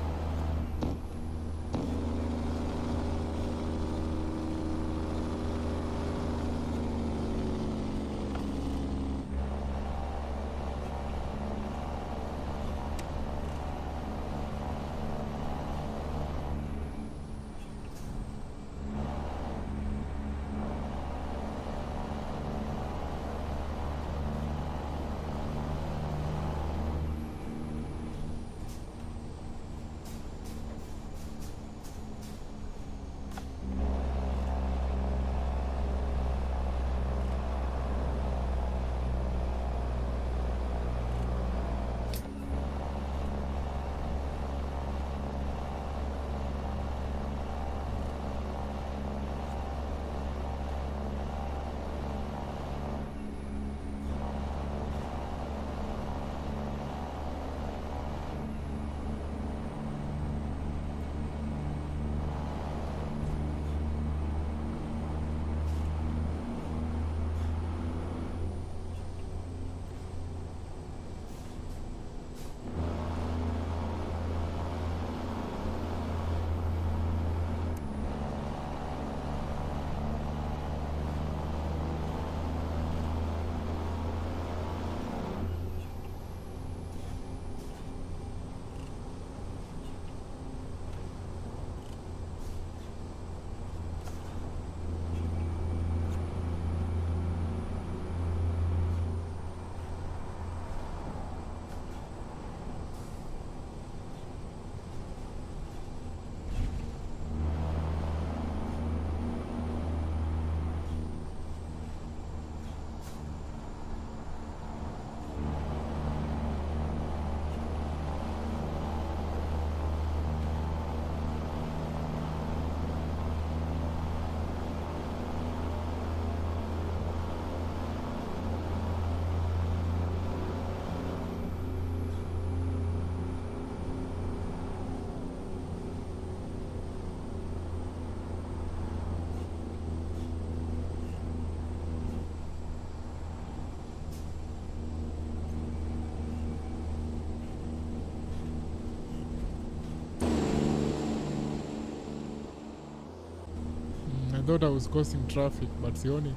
I thought I was causing traffic, but sioni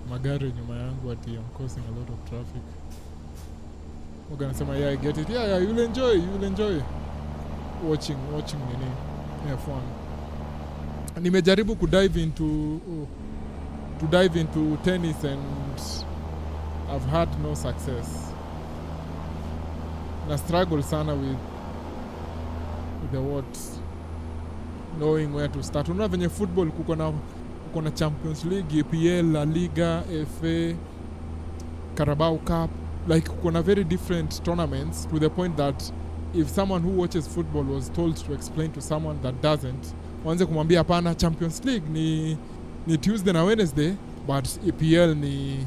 magari nyuma yangu ati I'm causing a lot of traffic. We're gonna say, yeah, I get it. Yeah, you'll enjoy watching nini F1. Nimejaribu to dive into tennis and I've had no success. Na struggle sana with the what, knowing where to start. Unaona venye football kuko na Champions League, EPL, La Liga, FA, Carabao Cup, like kuko na very different tournaments, to the point that if someone who watches football was told to explain to someone that doesn't, wanze kumwambia hapana, Champions League ni Tuesday na Wednesday, but EPL ni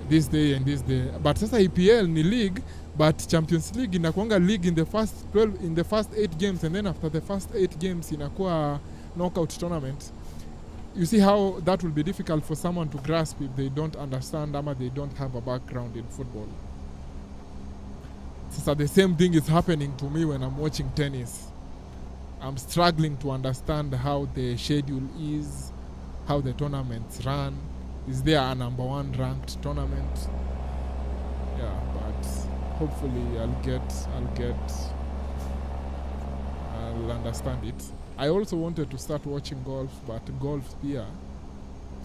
this day and this day. But sasa EPL ni league, but Champions League inakuanga league in the first 8 games, and then after the first 8 games inakuwa knockout tournament. You see how that will be difficult for someone to grasp if they don't understand ama they don't have a background in football. So the same thing is happening to me when I'm watching tennis. I'm struggling to understand how the schedule is, how the tournaments run. Is there a number 1 ranked tournament? Yeah, but hopefully I'll understand it. I also wanted to start watching golf, but golf here,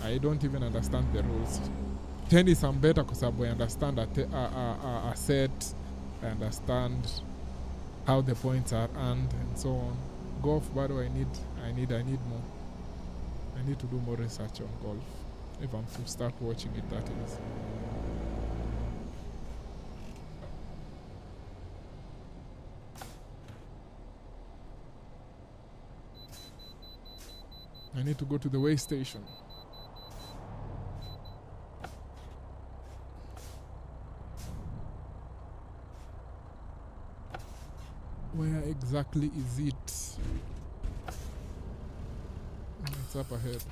I don't even understand the rules. Tennis I'm better because I understand a set, I understand how the points are earned and so on. Golf, by the way, I need more. I need to do more research on golf if I'm to start watching it, that is. I need to go to the way station. Where exactly is it? It's up ahead.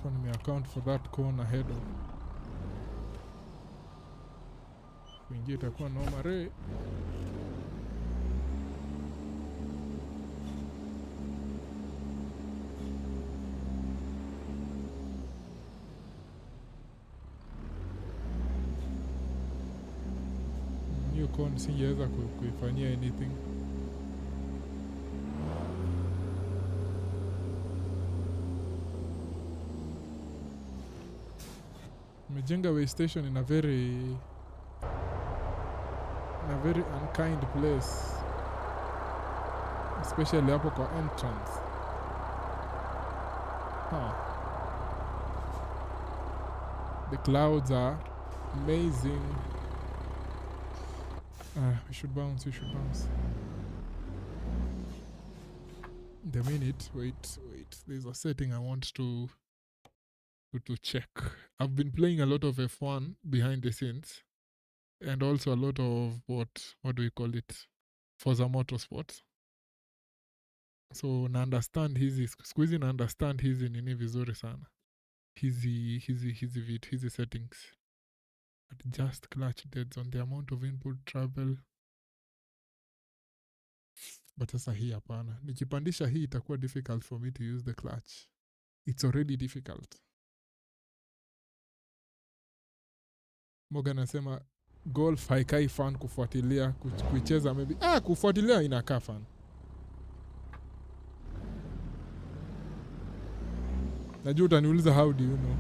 Nime account for that corner ahead of kuingia itakuwa noma re. Hiyo corner singeweza kuifanyia anything. Mejenga way station in a very unkind place, especially hapo kwa entrance. The clouds are amazing. We should bounce. The minute, wait. There's a setting I want to check. I've been playing a lot of F1 behind the scenes, and also a lot of what do we call it, Forza Motorsport. So na understand hizi nini vizuri sana, hizi settings. Adjust clutch deads on the amount of input travel. But sasa hii hapana, nikipandisha hii itakuwa difficult for me to use the clutch. It's already difficult. Morgan anasema golf haikai fun kufuatilia, kuicheza maybe. Kufuatilia inakaa fun. Najua utaniuliza how do you know?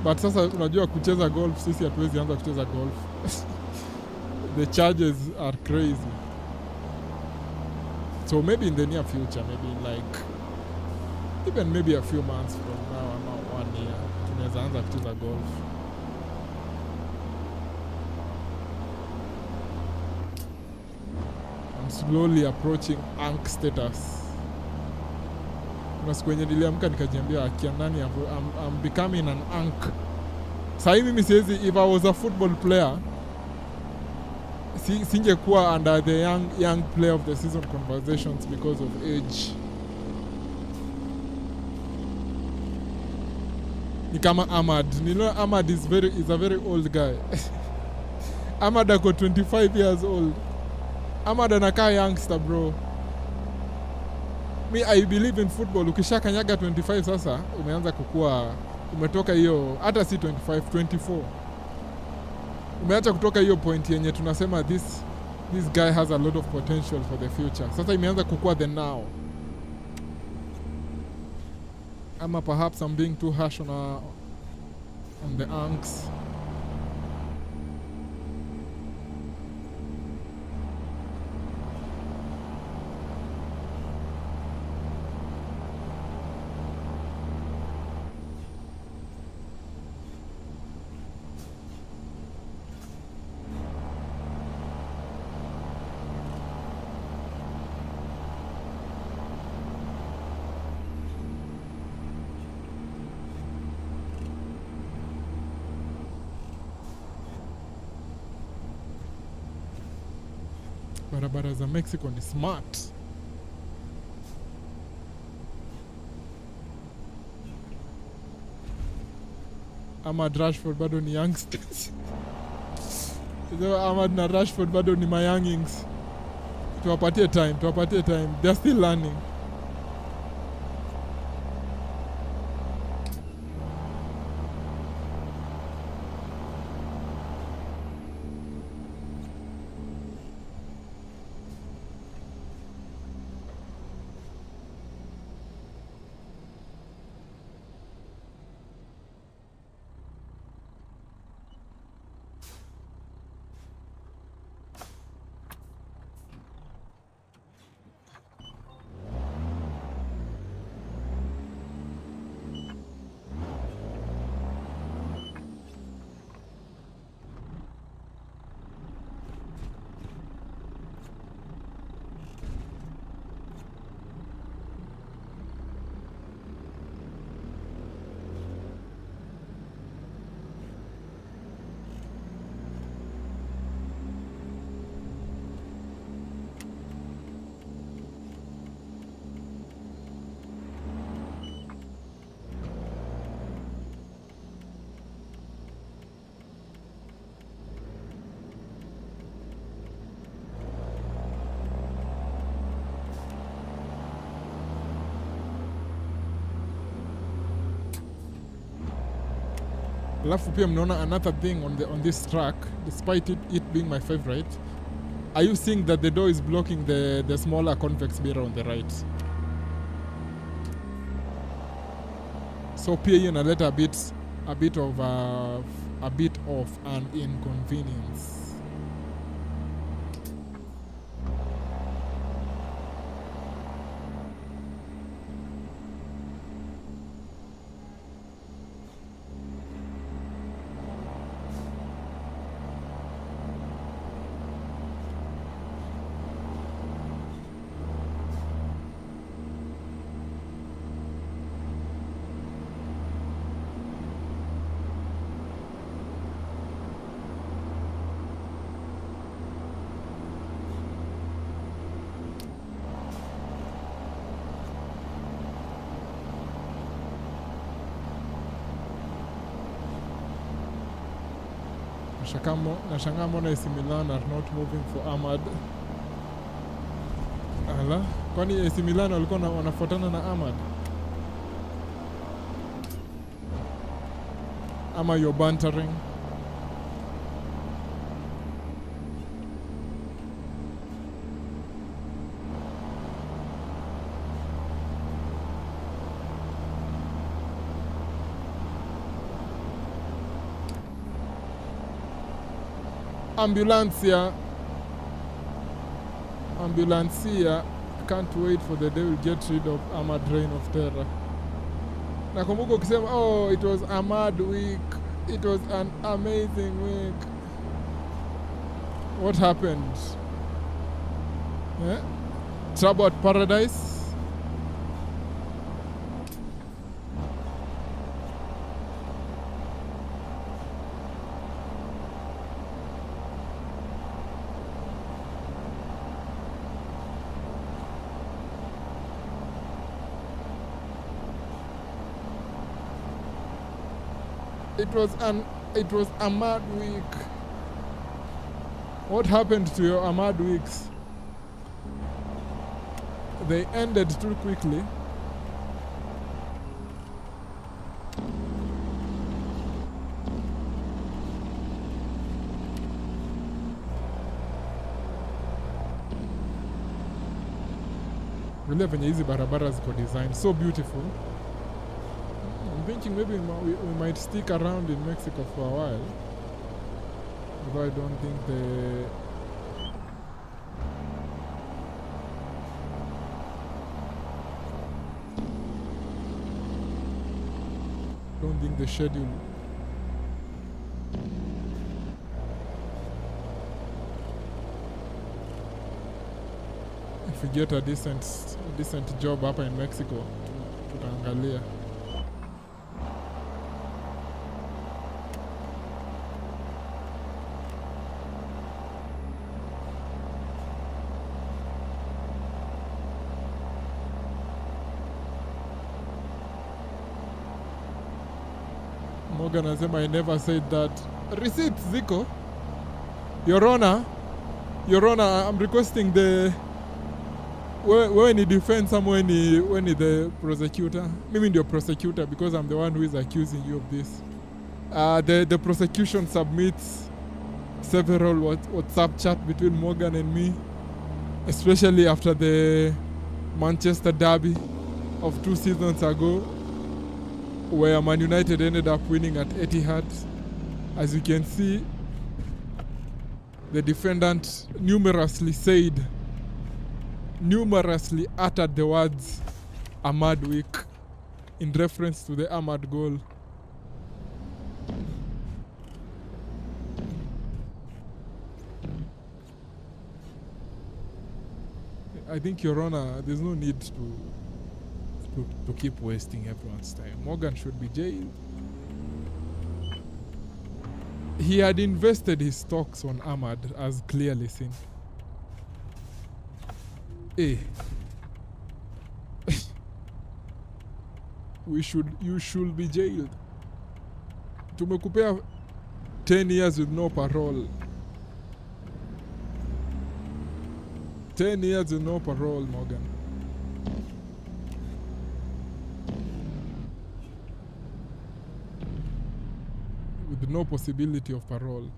But sasa unajua kucheza golf, sisi hatuwezi anza kucheza golf. The charges are crazy. So maybe in the near future, maybe like even maybe a few months from now, ama 1 year, tunaweza anza kucheza golf. I'm slowly approaching Ankh status. Kuna siku yenye niliamka nikajiambia akia nani, I'm becoming an Ankh. Sasa mimi siwezi, if I was a football player, singekuwa under the young player of the season conversations because of age. Ni kama Ahmad. You know Ahmad is a very old guy. Ahmad ako 25 years old. Ahmad anakaa youngster bro. I believe in football. Ukishakanyaga 25 sasa umeanza kukua, umetoka hiyo hata si 25, 24. Umeacha kutoka hiyo point yenye tunasema this guy has a lot of potential for the future. Sasa imeanza kukua the now. Ama perhaps I'm being too harsh on the Anks. Barabara za Mexico ni smart. Ahmad Rashford bado ni youngsters. Ahmad na Rashford bado ni youngings. Tuwapatie time. They're still learning. Alafu pia mnaona another thing on this track, despite it being my favorite, are you seeing that the door is blocking the smaller convex mirror on the right? So pia hiyo inaleta a bit of an inconvenience. Nashangaa mbona AC Milan are not moving for Ahmad. Ala, kwani AC Milan walikuwa wanafuatana na Ahmad? Ama you're bantering? Ambulancia. Ambulancia. Can't wait for the day we'll get rid of Armored Reign of Terror. Nakumbuka ukisema, oh, it was a mad week. It was an amazing week. What happened? Yeah? Trouble at Paradise? It was a mad week. What happened to your mad weeks? They ended too quickly. Vile venye hizi barabara ziko design so beautiful. I'm thinking maybe we might stick around in Mexico for a while. Although I don't think the schedule. If we get a decent job hapa in Mexico, tutaangalia. Morgan anasema I never said that. Receipts ziko. Your Honor, I'm requesting the wewe ni defense ama when the prosecutor. Mimi ndio prosecutor because I'm the one who is accusing you of this. The prosecution submits several WhatsApp chat between Morgan and me, especially after the Manchester derby of 2 seasons ago, where Man United ended up winning at Etihad. As you can see, the defendant numerously uttered the words Ahmad week in reference to the Ahmad goal. I think, Your Honor, there's no need to keep wasting everyone's time. Morgan should be jailed. He had invested his stocks on Ahmad, as clearly seen. You should be jailed. Tumekupea 10 years with no parole. 10 years with no parole, Morgan. With no possibility of parole.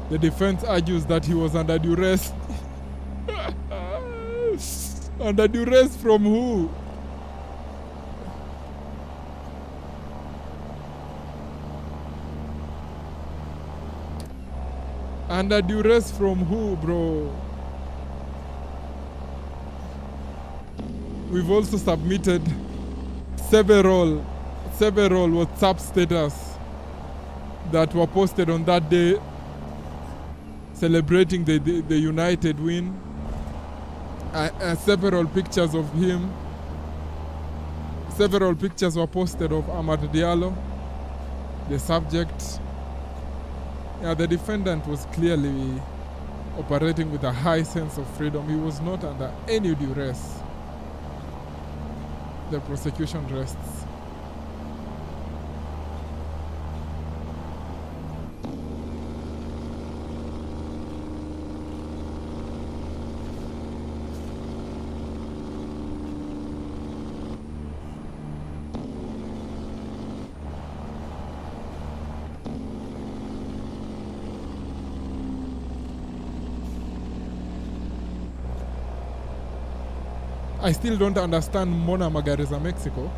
The defense argues that he was under duress. Under duress from who? Under duress from who, bro? We've also submitted several WhatsApp status that were posted on that day, celebrating the United win. Several pictures of him. Several pictures were posted of Amad Diallo, the subject. Yeah, the defendant was clearly operating with a high sense of freedom. He was not under any duress. The prosecution rests. I still don't understand Mona magari za Mexico.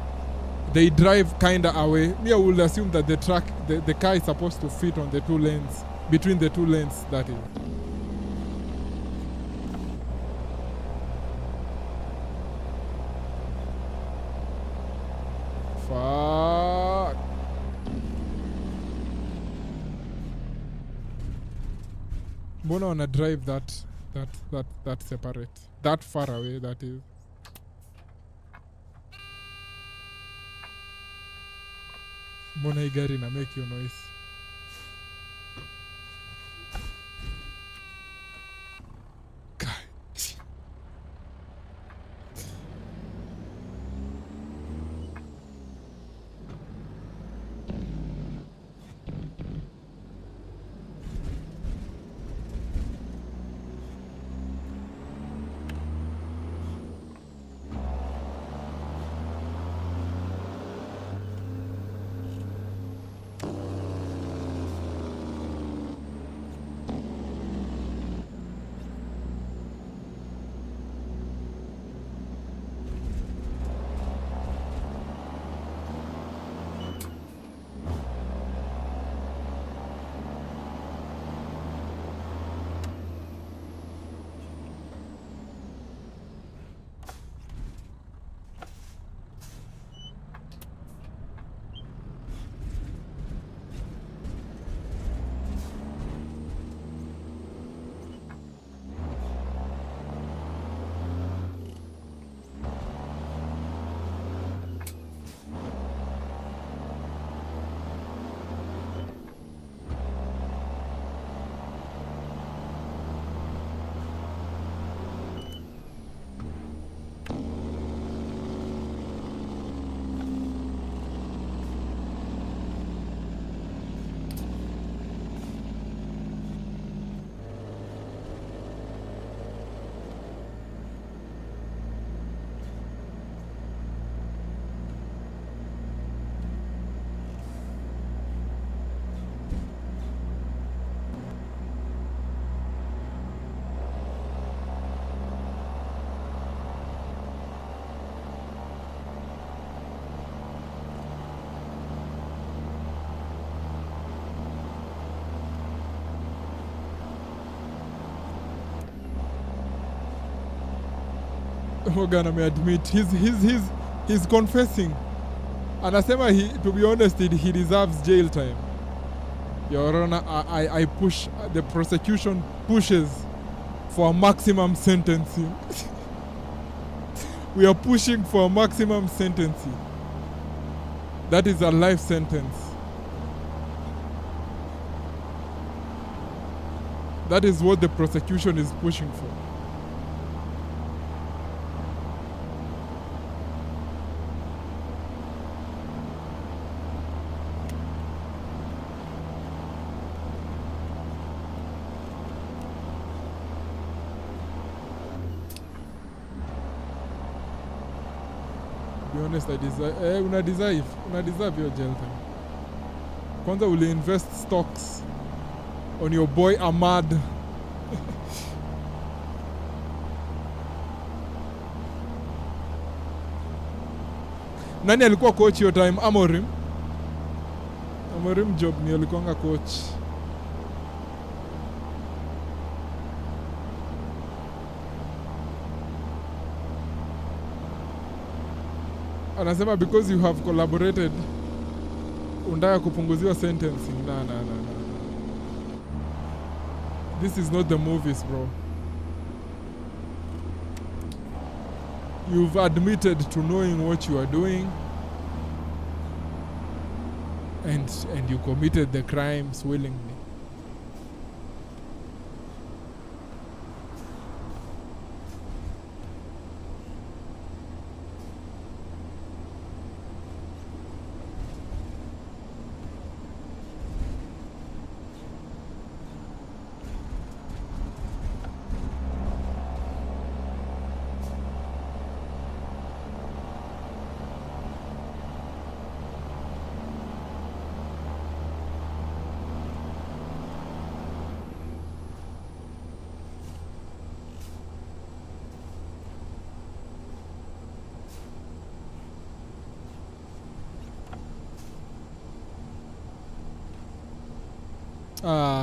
They drive kinda away. Me, I would assume that the car is supposed to fit on the 2 lanes, between the 2 lanes, that is. Fuck. Mbona wana drive that separate, that far away, that is. Mbona hii gari na make your noise? Hogan ameadmit he's confessing. Anasema to be honest, he deserves jail time. Your Honor, I push, the prosecution pushes for a maximum sentencing. We are pushing for a maximum sentencing. That is a life sentence. That is what the prosecution is pushing for. To be honest, I deserve, una deserve your jail time. Kwanza uli invest stocks on your boy Ahmad. Nani alikuwa coach your time? Amorim job ni alikuwa coach. Anasema because you have collaborated undaya kupunguziwa sentencing. Na. This is not the movies, bro. You've admitted to knowing what you are doing, and you committed the crimes willingly.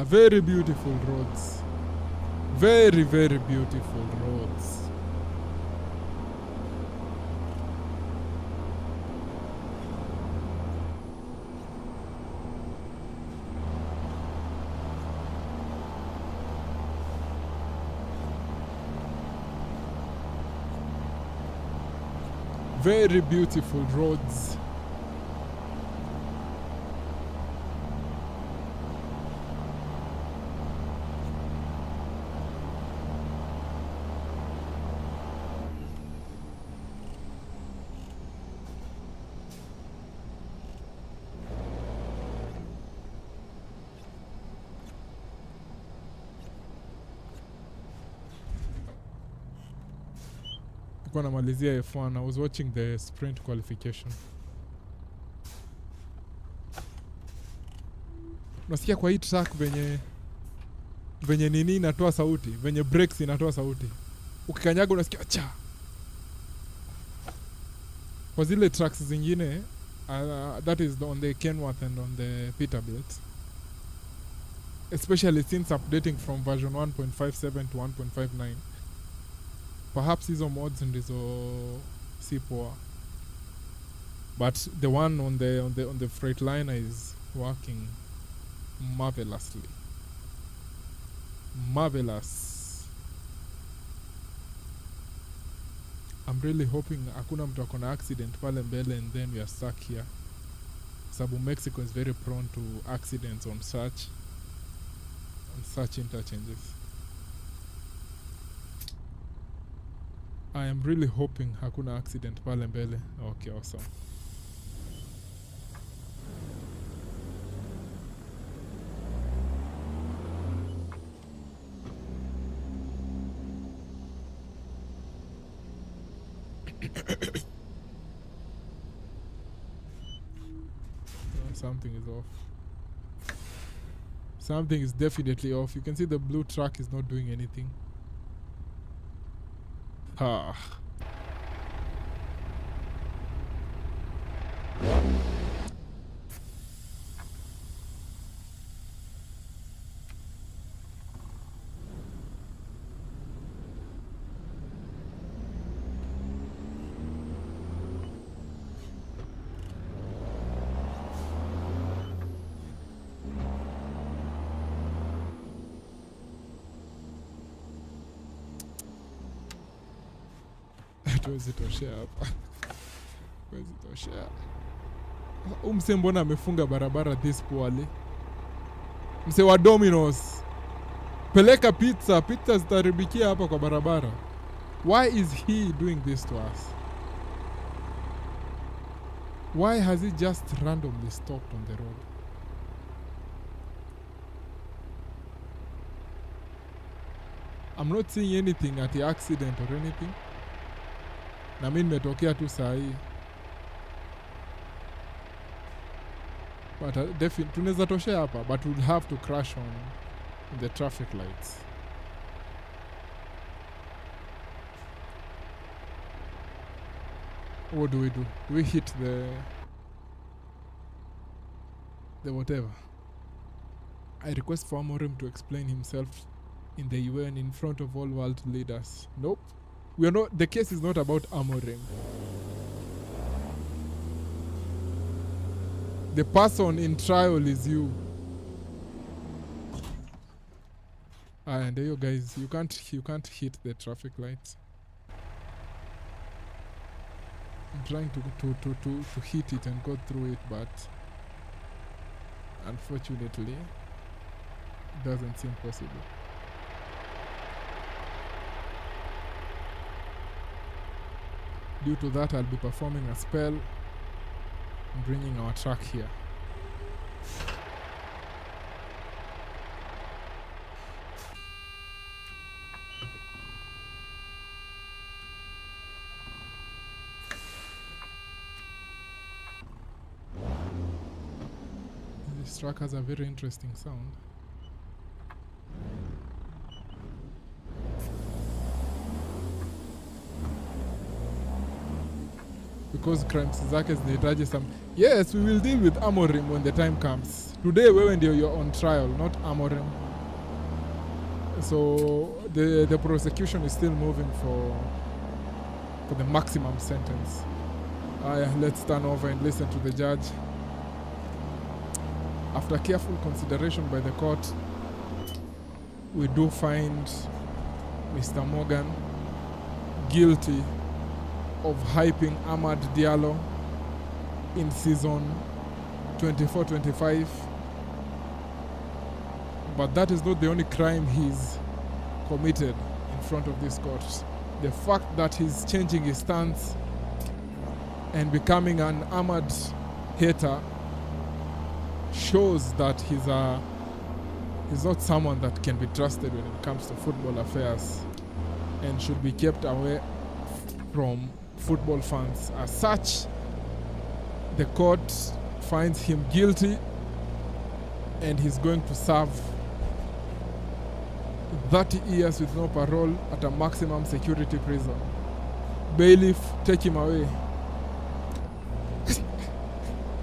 Very beautiful roads. Very, very beautiful roads. Very beautiful roads. Nilikuwa namalizia F1. I was watching the sprint qualification. Unasikia kwa hii track venye nini inatoa sauti, venye brakes inatoa sauti. Ukikanyaga unasikia cha. Kwa zile tracks zingine, that is on the Kenworth and on the Peterbilt, especially since updating from version 1.57 to 1.59, perhaps hizo mods ndizo si poa, but the one on the Freightliner is working marvelously. Marvelous. I'm really hoping hakuna mtu akona accident pale mbele and then we are stuck here. Sababu Mexico is very prone to accidents on such interchanges. I am really hoping hakuna accident pale mbele. Okay, awesome. Something is off. Something is definitely off. You can see the blue truck is not doing anything. Tuwezi toshea hapa. Tuwezi toshea. Mse mbona amefunga barabara this poorly? Mse wa Domino's. Peleka pizza. Pizza zitaribikia hapa kwa barabara. Why is he doing this to us? Why has he just randomly stopped on the road? I'm not seeing anything at the accident or anything. Na mimi nimetokea tu saa hii. But definitely tunaweza toshea hapa, but we'll have to crash on the traffic lights. What do we do? Do we hit the whatever? I request for Amorim to explain himself in the UN in front of all world leaders. Nope. We are not. The case is not about Amorim. The person in trial is you. And you guys, you can't hit the traffic lights. I'm trying to hit it and go through it, but unfortunately it doesn't seem possible. Due to that, I'll be performing a spell and bringing our truck here. This truck has a very interesting sound. Because crimes zake zinahitaji some. Yes, we will deal with Amorim when the time comes. Today wewe ndio you're on trial, not Amorim. So the prosecution is still moving for the maximum sentence. Let's turn over and listen to the judge. After careful consideration by the court, we do find Mr. Morgan guilty of hyping Ahmad Diallo in season 24-25. But that is not the only crime he's committed in front of this court. The fact that he's changing his stance and becoming an Ahmad hater shows that he's not someone that can be trusted when it comes to football affairs and should be kept away from football fans. As such, the court finds him guilty and he's going to serve 30 years with no parole at a maximum security prison. Bailiff, take him away.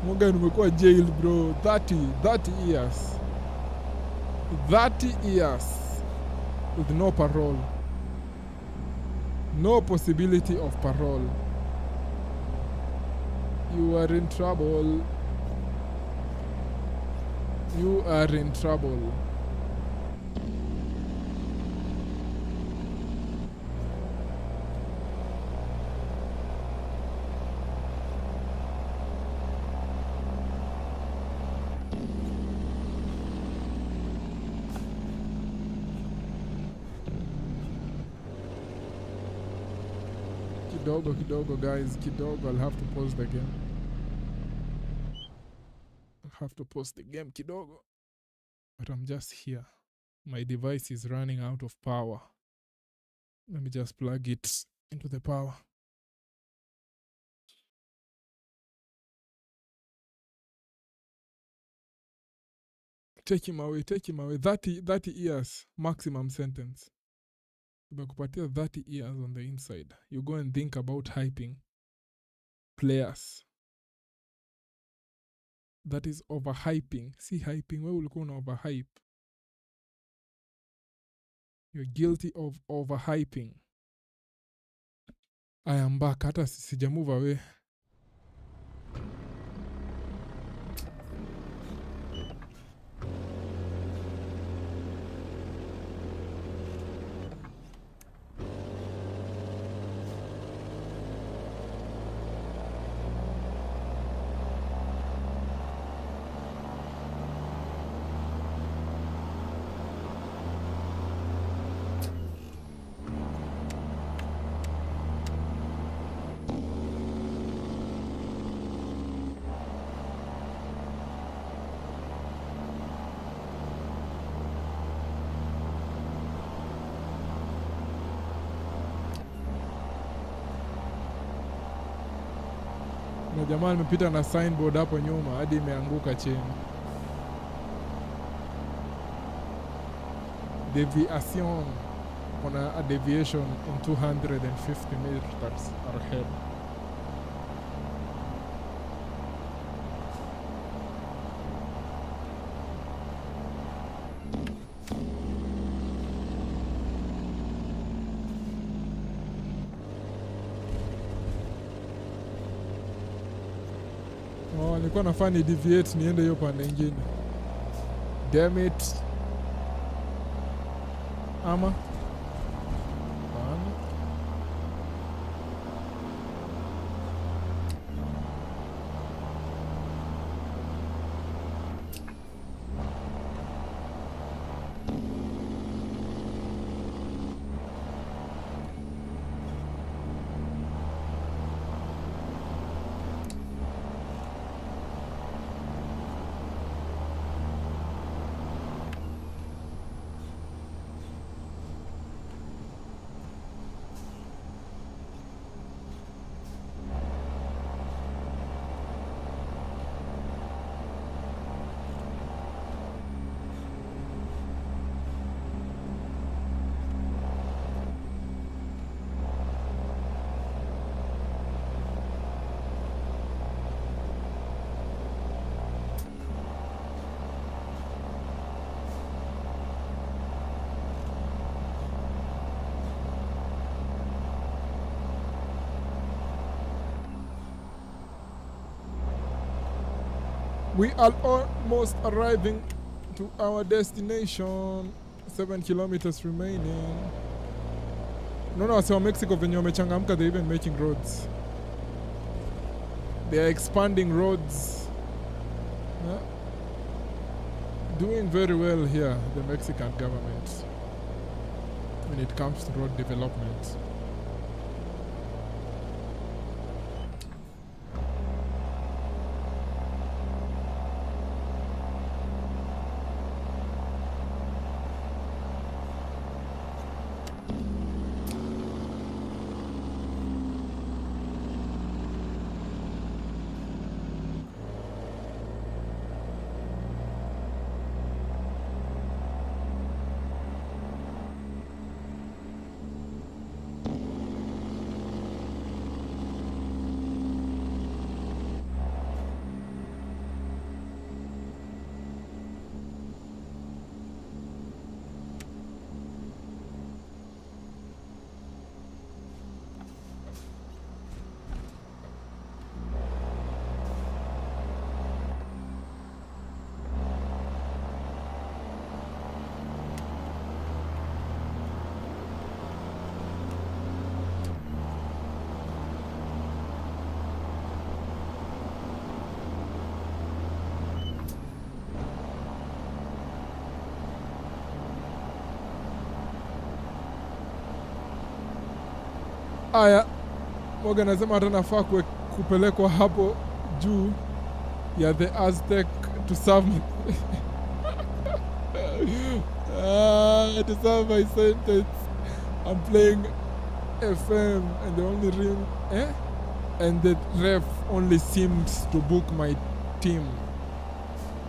Morgan umekuwa jail bro. 30 years. 30 years with no parole. No possibility of parole. You are in trouble. You are in trouble. Kidogo guys, kidogo. I'll have to pause the game. Kidogo. But I'm just here. My device is running out of power. Let me just plug it into the power. Take him away. 30 years maximum sentence. Tumekupatia 30 years on the inside. You go and think about hyping players. That is overhyping. See hyping. Wewe ulikuwa una overhype. You're guilty of overhyping. I am back. Hata sija move away. Na jamaa nimepita na signboard hapo nyuma hadi imeanguka chini. Deviation. Kuna a deviation in 250 meters ahead. Nilikuwa nafaa ni deviate niende hiyo pande nyingine. Damn it. ama we are almost arriving to our destination. 7 kilometers remaining. No, wase Mexico venye wamechangamka, they're even making roads. They are expanding roads. Yeah. Doing very well here, the Mexican government, when it comes to road development. Aya, Morgan anasema hata nafaa kupelekwa hapo juu ya the Aztec to serve to serve my sentence. I'm playing FM and the only ring and the ref only seems to book my team.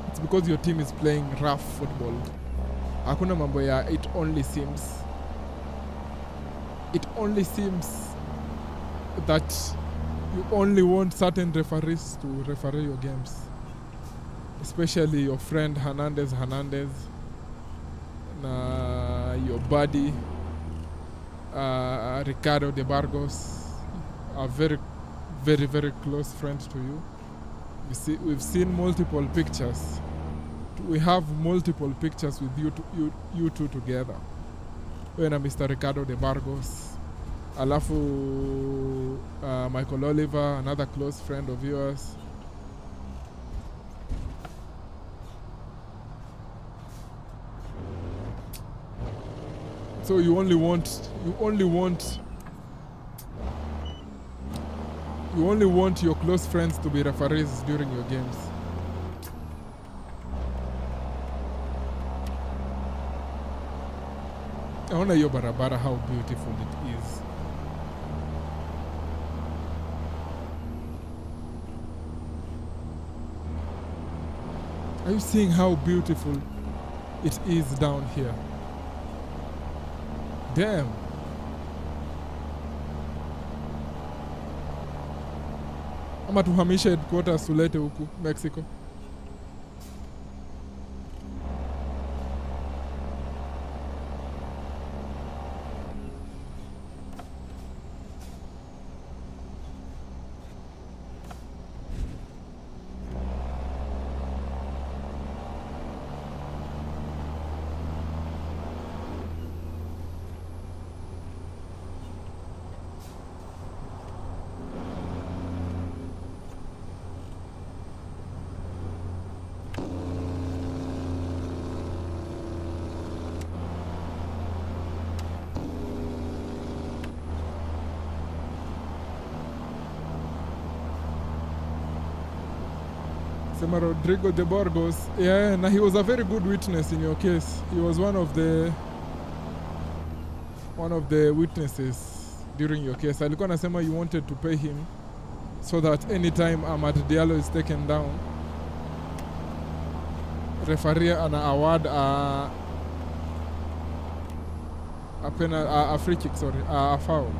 It's because your team is playing rough football. Hakuna mambo ya it only seems. It only seems that you only want certain referees to referee your games, especially your friend Hernandez na your buddy Ricardo de Bargos, a very, very, very close friend to you. We've seen multiple pictures. We have multiple pictures with you two together. When Mr. Ricardo de Bargos, alafu Michael Oliver, another close friend of yours. So you only want your close friends to be referees during your games. Naona hiyo barabara, how beautiful it is. Are you seeing how beautiful it is down here? Damn. Ama tuhamishe headquarters tulete huku Mexico. Sema Rodrigo de Burgos. Yeah, and he was a very good witness in your case. He was one of the witnesses during your case. Alikuwa anasema you wanted to pay him so that anytime Ahmad Diallo is taken down, referee ana award a free kick, sorry, a foul.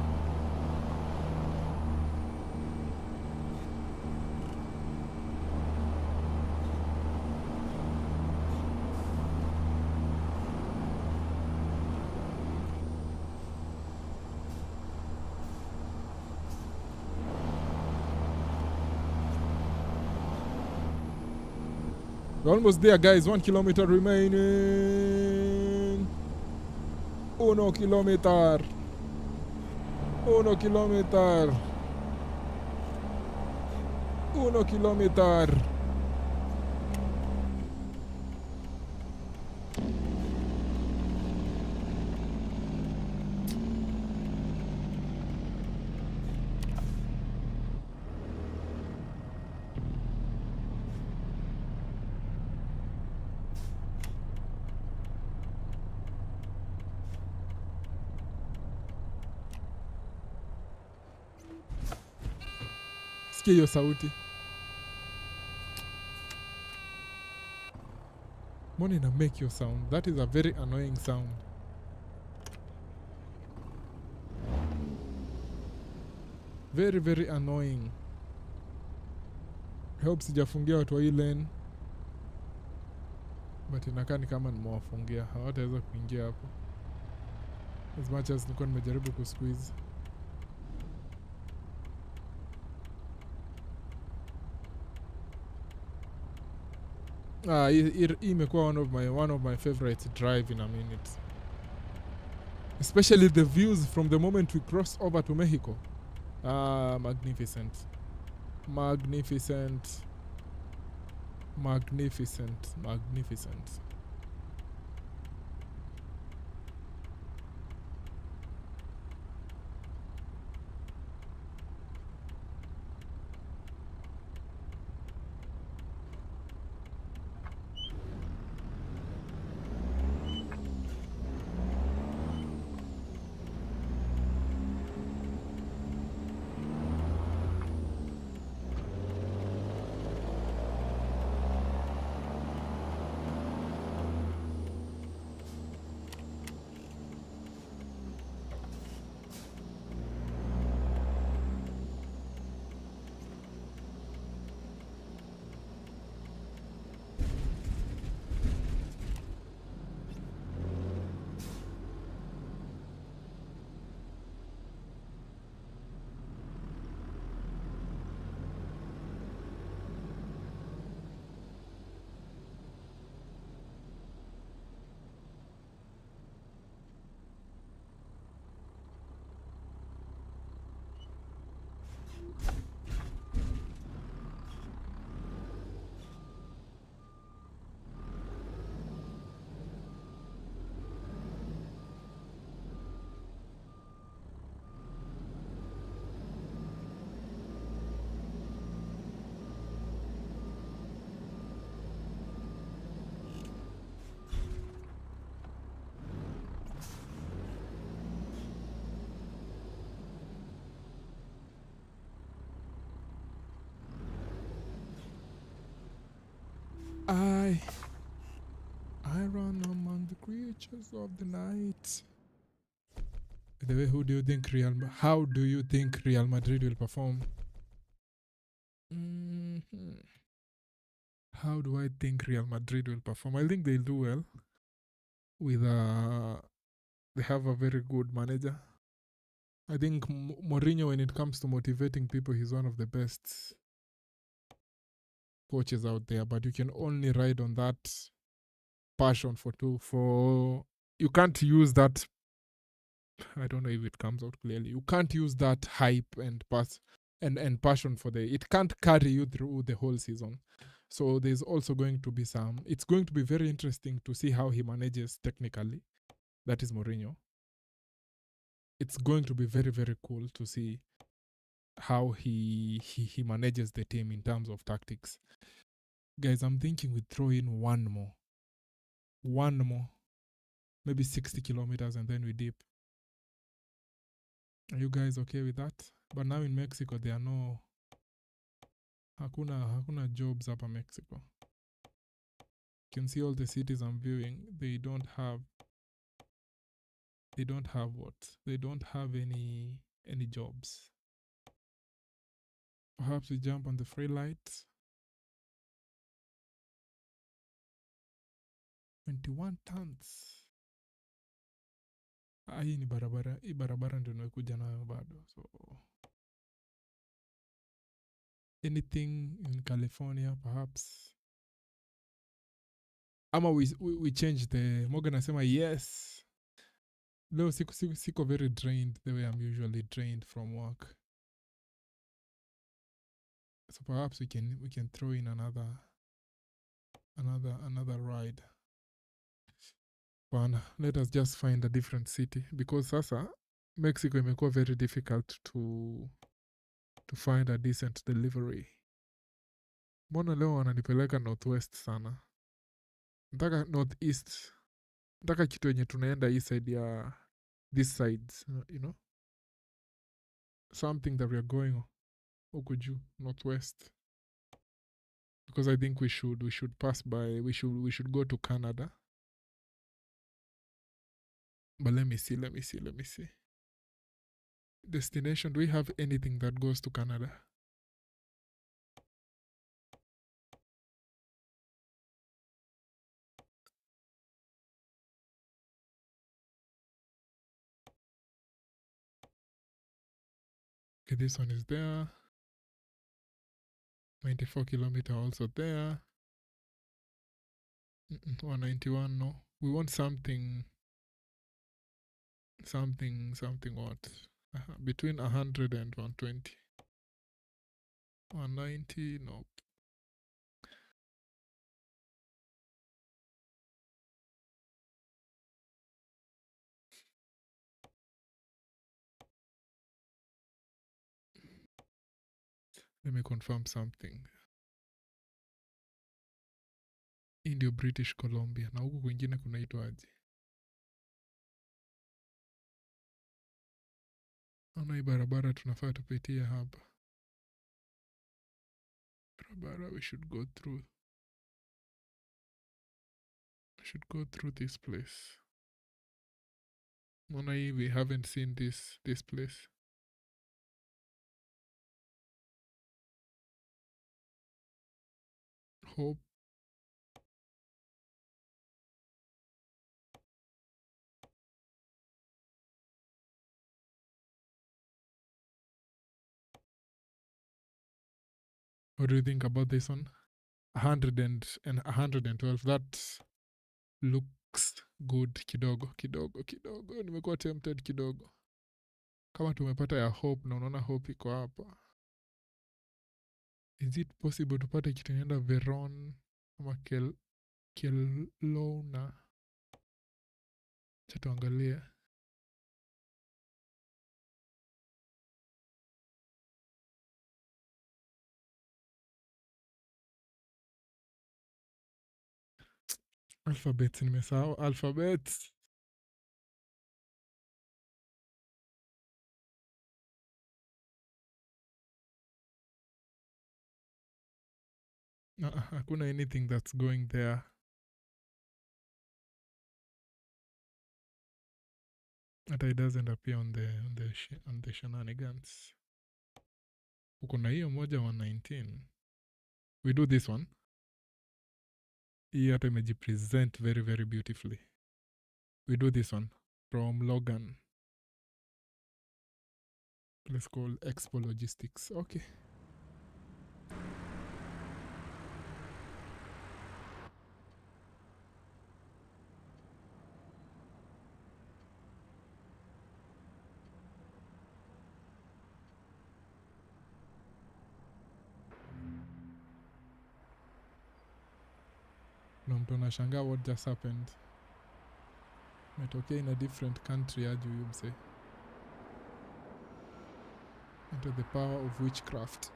We're almost there, guys. 1 kilometer remaining. 1 kilometer. 1 kilometer. 1 kilometer. Sikia hiyo sauti. Mbona ina make your sound? That is a very annoying sound. Very very annoying. Help sijafungia watu wa hii lane. But inakaa ni kama nimewafungia. Hawataweza kuingia hapo. As much as nilikuwa nimejaribu kusqueeze. Hii imekuwa one of my favorite drive in a minute. Especially the views from the moment we cross over to Mexico. Magnificent. Magnificent. Magnificent. Magnificent. I run among the creatures of the night. By the way, how do you think Real Madrid will perform? How do I think Real Madrid will perform? I think they'll do well. With they have a very good manager. I think Mourinho, when it comes to motivating people, he's one of the best coaches out there. But you can only ride on that passion you can't use that. I don't know if it comes out clearly. You can't use that hype and passion it can't carry you through the whole season. So there's also going to be it's going to be very interesting to see how he manages technically. That is Mourinho. It's going to be very, very cool to see how he manages the team in terms of tactics. Guys, I'm thinking we throw in one more, maybe 60 kilometers, and then we dip. Are you guys okay with that? But now in Mexico there are no, hakuna jobs hapa Mexico. You can see all the cities I'm viewing, they don't have what? They don't have any jobs. Perhaps we jump on the free lights. 21 tons. Hii ni barabara, hii barabara ndio nimekuja nayo bado. So anything in California perhaps. Ama we change the, Morgan anasema yes. Leo siko very drained the way I'm usually drained from work. So perhaps we can throw in another ride. Bwana, let us just find a different city because sasa Mexico imekuwa very difficult to find a decent delivery. Mbona leo wananipeleka northwest sana? Nataka northeast. Nataka kitu yenye tunaenda hii side ya this sides, you know? Something that we are going huku juu, northwest. Because I think we should pass by, we should go to Canada. But let me see. Destination, do we have anything that goes to Canada? Okay, this one is there. 94 kilometer also there. 191, no. We want something what? Between 100 and 120. 190, no. Let me confirm something. Hii ndio British Columbia na huku kwingine kunaitwaje? Ana hii barabara tunafaa tupitie hapa. Barabara we should go through this place. Mona hii we haven't seen this place. Hope. What do you think about this one? 112. That looks good kidogo. Nimekuwa tempted kidogo. Kama tumepata ya Hope na unaona Hope iko hapa. Is it possible tupate kitu inaenda Veron ama Kelowna? Acha tuangalie. Alphabets, nimesahau alphabets. Hakuna anything that's going there. But it doesn't appear on the shenanigans. Uko na hiyo moja 119. We do this one. Hii hata imejipresent very very beautifully. We do this one from Logan. Let's call Expo Logistics. Okay. Na mtu anashangaa what just happened. Metokea in a different country aje huyu mse. Into the power of witchcraft.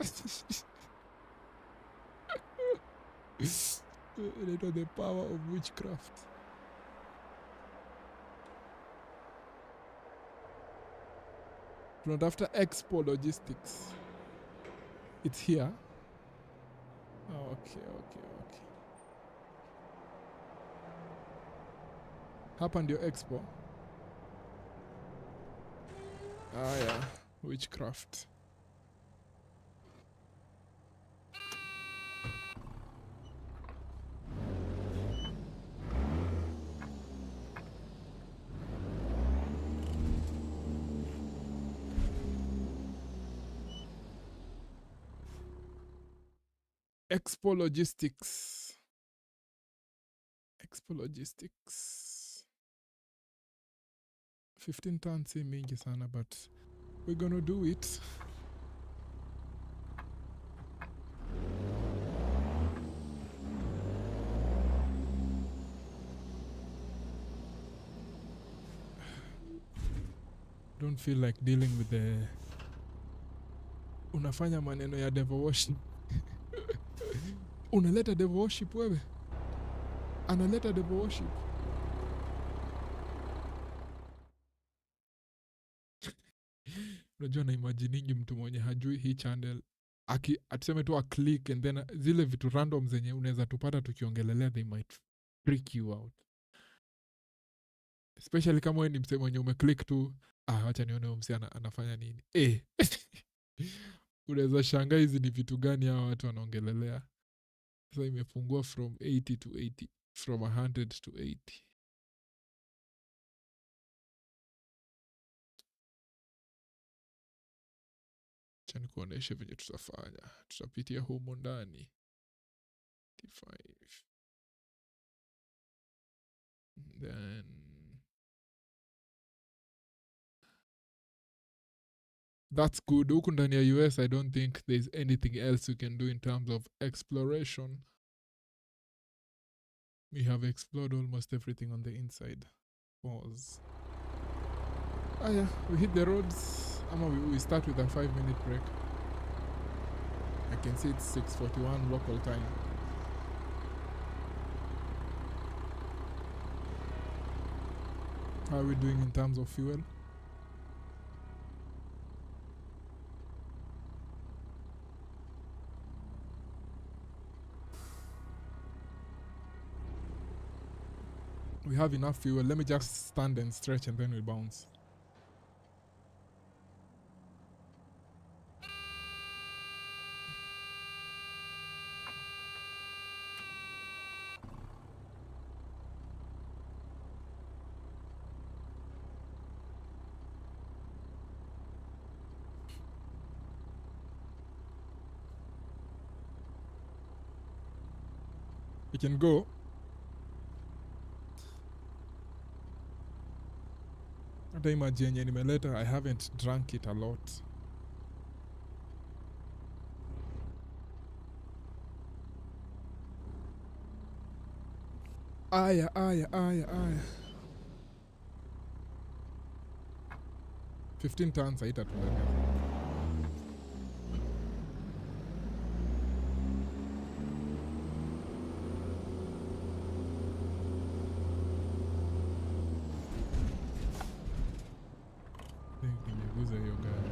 They know the power of witchcraft. Tunatafuta Expo Logistics. It's here. Oh, okay. Hapa ndio Expo. Yeah. Witchcraft. Expo Logistics. 15 tons si mingi sana, but we're gonna do it. Don't feel like dealing with the unafanya maneno ya devil worship. Unaleta devil worship wewe. Analeta devil worship. Unajua na imaginingi mtu mwenye hajui hii channel atuseme tu a click and then zile vitu random zenye unaweza tupata tukiongelelea, they might freak you out, especially kama wewe ni msemo mwenye umeclick tu wacha nione huyo msemo anafanya nini. Unaweza shangaa hizi ni vitu gani hawa watu wanaongelelea. Sasa imefungua from 80 to 80, from 100 to 80. Acha nikuoneshe venye tutafanya. Tutapitia humo ndani 5. Then that's good. Huku ndani ya US, I don't think there's anything else you can do in terms of exploration. We have explored almost everything on the inside. Pause. Yeah, we hit the roads. We start with a 5-minute break. I can see it's 6:41 local time. How are we doing in terms of fuel? We have enough fuel. Let me just stand and stretch and then we'll bounce. We can go. Hata imagine yenye nimeleta, I haven't drunk it a lot. Aya. 15 tons haitatuleta. Nimeguza hiyo gari.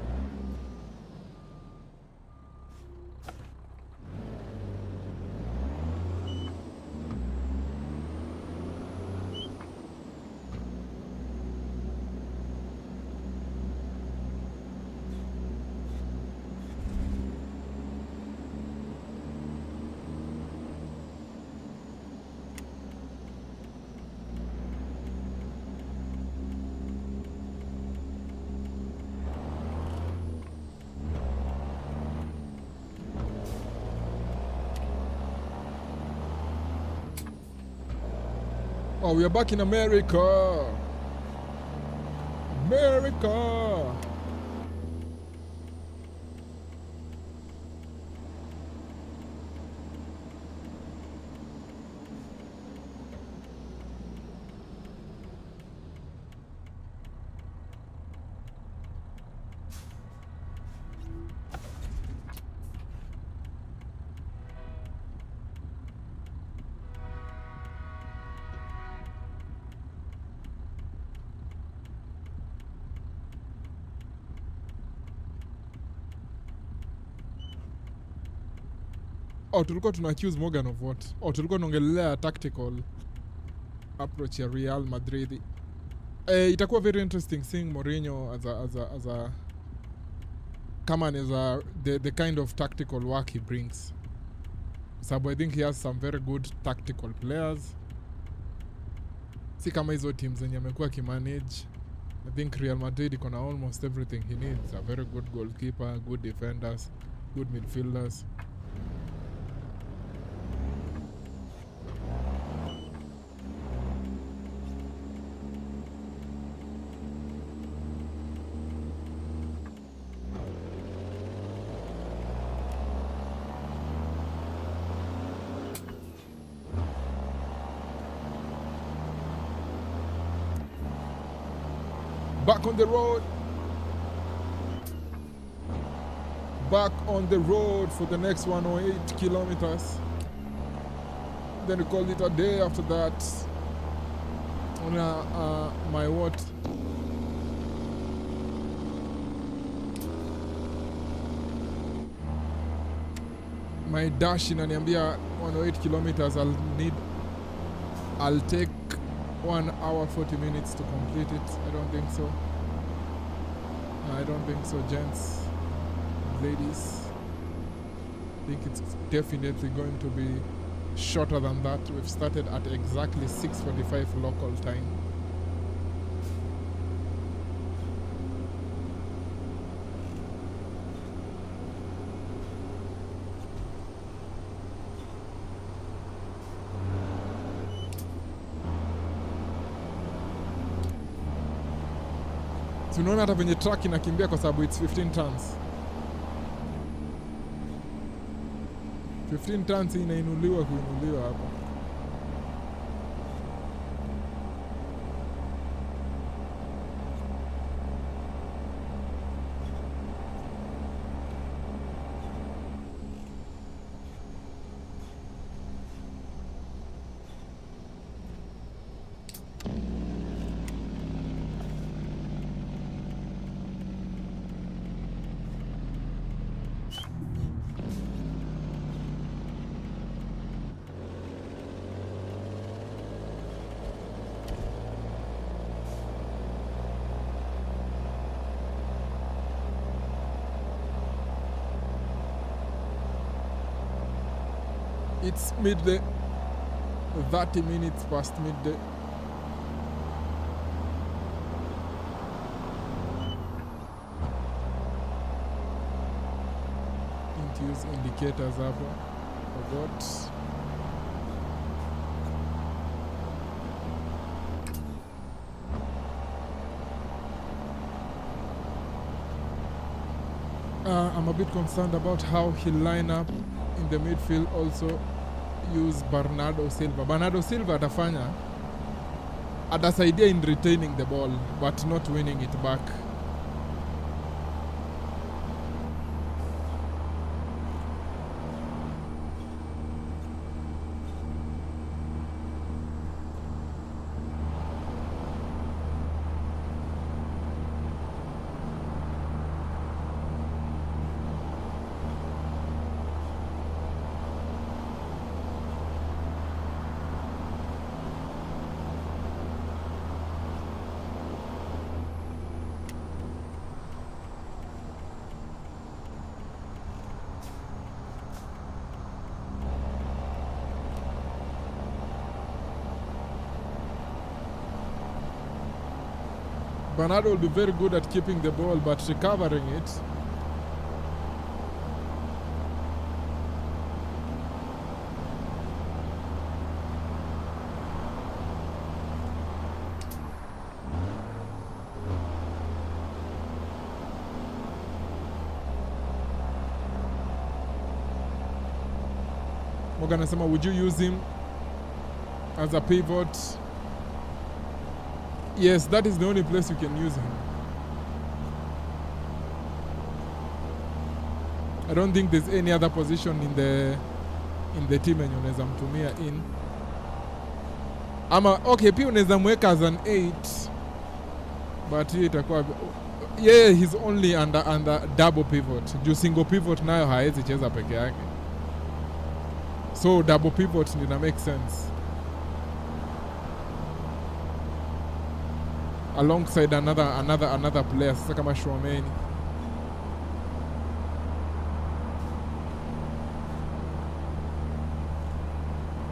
Oh, we are back in America. America. Oh, tulikuwa tuna accuse Morgan of what? Oh, tulikuwa tunaongelea tactical approach ya Real Madrid. Itakuwa very interesting seeing Mourinho as a come on, as the kind of tactical work he brings. So I think he has some very good tactical players. Si kama hizo teams zenye amekuwa kimanage. I think Real Madrid iko na almost everything he needs. A very good goalkeeper, good defenders, good midfielders. Back on the road. Back on the road for the next 108 kilometers. Then we call it a day after that. On my what? My dash inaniambia 108 kilometers. I'll take 1 hour 40 minutes to complete it. I don't think so. I don't think so, gents, ladies. I think it's definitely going to be shorter than that. We've started at exactly 6:45 local time. Tunaona hata venye truck inakimbia kwa sababu it's 15 tons. 15 tons inainuliwa hapa. It's midday, 30 minutes past midday. Didn't use indicators hapa. Forgot. I'm a bit concerned about how he'll line up in the midfield. Also use Bernardo Silva. Bernardo Silva atasaidia in retaining the ball but not winning it back. Bernardo will be very good at keeping the ball but recovering it. Morgan anasema, would you use him as a pivot? Yes, that is the only place you can use him. I don't think there's any other position in the team yenye unaweza mtumia in. Ama okay, pia unaweza mweka as an 8, but hiyo itakuwa he's only under double pivot. Juu single pivot nayo haezi cheza peke yake. So double pivot nina make sense alongside another player sasa kama Shwameni.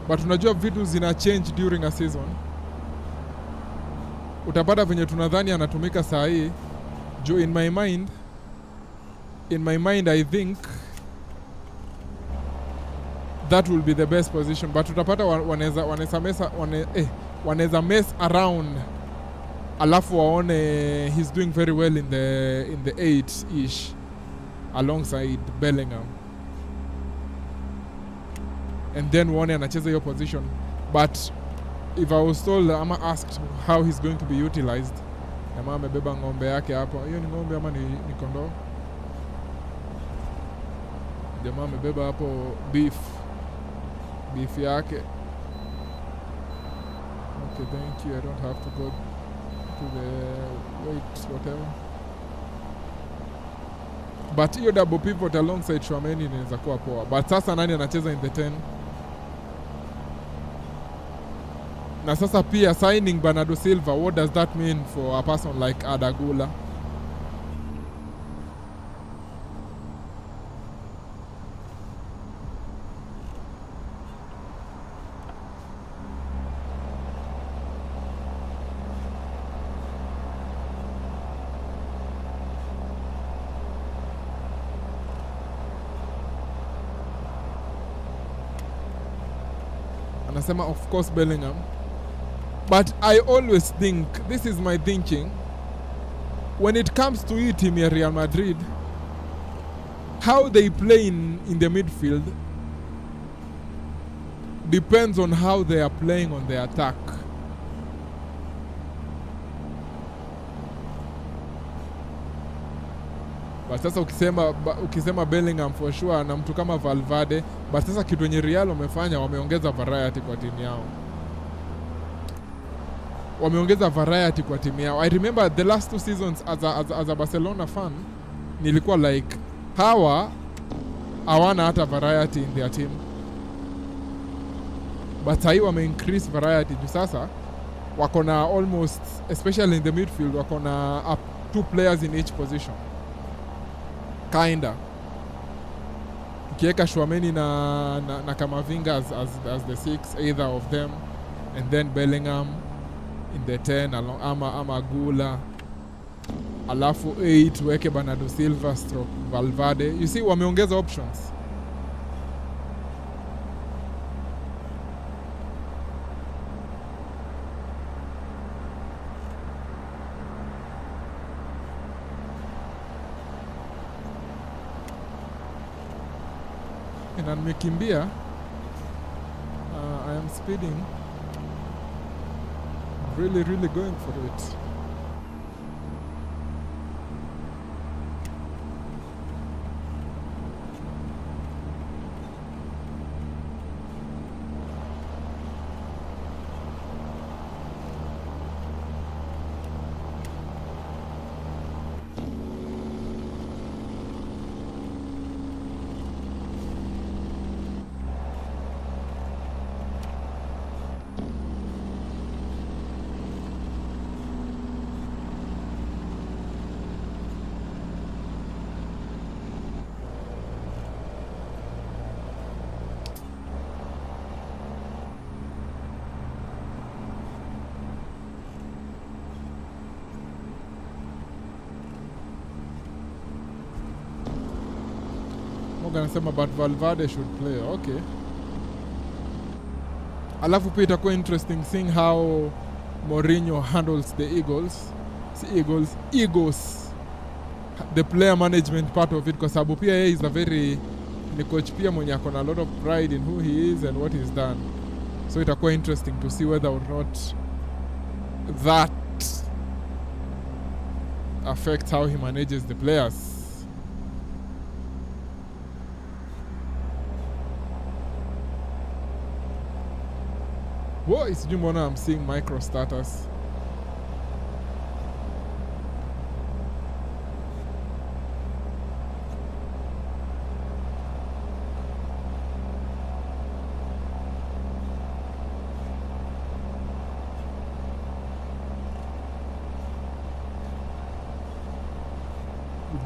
But unajua vitu zina change during a season. Utapata venye tunadhani anatumika saa hii. Jo, in my mind I think that will be the best position, but utapata wanaweza mess around alafu waone he's doing very well in the 8-ish alongside Bellingham, and then waone anacheza hiyo position. But if I was told, ama asked how he's going to be utilized, ama amebeba ng'ombe yake hapo. Hiyo ni ng'ombe ama ni kondoo? Jamaa amebeba hapo beef yake. Okay, thank you. I don't have to go to the wait whatever. But hiyo double pivot alongside Shwameni inaweza kuwa poa. But sasa nani anacheza in the 10? Na sasa pia signing Bernardo Silva, what does that mean for a person like Adagula? Anasema of course Bellingham. But I always think, this is my thinking, when it comes to hii team ya Real Madrid, how they play in the midfield depends on how they are playing on the attack. But sasa ukisema Bellingham for sure na mtu kama Valverde, but sasa kitu yenye Real wamefanya, wameongeza variety kwa timu yao. I remember the last 2 seasons as a Barcelona fan, nilikuwa like hawa hawana hata variety in their team. But sahii wame increase variety juu sasa wako na almost, especially in the midfield, wako na 2 players in each position. Kinda. Ukiweka Shwameni na Kamavinga as the 6, either of them, and then Bellingham in the 10 ama Gula, alafu 8 weke Bernardo Silva stroke Valverde. You see, wameongeza options. Na nimekimbia. I am speeding. Really going for it. Anasema but Valverde should play. Okay. Alafu pia itakuwa interesting seeing how Mourinho handles the Eagles, the player management part of it, kwa sababu pia yeye is a very, ni coach pia mwenye ako na a lot of pride in who he is and what he's done. So itakuwa interesting to see whether or not that affects how he manages the players. What is Jumona? I'm seeing micro status.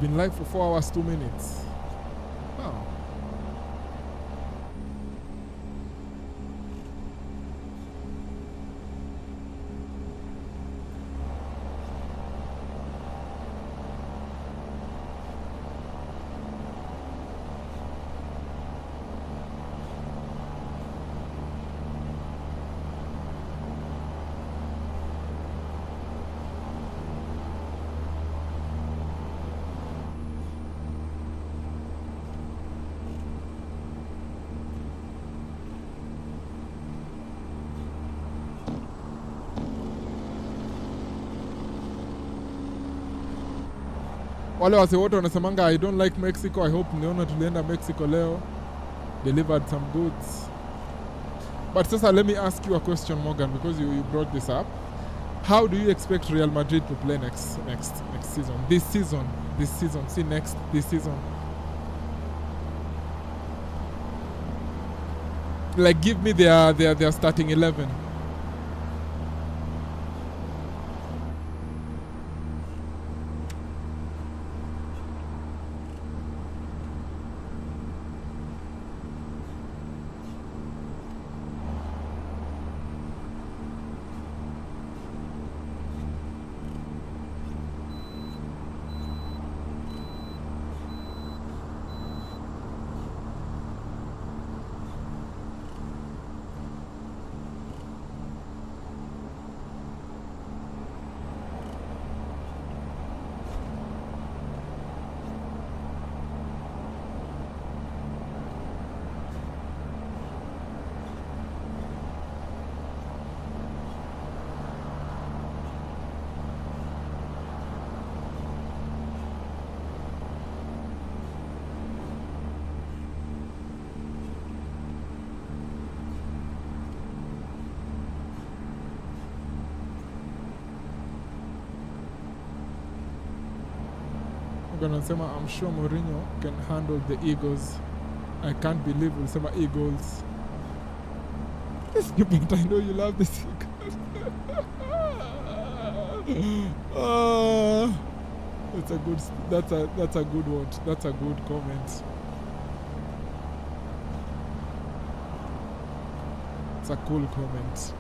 been live for 4 hours 2 minutes. Wow. Wale wase wote wanasemanga I don't like Mexico. I hope mliona tulienda Mexico leo. Delivered some goods. But sasa let me ask you a question, Morgan, because you brought this up. How do you expect Real Madrid to play next season? This season. See this season. Like, give me their starting 11. Anasema I'm sure Mourinho can handle the Eagles. I can't believe we'll say Eagles. But I know you love the Eagles. That's a good one. That's a good comment. It's a cool comment.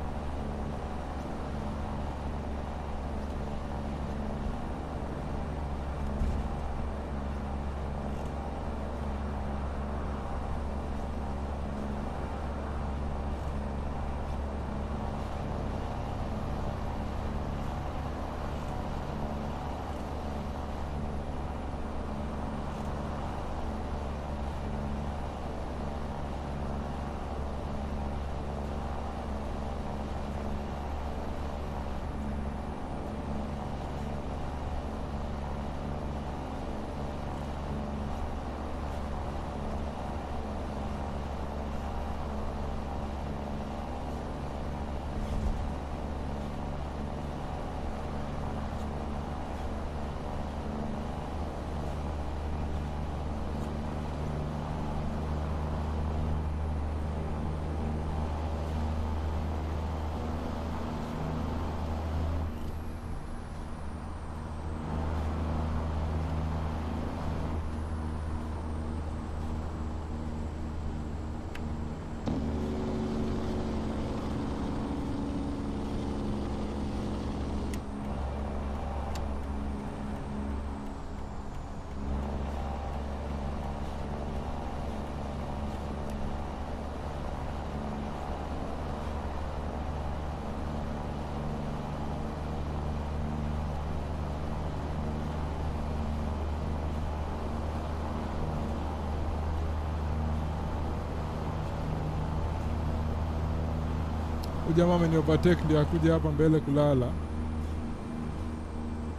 Jamaa ameniovertake ndio akuja hapa mbele kulala.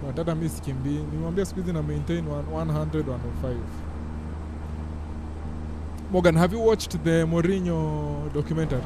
Watata mimi sikimbii. Nimwambia siku hizi na maintain 100 105. Morgan, have you watched the Mourinho documentary?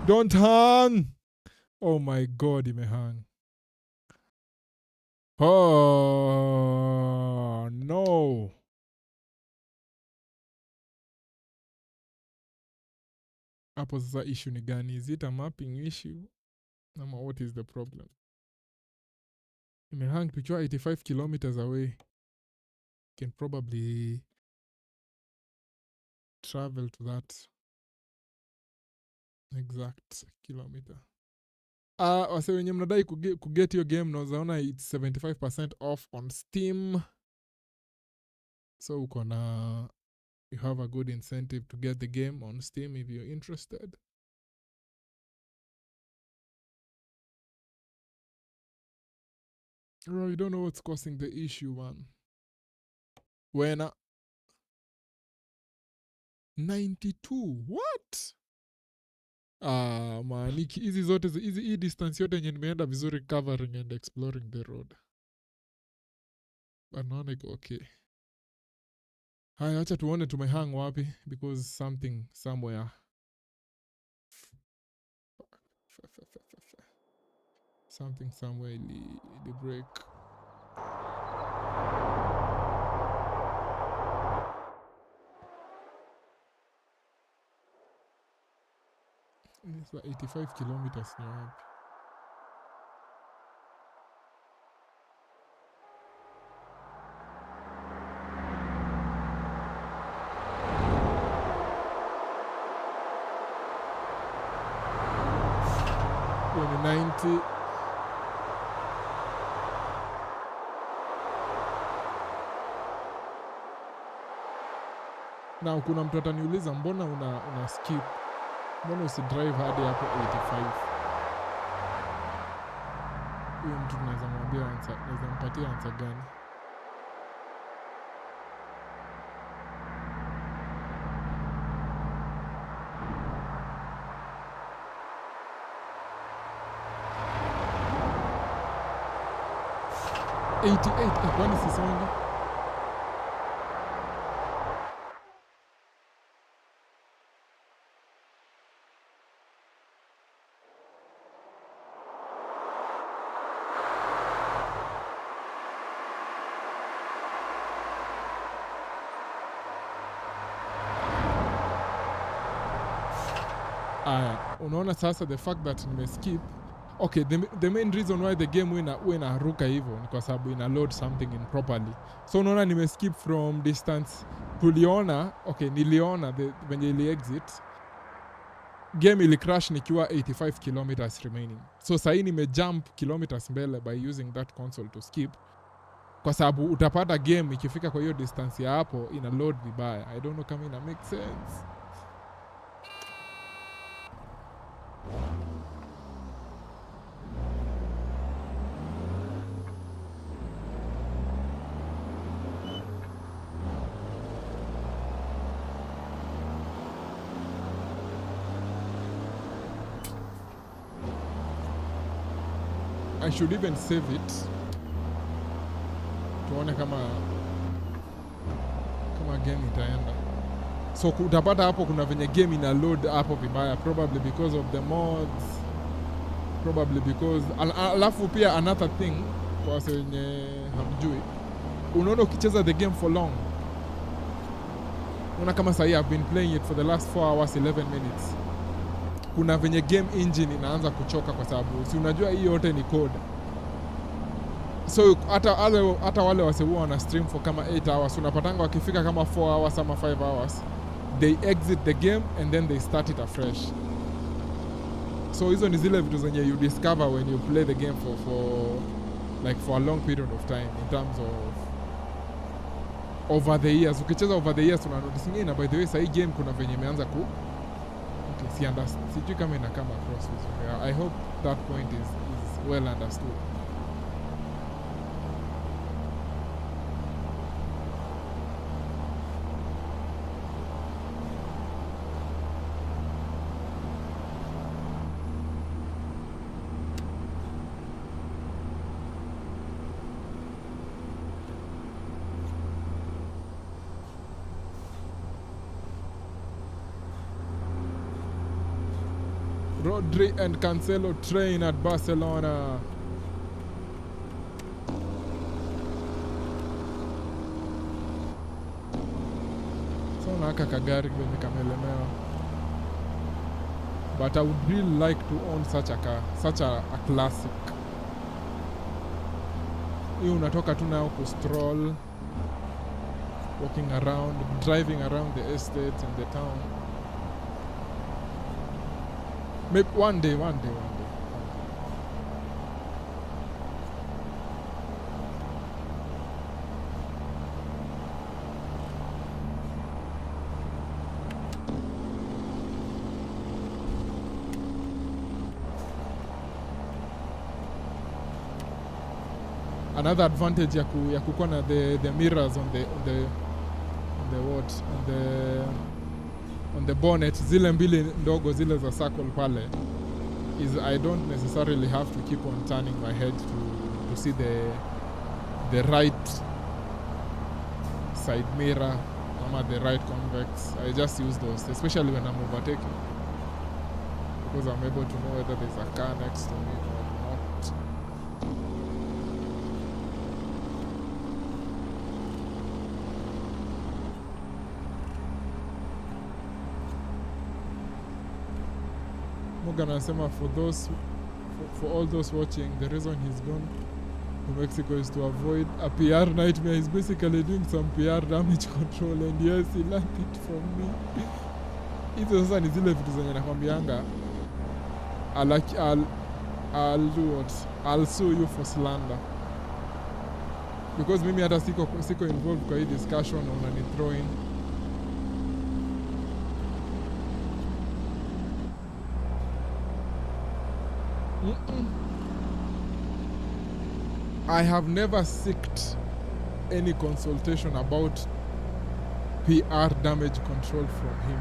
Don't hang. Oh my god, imehang. Oh no. Hapo sasa issue ni gani? Is it a mapping issue? Ama what is the problem? Imehang tukiwa 85 kilometers away. Can probably travel to that exact kilometer. Wase wenye mnadai kuget hiyo game nazaona it's 75% off on Steam. So uko na you have a good incentive to get the game on Steam if you're interested. Bro, you don't know what's causing the issue, man. When 92, what? Man, hizi zote hii distance yote yenye nimeenda vizuri covering and exploring the road. But naona iko okay. Haya, acha tuone tumehang wapi because something somewhere. Something somewhere ili break. It's like 85 kilometers ni wapi? Hiyo ni 90. Na kuna mtu ataniuliza mbona una skip? Mbona usidrive hadi hapo 85? Huyo mtu naweza mwambia answer, naweza mpatia answer gani? Kwani sisongi? Unaona sasa the fact that nimeskip. Okay, the main reason why the game inaruka hivyo ni kwa sababu ina load something improperly. So unaona nimeskip from distance. Tuliona, okay, niliona when ili exit game ili crash nikiwa 85 kilometers remaining. So sahi nimejump kilometers mbele by using that console to skip. Kwa sababu utapata game ikifika kwa hiyo distance ya hapo ina load vibaya. I don't know kama ina make sense. I should even save it. Tuone kama game itaenda. So utapata hapo kuna venye game ina load hapo vibaya, probably because of the mods, probably because alafu pia another thing kwa wase wenye hamjui, unaona ukicheza the game for long, unaona kama sahi I've been playing it for the last 4 hours 11 minutes, kuna venye game engine inaanza kuchoka kwa sababu si unajua hii yote ni code. So hata wale wase huwa wana stream for kama 8 hours, unapatanga wakifika kama 4 hours ama 5 hours they exit the game and then they start it afresh. So hizo ni zile vitu zenye you discover when you play the game for a long period of time in terms of over the years. Ukicheza over the years unanotice ngine, by the way sahi game kuna venye imeanza ku sijui kama inakama across vizuri. I hope that point is well understood. Rodri and Cancelo train at Barcelona. So naka kagari kwenye kamelemewa. But I would really like to own such a car, such a classic. You unatoka tu nao kustroll, walking around, driving around the estate and the town. Maybe one day. Another advantage ya kukuwa na the mirrors on the bonnet, zile mbili ndogo zile za circle pale, is I don't necessarily have to keep on turning my head to see the right side mirror or the right convex. I just use those, especially when I'm overtaking, because I'm able to know whether there's a car next to me or not. Morgan anasema for all those watching, the reason he's gone to Mexico is to avoid a PR nightmare. He's basically doing some PR damage control, and yes, he learned it from me. Hizo sasa ni zile vitu zenye nakwambianga, I'll do what? I'll sue you for slander. Because mimi hata siko involved kwa hii discussion, unani throw in. I have never sought any consultation about PR damage control from him.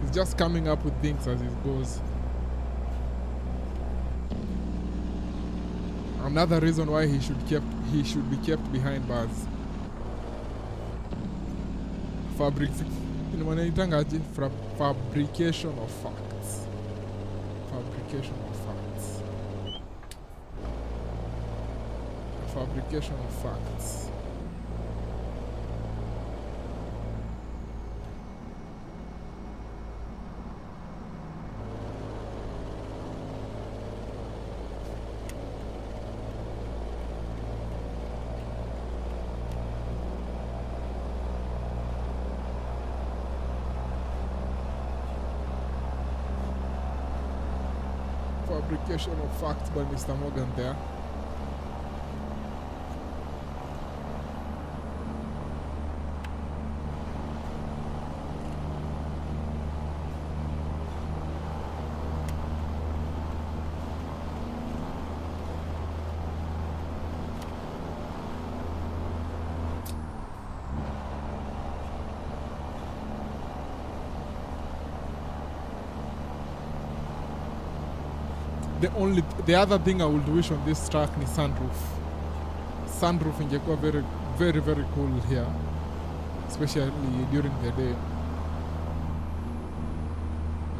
He's just coming up with things as it goes. Another reason why he should be kept behind bars. Fabrication of facts. Fabrication of facts. Fabrication of facts. Fabrication of facts by Mr. Morgan there. The other thing I would wish on this track is sunroof. Sunroof ingekuwa very, very, very cool here, especially during the day.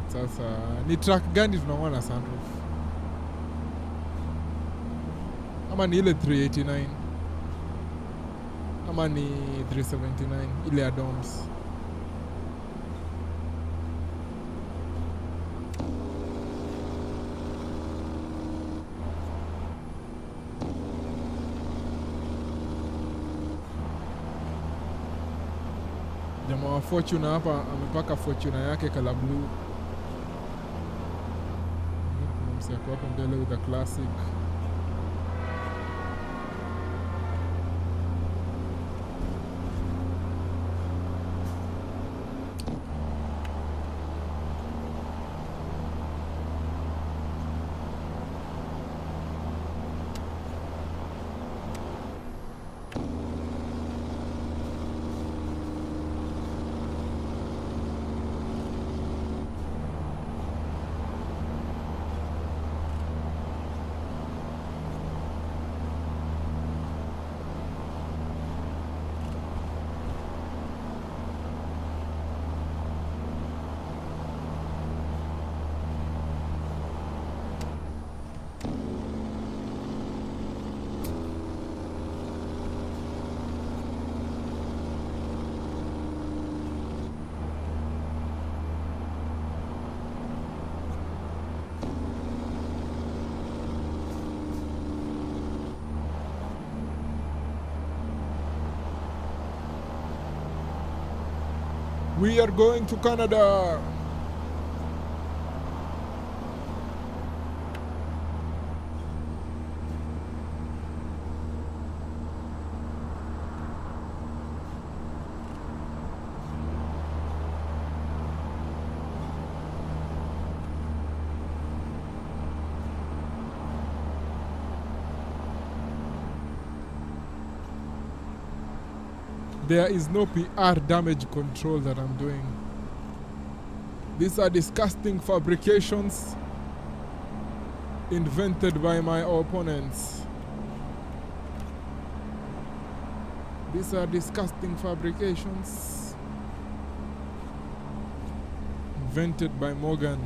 Sasa ni track gani tunaona sunroof? Ama ni ile 389, ama ni 379 ile ya domes. Jamaa wa Fortuna hapa amepaka Fortuna yake kala blue. Kuna mseko hapo mbele with a classic. We are going to Canada. There is no PR damage control that I'm doing. These are disgusting fabrications invented by my opponents. These are disgusting fabrications invented by Morgan.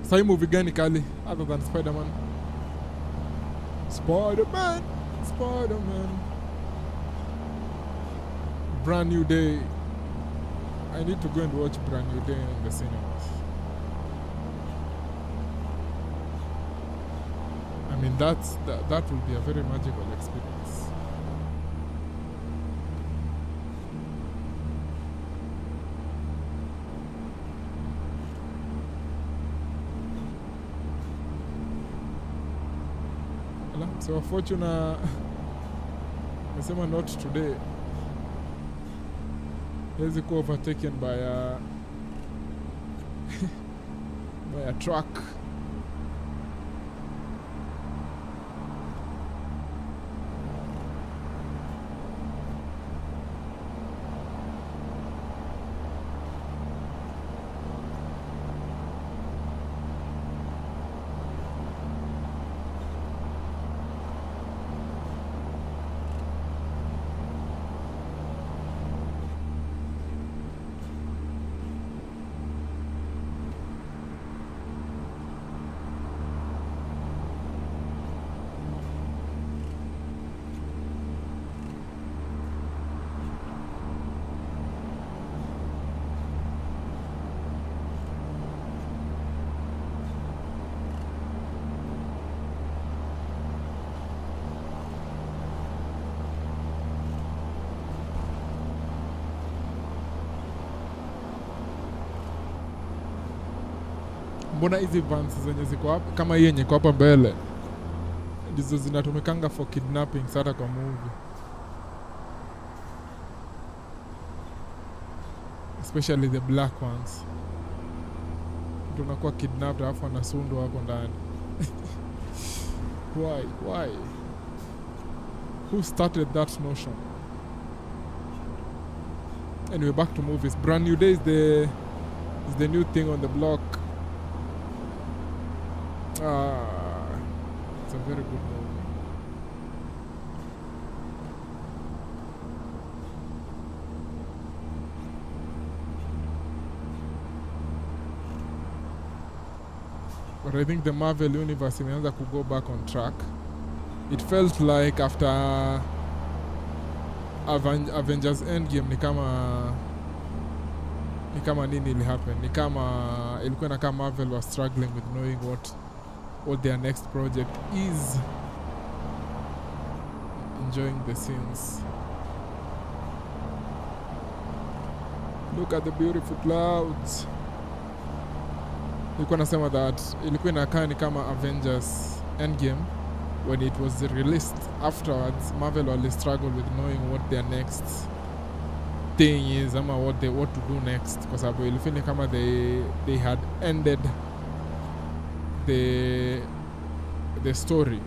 Sai movie gani kali other than Spider-Man? Spider-Man, Spider-Man. Brand New Day. I need to go and watch Brand New Day in the cinemas. I mean, that will be a very magical experience. So Fortuna nasema not today. Hezi kuwa overtaken by a truck. Mbona hizi vans zenye ziko hapa kama hii yenye kwa hapa mbele ndizo zinatumikanga for kidnapping sasa kwa movie, especially the black ones. Tunakuwa kidnapped alafu anasundwa hapo ndani. Why? Who started that notion? Anyway, back to movies. Brand New Day is the new thing on the block. It's a very good movie. But I think the Marvel universe imeanza to go back on track. It felt like after Avengers Endgame ni kama nini ili happen. Ni kama ilikuwa na kama Marvel was struggling with knowing what their next project is. Enjoying the scenes. Look at the beautiful clouds. Ilikuwa nasema that ilikuwa inakaa ni kama Avengers Endgame when it was released. Afterwards Marvel only struggled with knowing what their next thing is ama what to do next, kwa sababu ilifeel kama they had ended the story.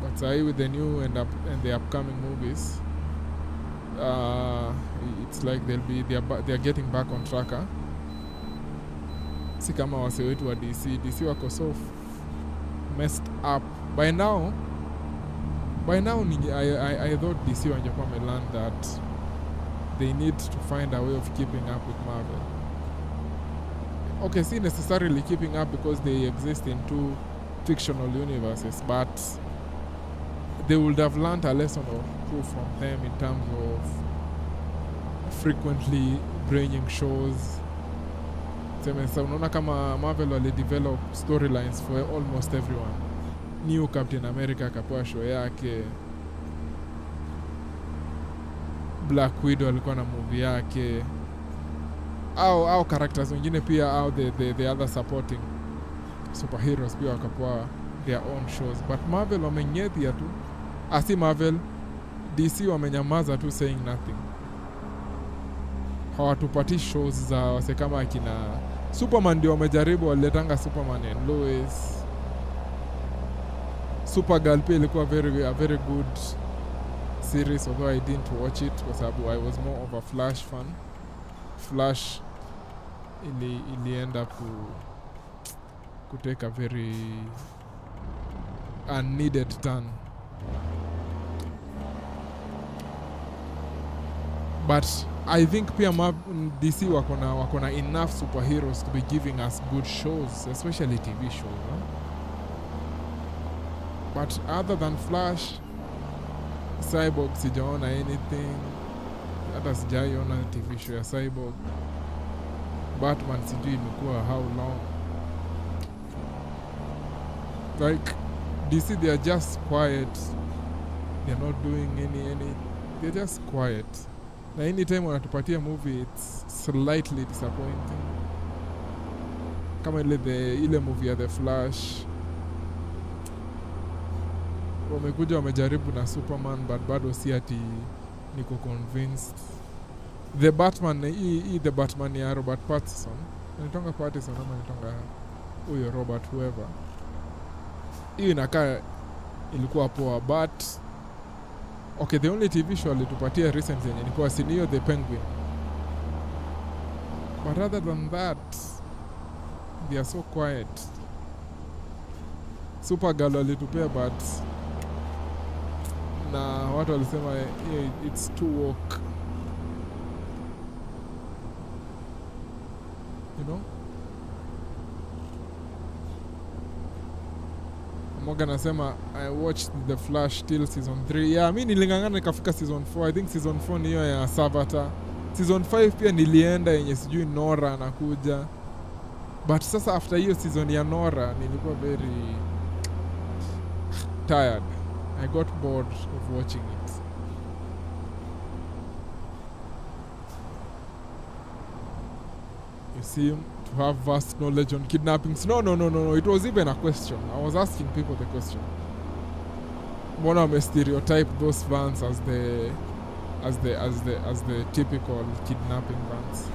But say with the new and the upcoming movies, it's like they're getting back on track. si kama wase wetu wa DC wako so messed up by now. I thought DC wangekuwa wamelearn that they need to find a way of keeping up with Marvel. Okay, see, necessarily keeping up because they exist in two fictional universes, but they would have learned a lesson or two from them in terms of frequently bringing shows. Sasa unaona kama Marvel wali develop storylines for almost everyone. New Captain America akapewa show yake, Black Widow alikuwa na movie yake, au characters wengine pia, au the other supporting superheroes pia wakapewa their own shows. But Marvel wamenyethia tu, asi Marvel, DC wamenyamaza tu, saying nothing. Hawatupati shows za wase kama akina Superman. Ndio wamejaribu, waliletanga Superman and Lois. Supergirl pia ilikuwa a very good series, although I didn't watch it kwa sababu I was more of a Flash fan. Flash ili end up to take a very unneeded turn. But I think pia DC wakona enough superheroes to be giving us good shows, especially TV shows, huh? But other than Flash, Cyborg sijaona anything. Hata sijaiona TV show ya Cyborg. Batman sijui imekuwa how long. Like DC, they are just quiet. They're not doing any they're just quiet. Na anytime wanatupatia movie, it's slightly disappointing. Kama ile movie ya The Flash, wamekuja wamejaribu na Superman, but bado si ati niko convinced. The Batman, the Batman ya Robert Pattinson, nitonga Pattinson ama nitonga huyo Robert whoever, hiyo inakaa ilikuwa poa. But okay, the only TV show alitupatia recent yenye nilikuwa sinio The Penguin. But other than that, they are so quiet. Supergirl alitupea, but na watu walisema it's too woke, you know. Morgan anasema I watched The Flash till season 3. Yeah, mimi nilingangana nikafika season 4. I think season 4 ni hiyo ya Savata. Season 5 pia nilienda yenye sijui Nora anakuja. But sasa after hiyo season ya Nora nilikuwa very tired. I got bored of watching it. You seem to have vast knowledge on kidnappings. No. It was even a question. I was asking people the question. Mbona wame stereotype those vans as the typical kidnapping vans?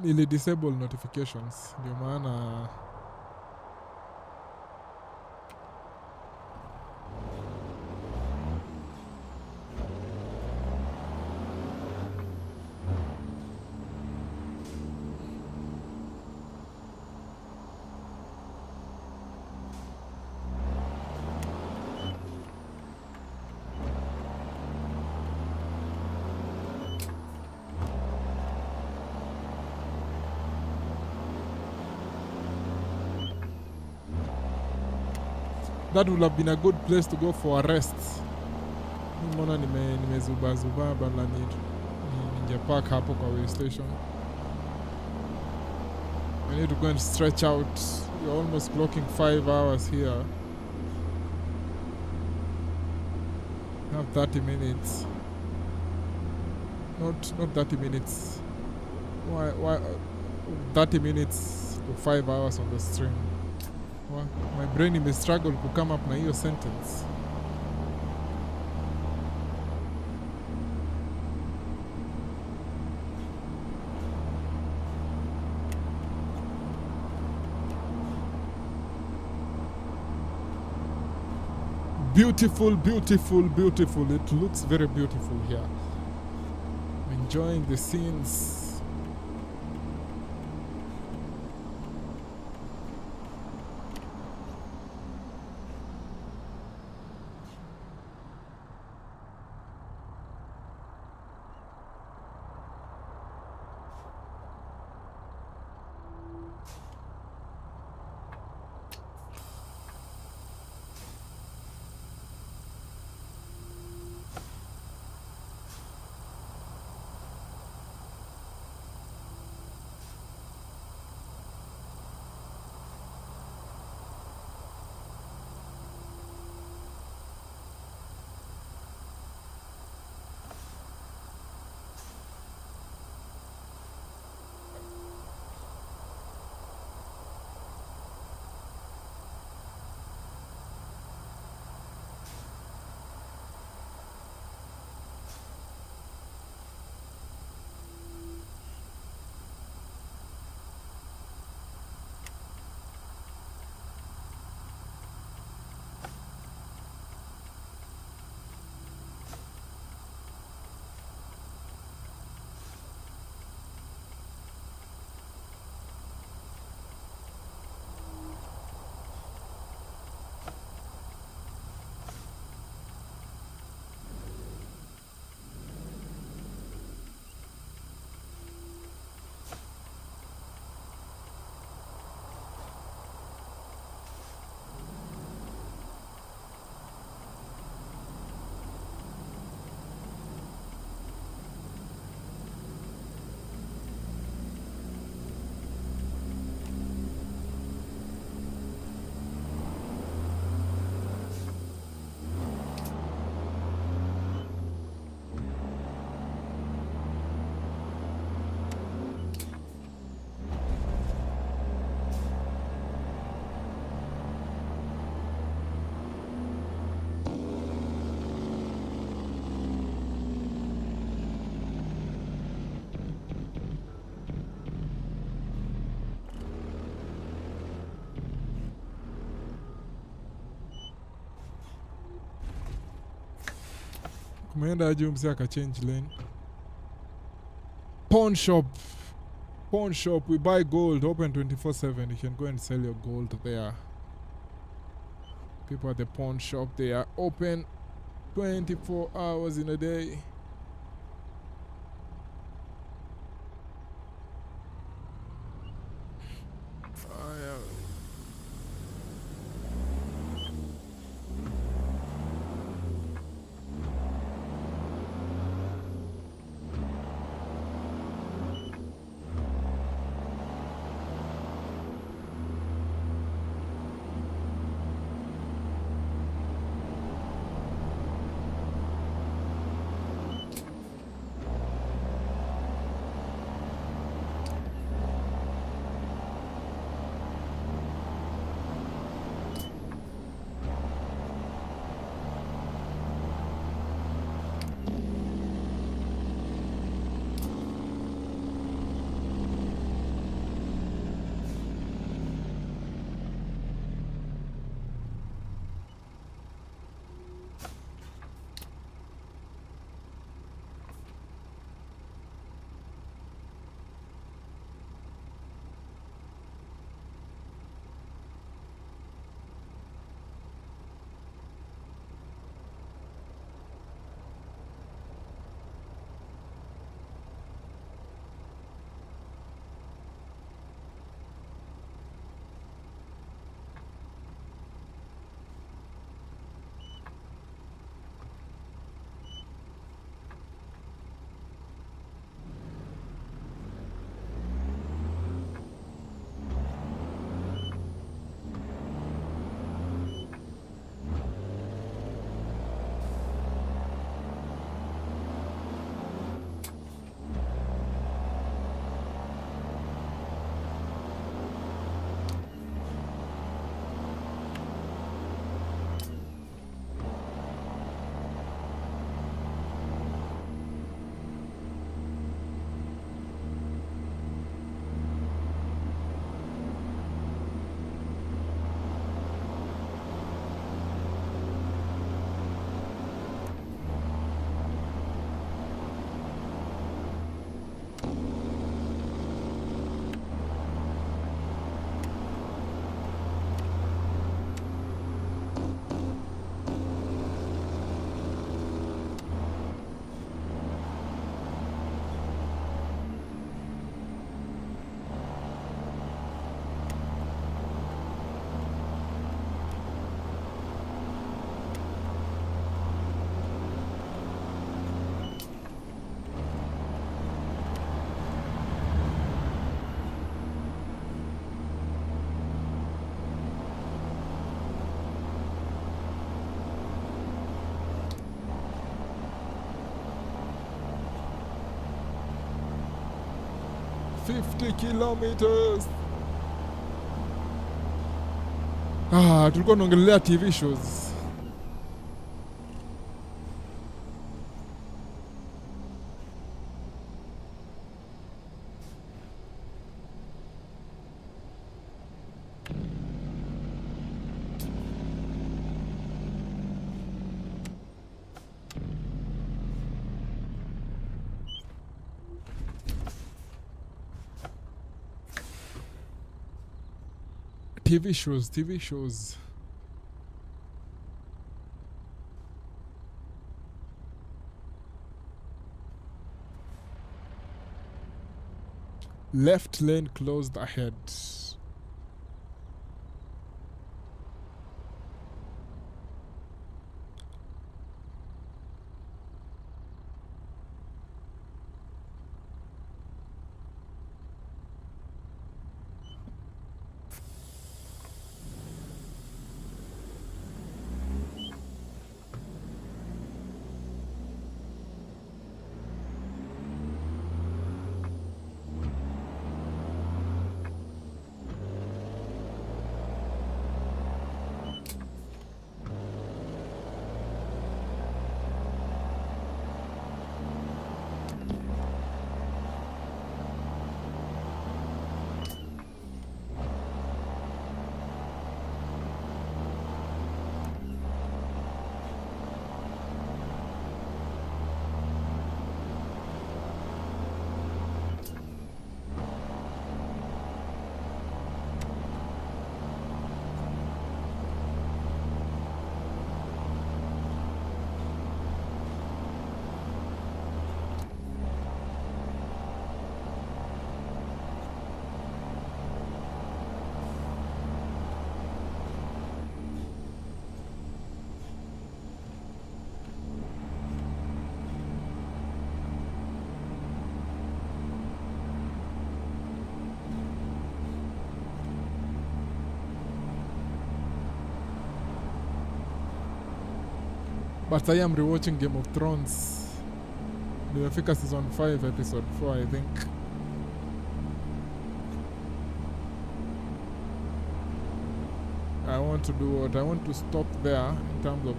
nili disable notifications, ndio maana that would have been a good place to go for a rest. Mbona nimezuba bana, ninge park hapo kwa way station. I need to go and stretch out. We're almost clocking 5 hours here. I have 30 minutes. Not 30 minutes. Why 30 minutes to 5 hours on the stream? Well, my brain may struggle to come up na hiyo sentence. Beautiful, beautiful, beautiful. It looks very beautiful here. I'm enjoying the scenes. Kumeenda aje mzee akachange lane. Pawn shop. Pawn shop, we buy gold, open 24/7. You can go and sell your gold there. People at the pawn shop, they are open 24 hours in a day. 50 kilometers. Tulikuwa tunaongelea TV shows. TV shows. Left lane closed ahead. But I am rewatching Game of Thrones. Nimefika season 5 episode 4 I think. I want to do what? I want to stop there in terms of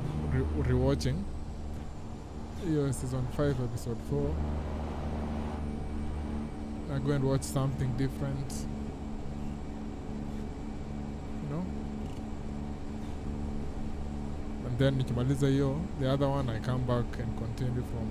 rewatching. Season 5 episode 4. I go and watch something different. You know? And then nikimaliza hiyo, the other one I come back and continue from.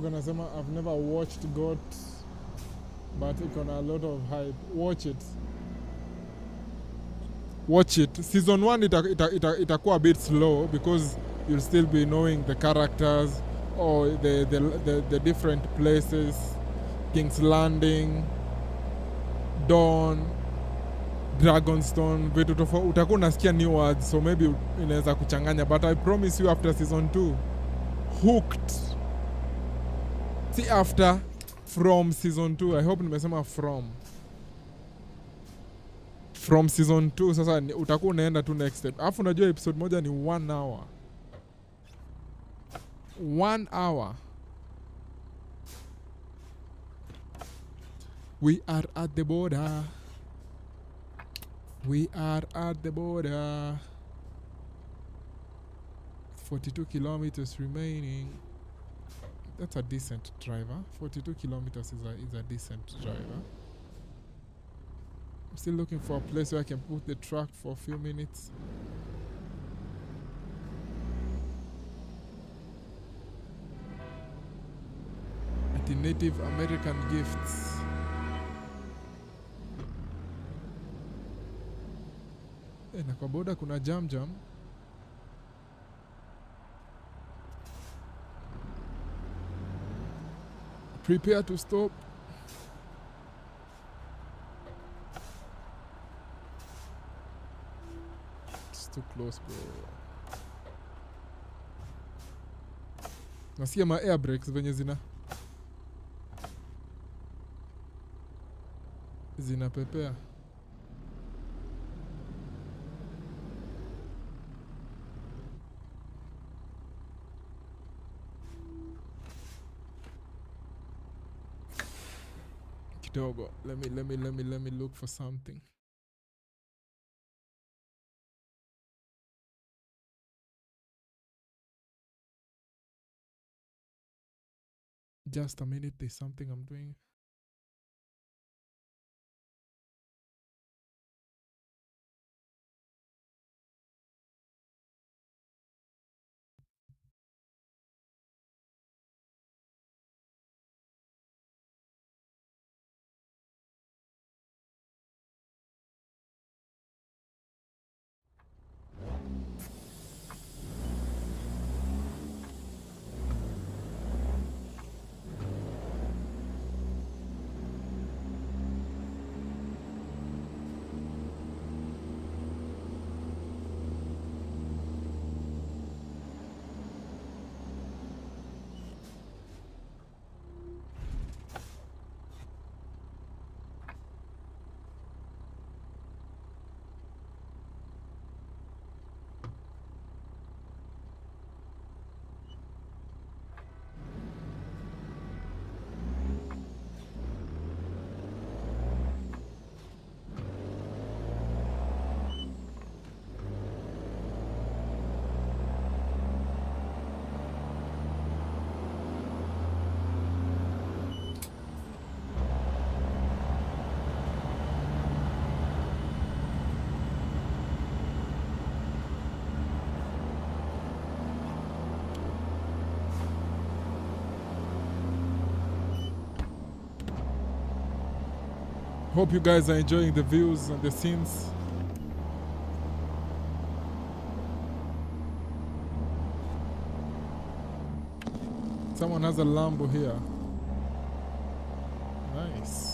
gonna say I've never watched GOAT, but it's on a lot of hype. Watch it. Season 1 itakuwa a bit slow because you'll still be knowing the characters or the different places, King's Landing, Dawn, Dragonstone, vitu tofauti. Utakuwa unasikia new words, so maybe inaweza kuchanganya, but I promise you after season 2 hooked. See after, from season 2. I hope nimesema from season 2 sasa utakuwa unaenda tu next step. Alafu unajua episode moja ni 1 hour. 1 hour. We are at the border. We are at the border. 42 kilometers remaining. That's a decent driver. 42 kilometers is a decent driver. I'm still looking for a place where I can put the truck for a few minutes. At the Native American Gifts. Na kwa boda kuna jam. Prepare to stop. It's too close, bro. Nasikia ma air brakes venye zinapepea. Kidogo. Let me look for something. Just a minute, there's something I'm doing. Hope you guys are enjoying the views and the scenes. Someone has a Lambo here. Nice.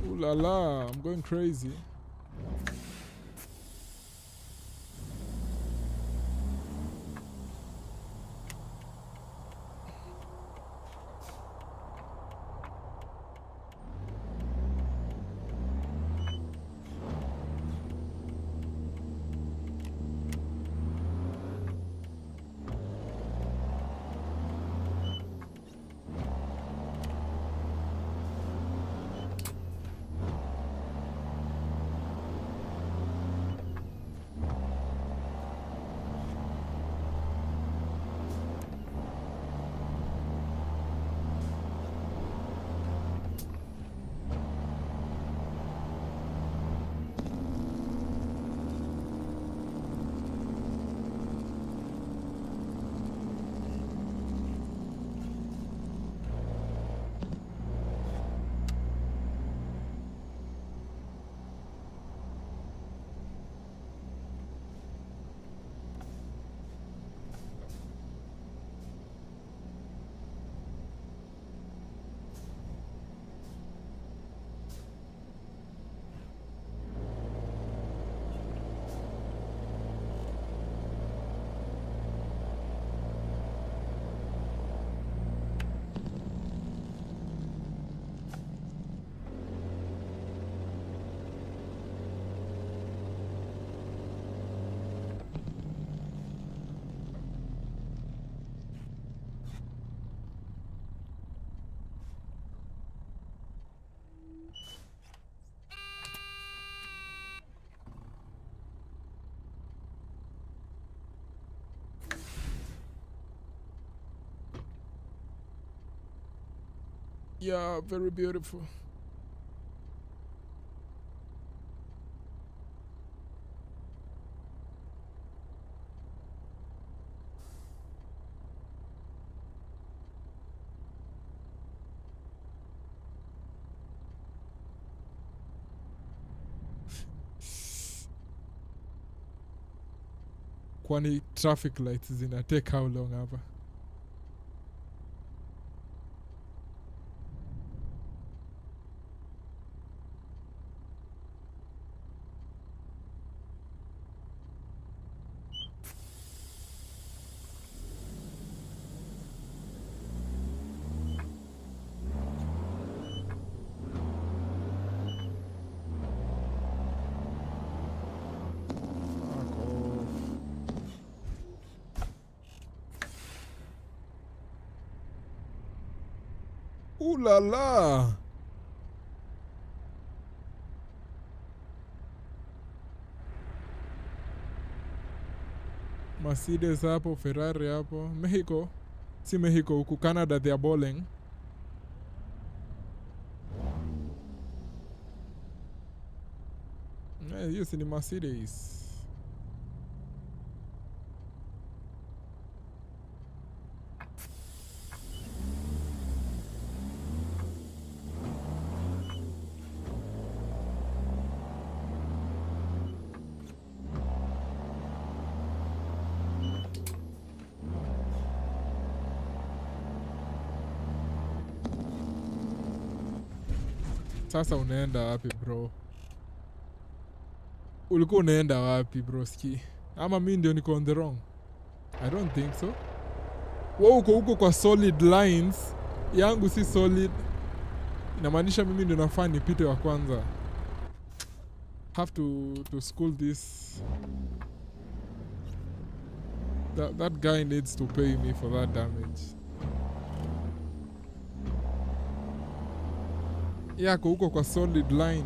Ooh la la, I'm going crazy. Yeah, very beautiful. Kwani traffic lights zina take how long hapa? Fuck off. Ooh la la. Mercedes hapo, Ferrari hapo. Mexico. Si Mexico, huku Canada they are bowling. Hiyo si ni Mercedes. Sasa unaenda wapi bro? Ulikuwa unaenda wapi broski? Ama mi ndio niko on the wrong? I don't think so. Wewe uko huko kwa solid lines, yangu si solid. Inamaanisha mimi ndio nafaa nipite wa kwanza. Have to school this. That guy needs to pay me for that damage. Yako huko kwa solid line.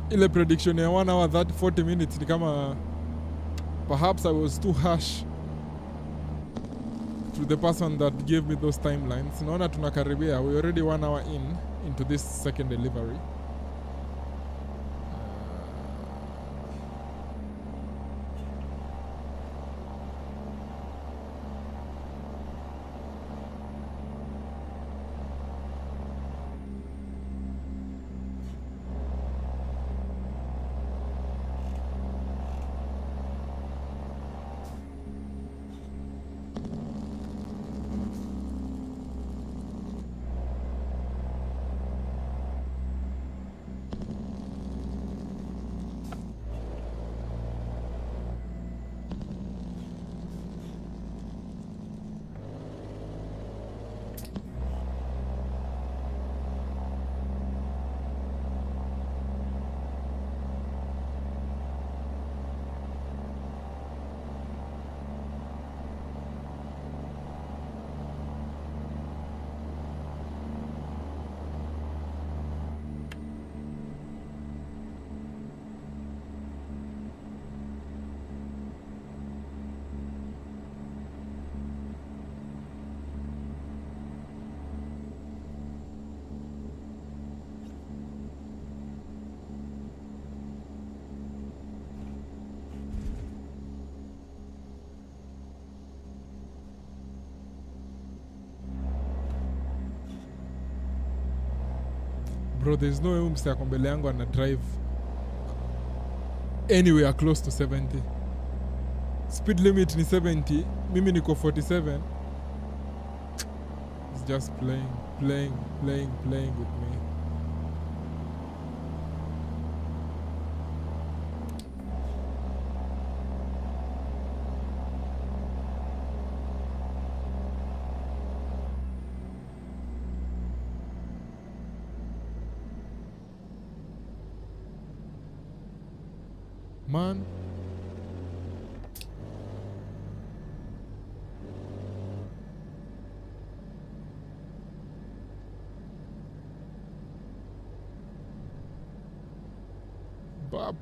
Ile prediction ya 1 hour 40 minutes ni kama perhaps I was too harsh to the person that gave me those timelines. Naona tunakaribia, we already 1 hour into this second delivery. Bro, there's no way mse ako mbele yangu ana drive anywhere close to 70. Speed limit ni 70, mimi niko 47. It's just playing with me. Man, Bob.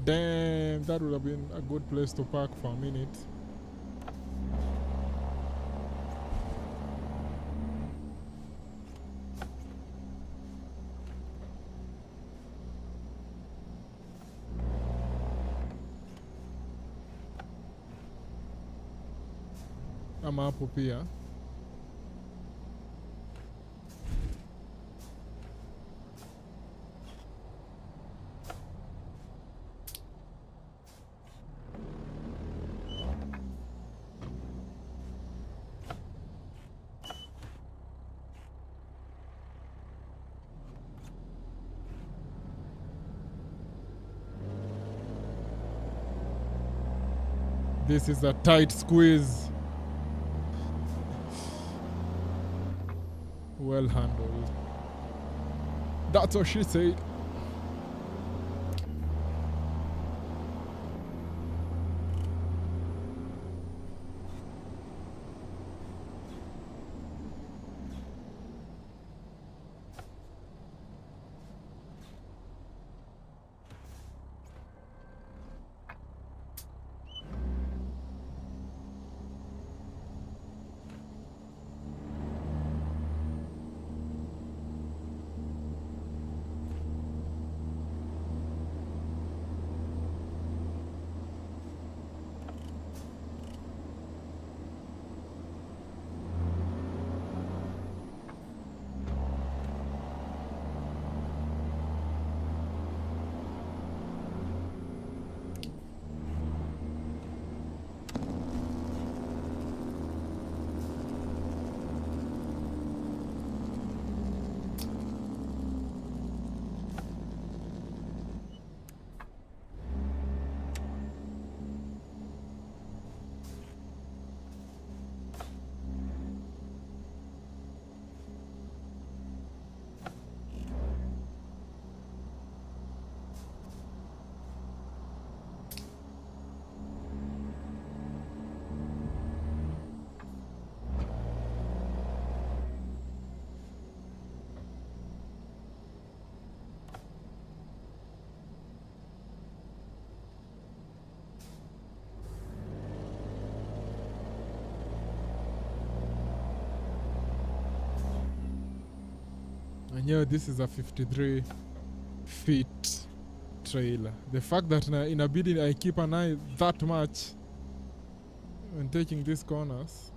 Damn, that would have been a good place to park for a minute. Ama hapo pia. This is a tight squeeze. Well handled. That's what she said. And yeah, this is a 53 feet trailer. The fact that inabidi I keep an eye that much when taking these corners.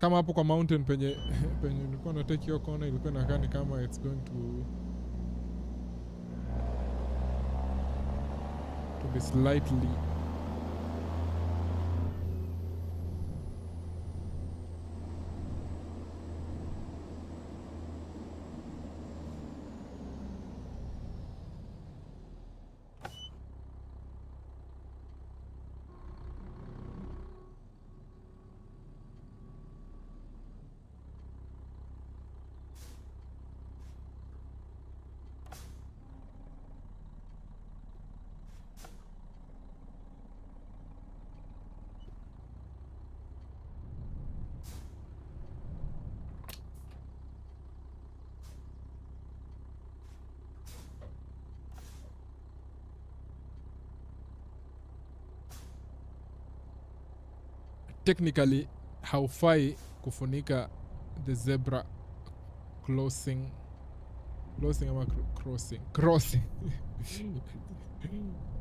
Kama hapo kwa mountain penye nilikuwa na take your corner ilikuwa inakaa kama it's going to be slightly technically haufai kufunika the zebra closing ama crossing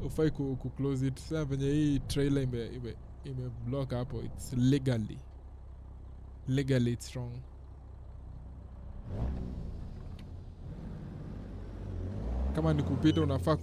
ufai close it. Sasa venye hii trailer ime block hapo, it's legally it's wrong. Kama ni kupita unafaa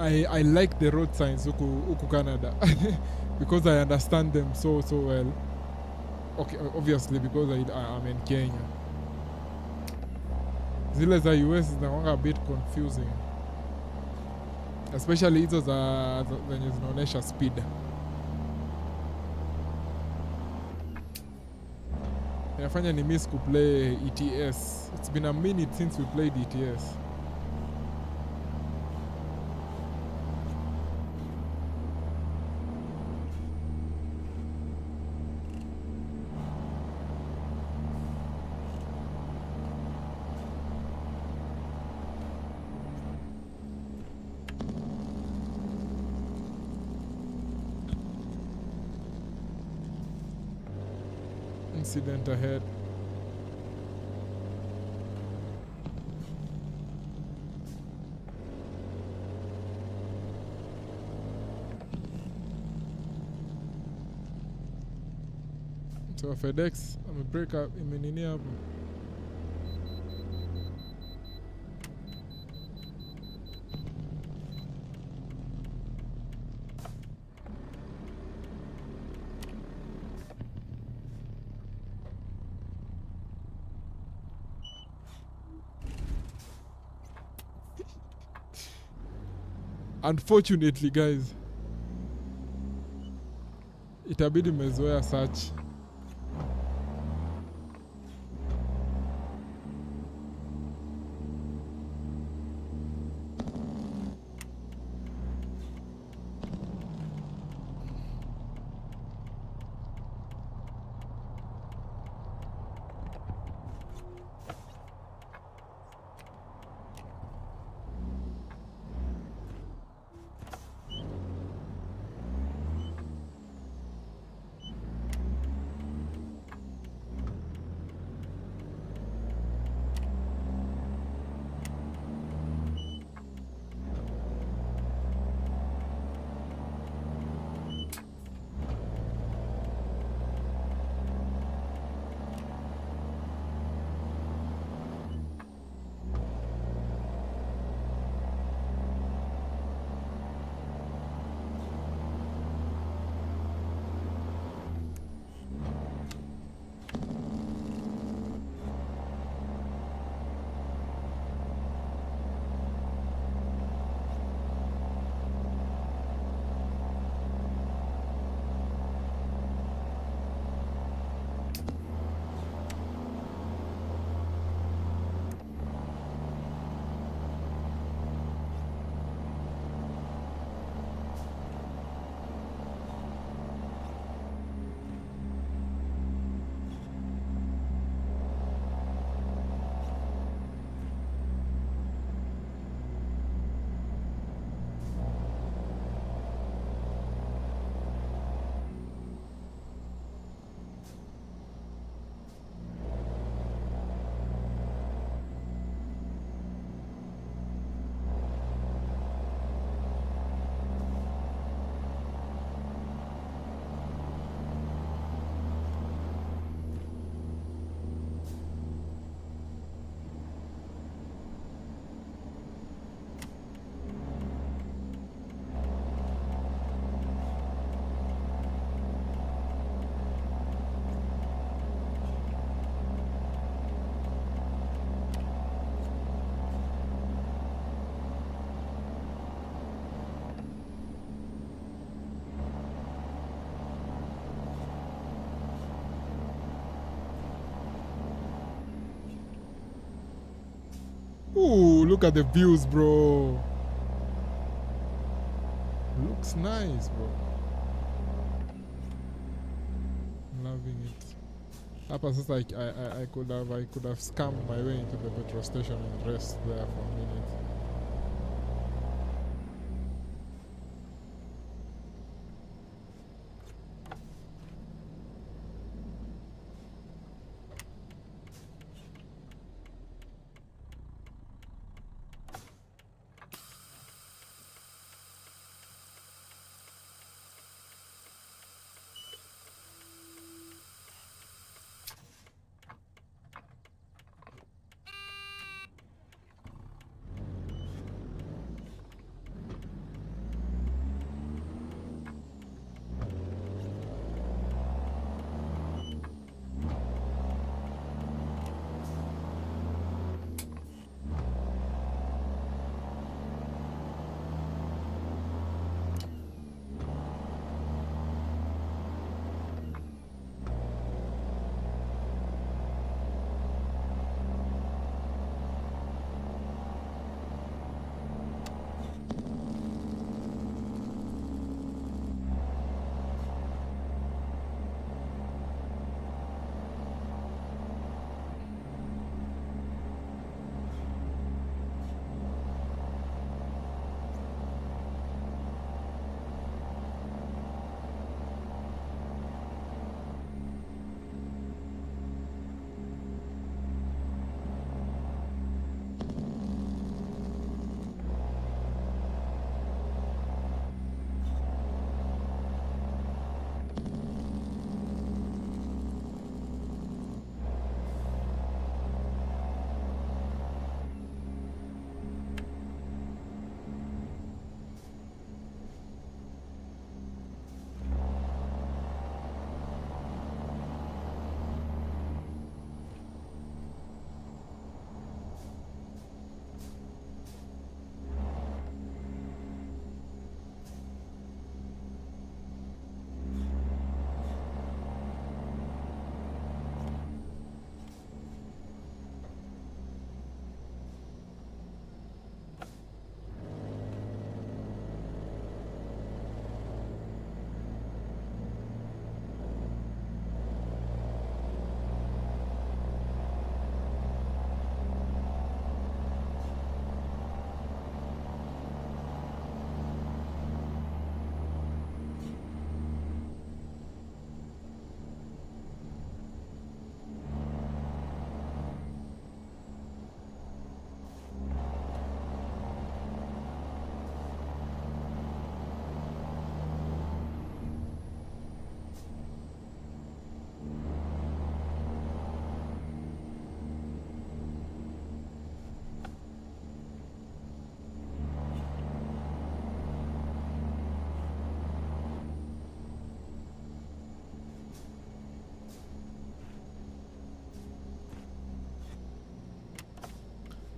I like the road signs huku Canada because I understand them so well. Okay, obviously because I'm in Kenya. Zile za US zinakuwa a bit confusing, especially hizo zenye zinaonyesha speed. Inafanya ni miss kuplay ATS. It's been a minute since we played ATS. Incident ahead. So FedEx, I'm break up imenini hapo. Unfortunately guys, itabidi mezoea search. Ooh, look at the views, bro. Looks nice, bro. Loving it. Hapa sasa I could have scammed my way into the petrol station and rest there for a minute.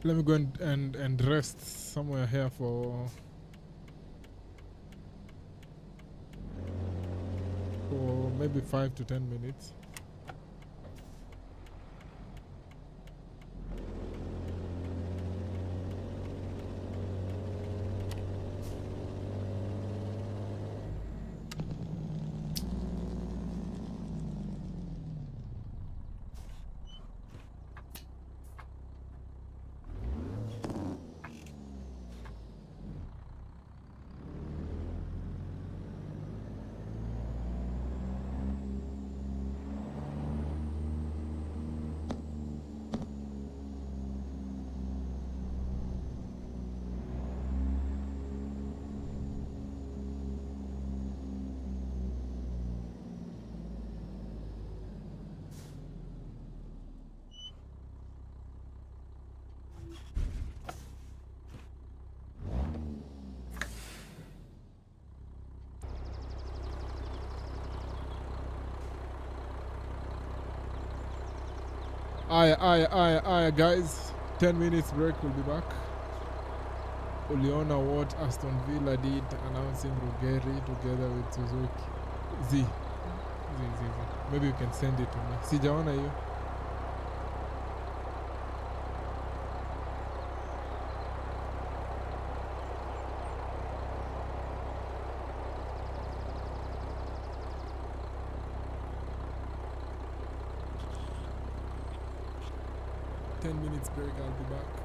Let me go and rest somewhere here for maybe 5 to 10 minutes. Aye, guys. 10 minutes break, we'll be back. Uliona what Aston Villa did announcing Ruggeri together with Suzuki. Z. Maybe you can send it to me. Sijaona hiyo. 10 minutes break. I'll be back.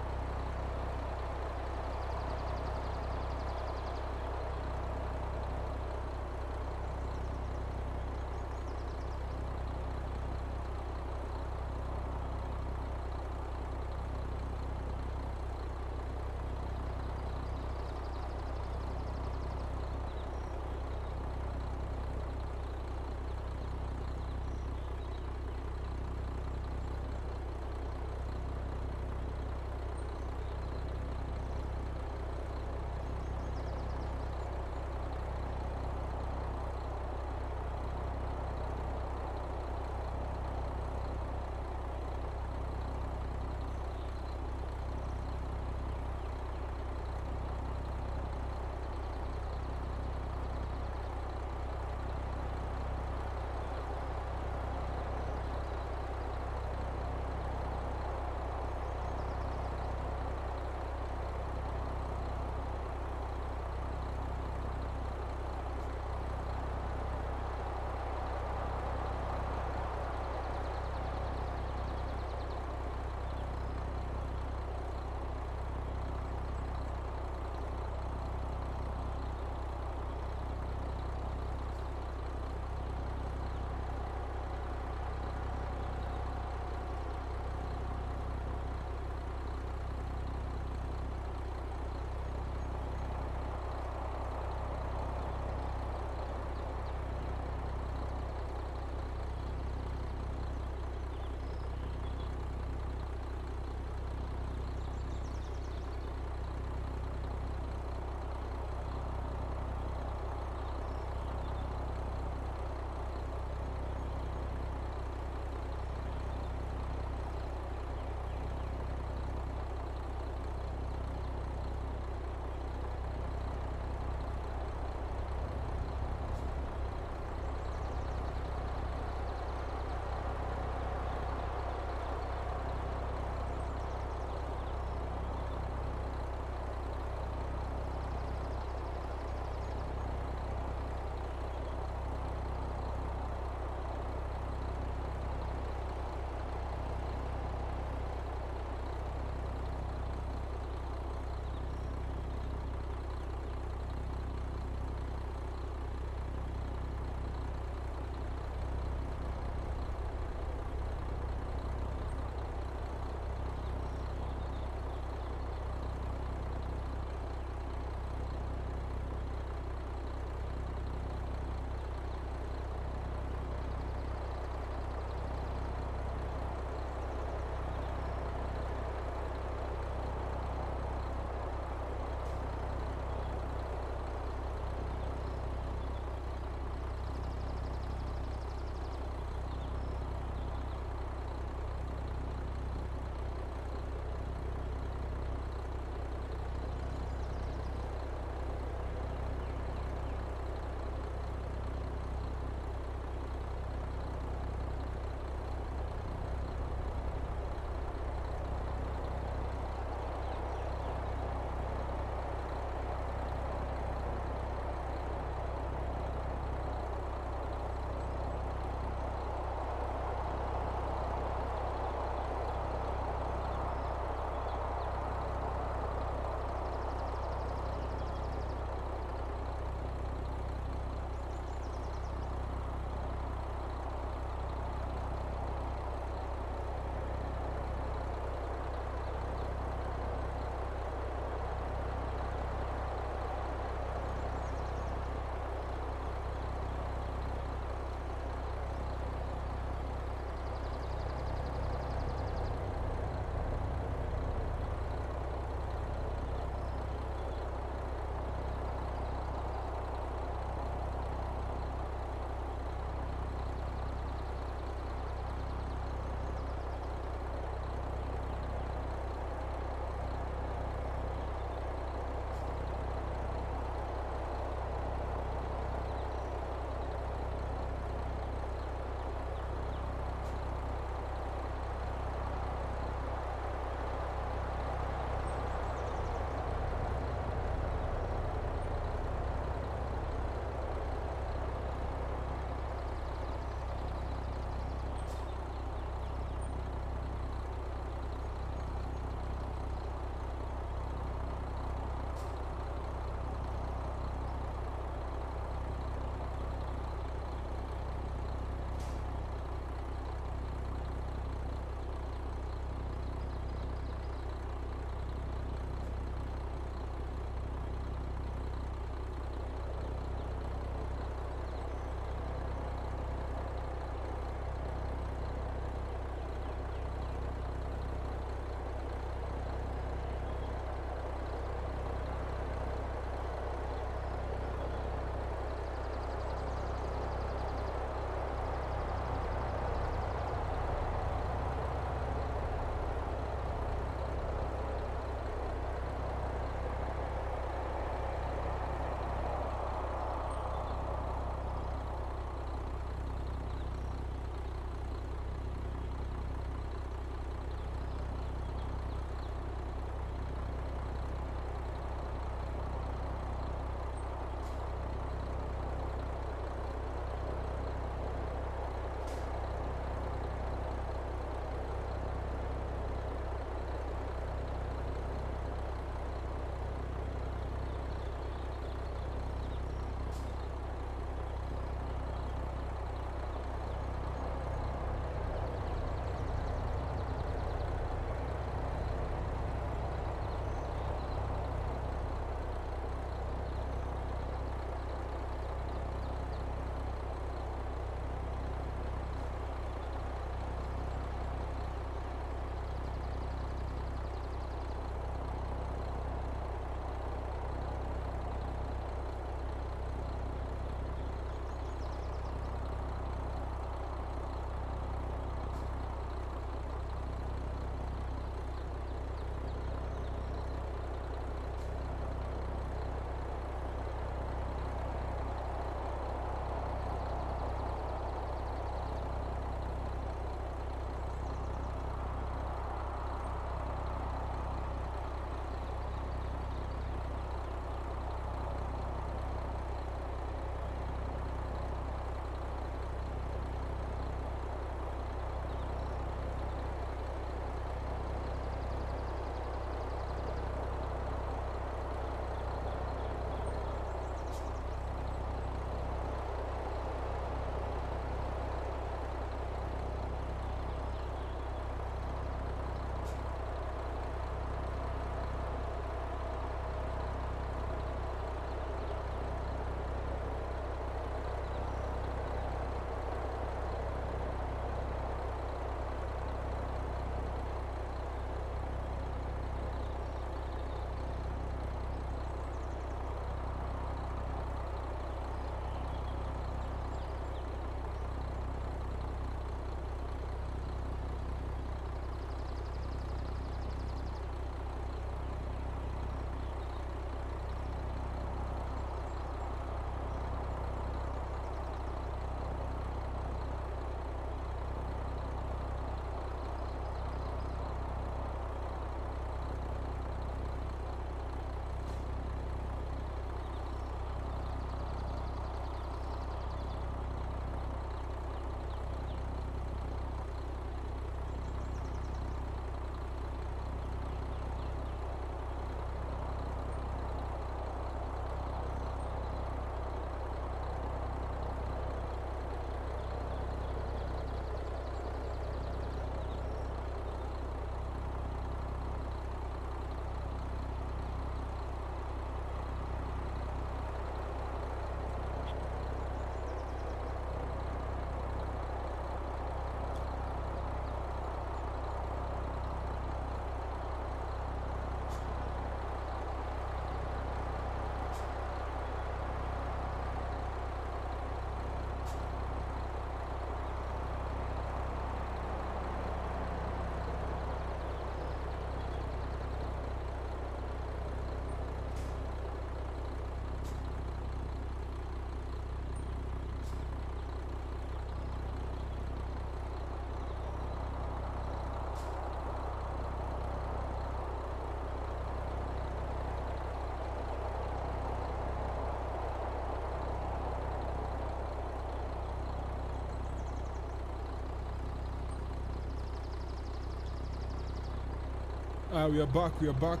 We are back. We are back.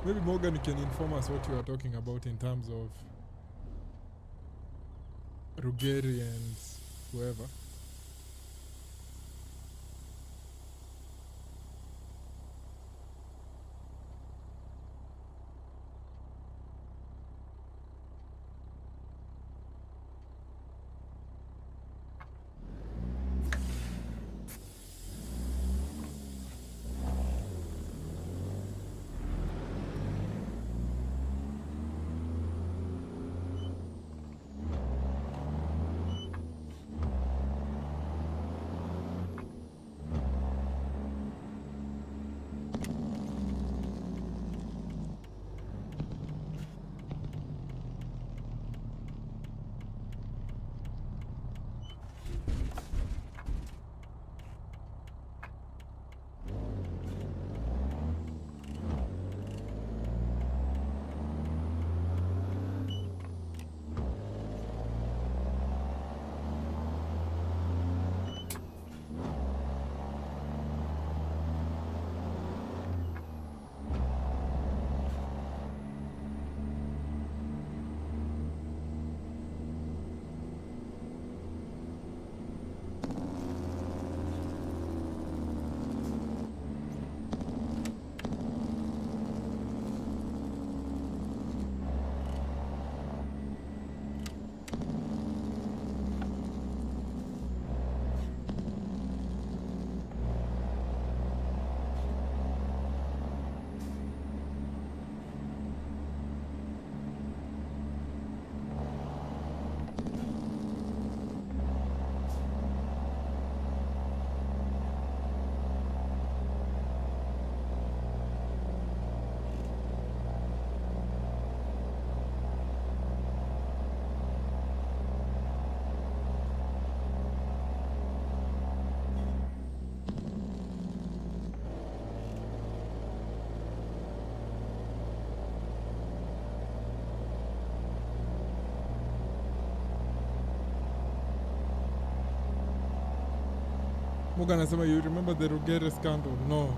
Maybe Morgan, you can inform us what you are talking about in terms of Ruggeri and whoever. Morgan anasema, you remember the Ruggeri scandal? No.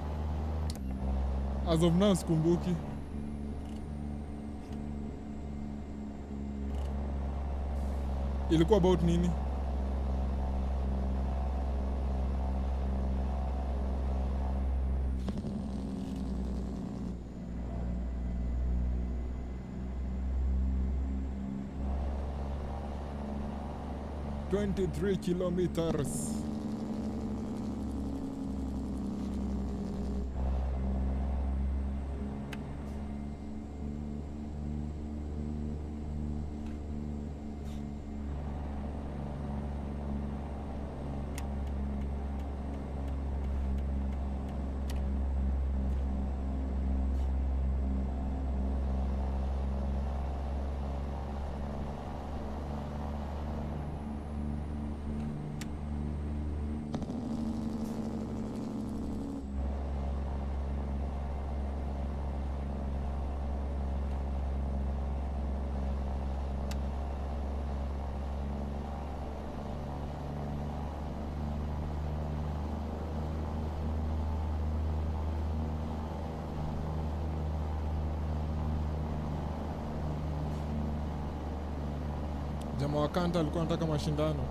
As of now, sikumbuki. Ilikuwa about nini? "23 kilometers." Jamaa wa Kanta alikuwa anataka mashindano.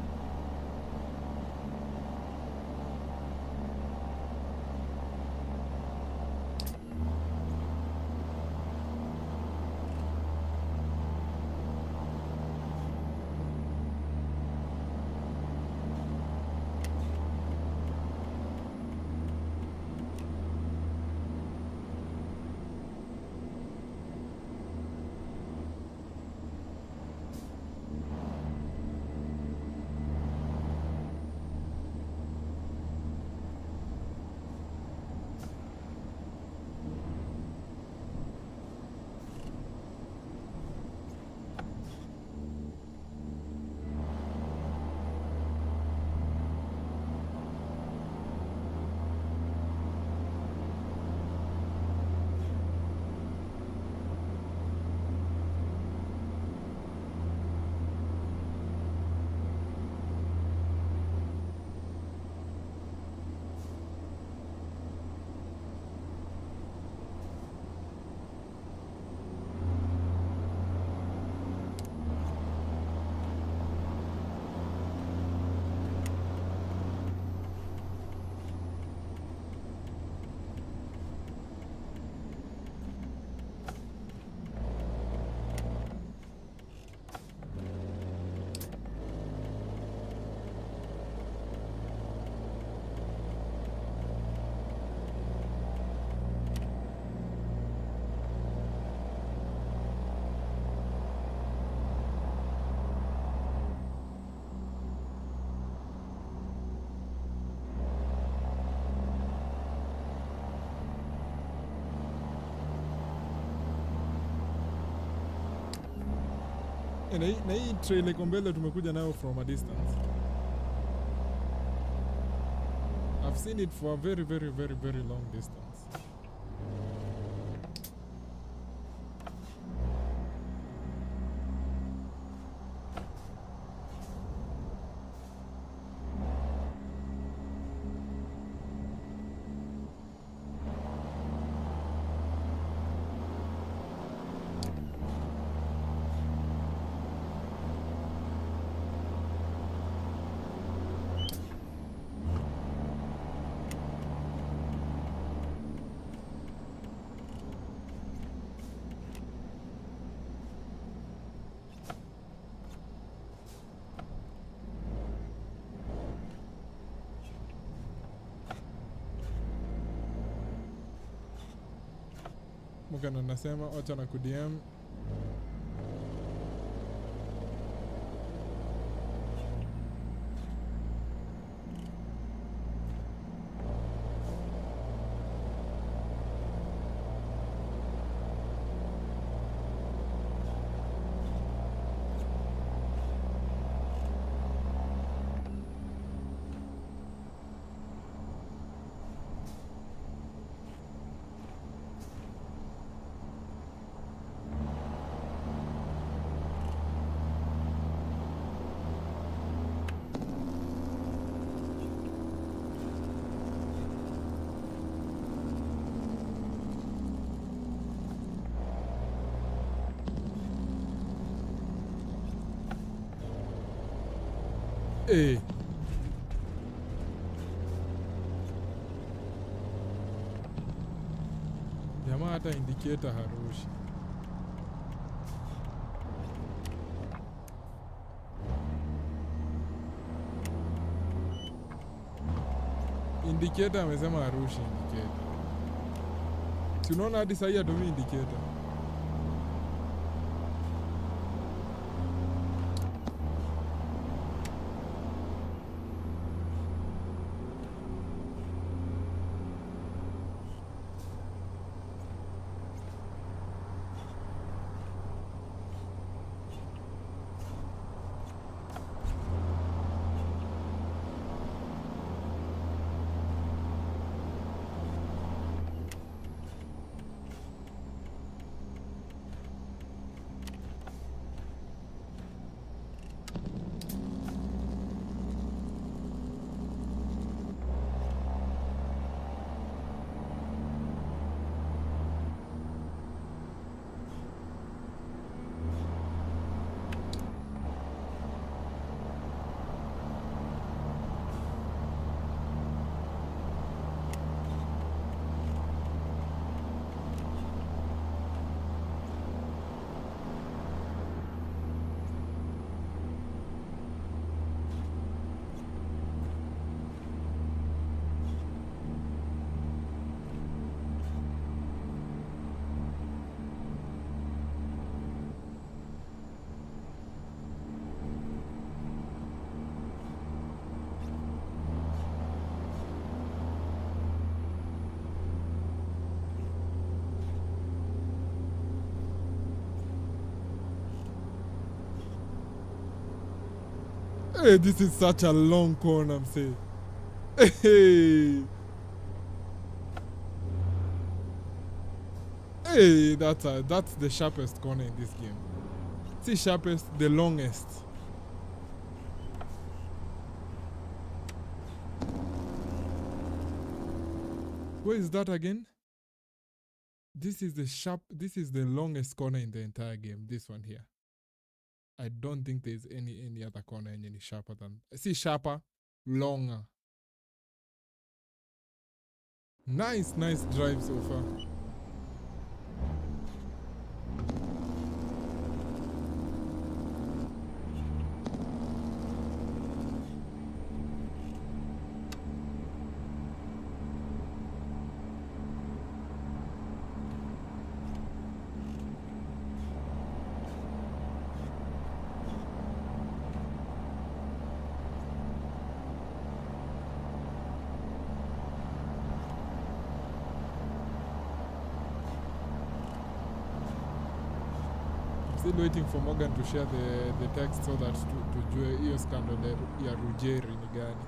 Na hii trail iko mbele tumekuja nayo from a distance. I've seen it for a very, very, very, very long distance. Mkana nasema wacha na kudm. Hey. Jamaa hata indicator harushi. Indicator amesema harushi indicator. Si unaona hadi sahi atumii indicator. Hey, this is such a long corner, I'm saying. Hey. Hey, that's the sharpest corner in this game. See, sharpest, the longest. Where is that again? This is the longest corner in the entire game. This one here. I don't think there's any other corner any sharper than. See, sharper, longer. Nice drive so far. Still waiting for Morgan to share the text so that tujue hiyo scandal ya Rugeri ni gani.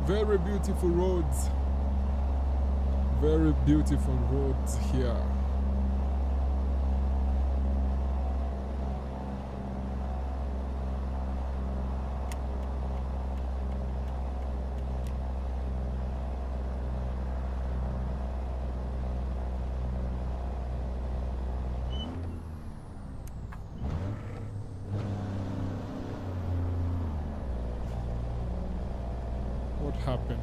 Very beautiful roads. Very beautiful roads here. What happened?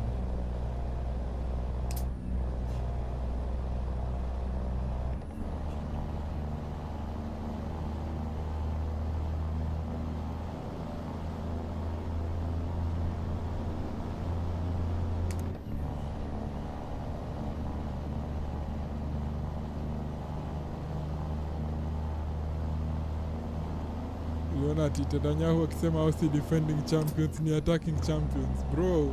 Uliona ati Netanyahu akisema hao si defending champions ni attacking champions. Bro,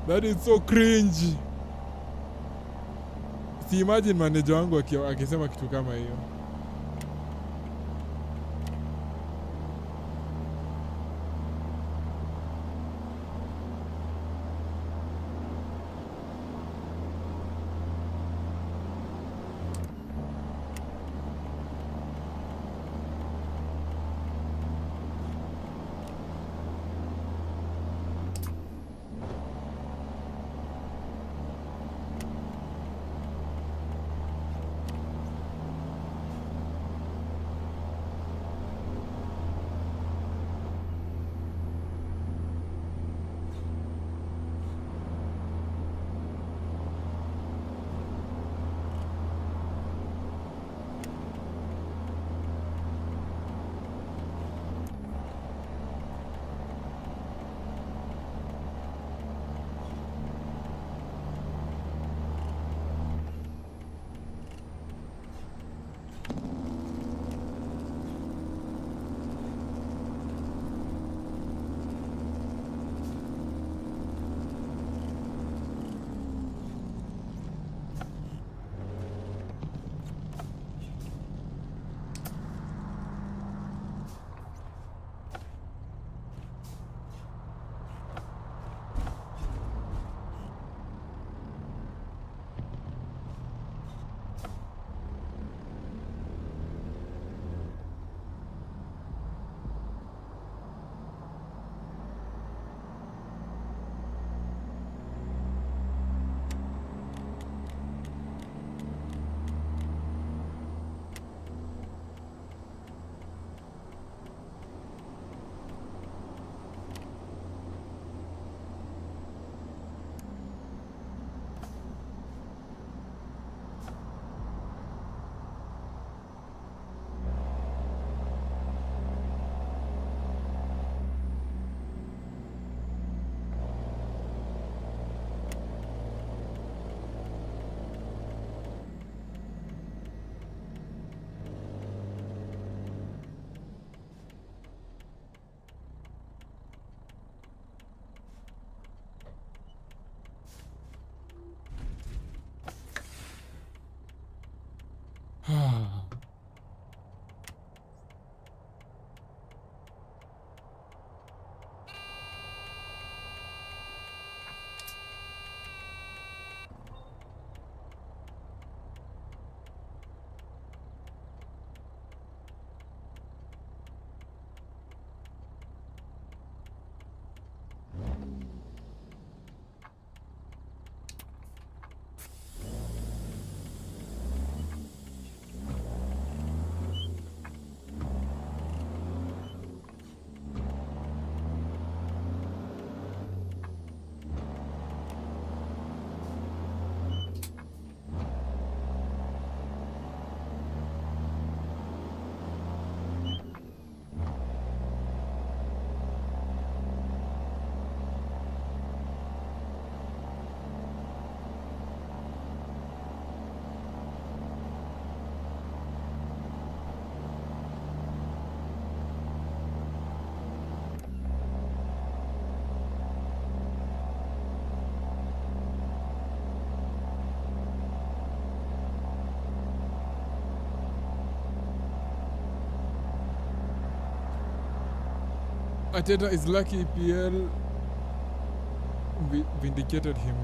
that is so cringe. Si imagine manager wangu akisema kitu kama hiyo. Ateta is lucky EPL vindicated him.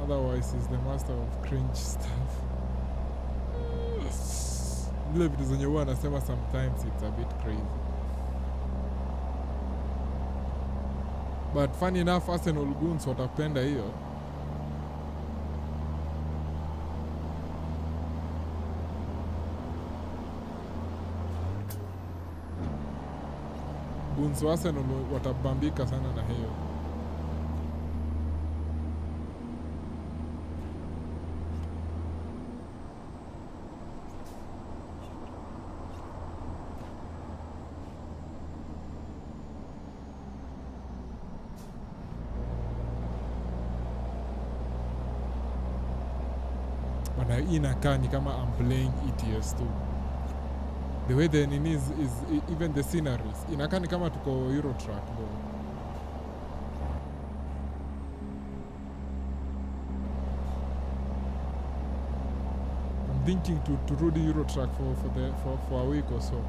Otherwise, he's the master of cringe stuff. Vile vitu zenye huwa anasema sometimes it's a bit crazy. But funny enough, Arsenal goons watapenda hiyo. Goons wa Arsenal watabambika sana na hiyo. Bana hii inakaa ni kama I'm playing ATS too. The way the nini is even the sceneries inakaa ni kama tuko Euro Truck bro. I'm thinking to rudi Euro Truck for a week or so.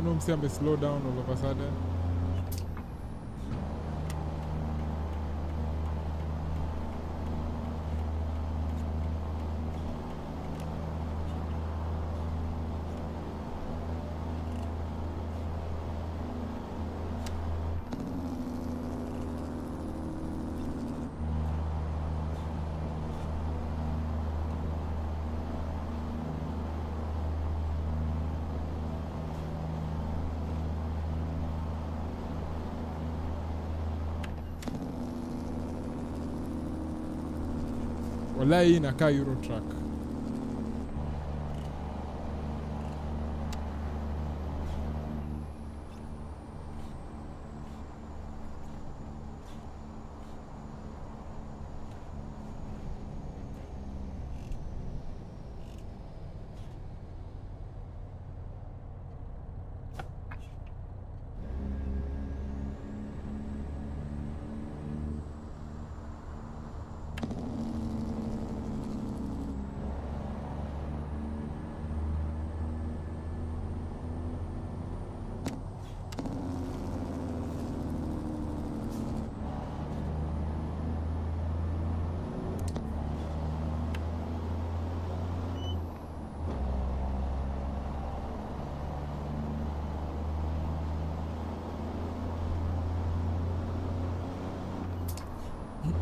No, msi ame slow down all of a sudden. Wallahi hii inakaa Euro Truck.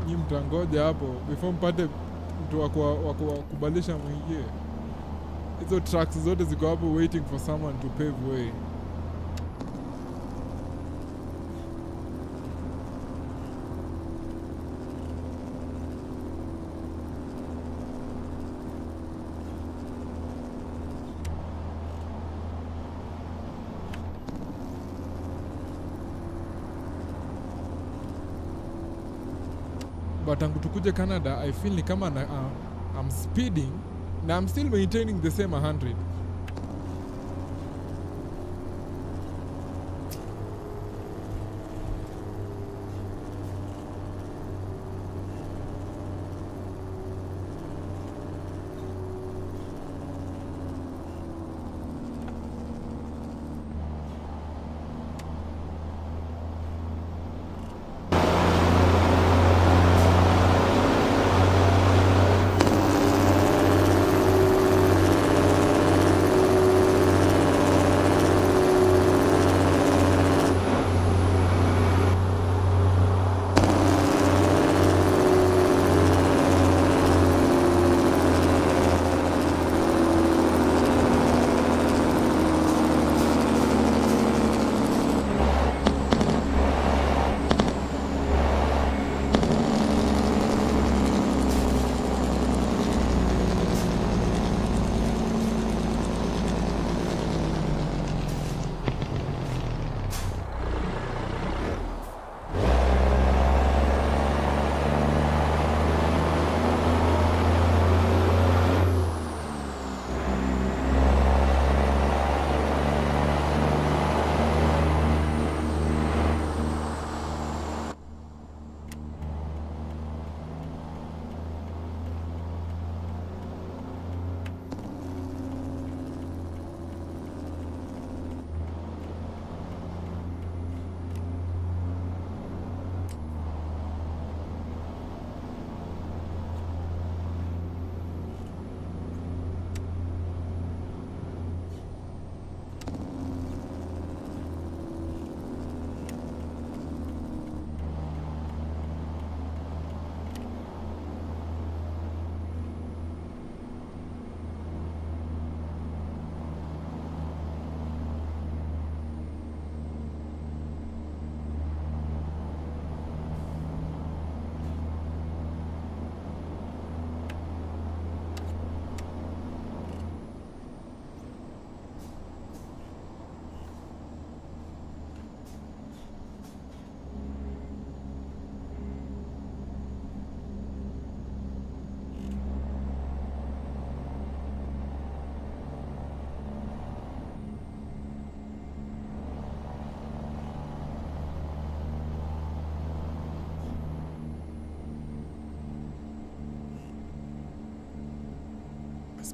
Nyi mtangoja hapo before mpate mtu wa kubadilisha mwingie. Hizo trucks zote ziko hapo waiting for someone to pave way. But tangu tukuje Canada, I feel ni kama I'm speeding na I'm still maintaining the same 100.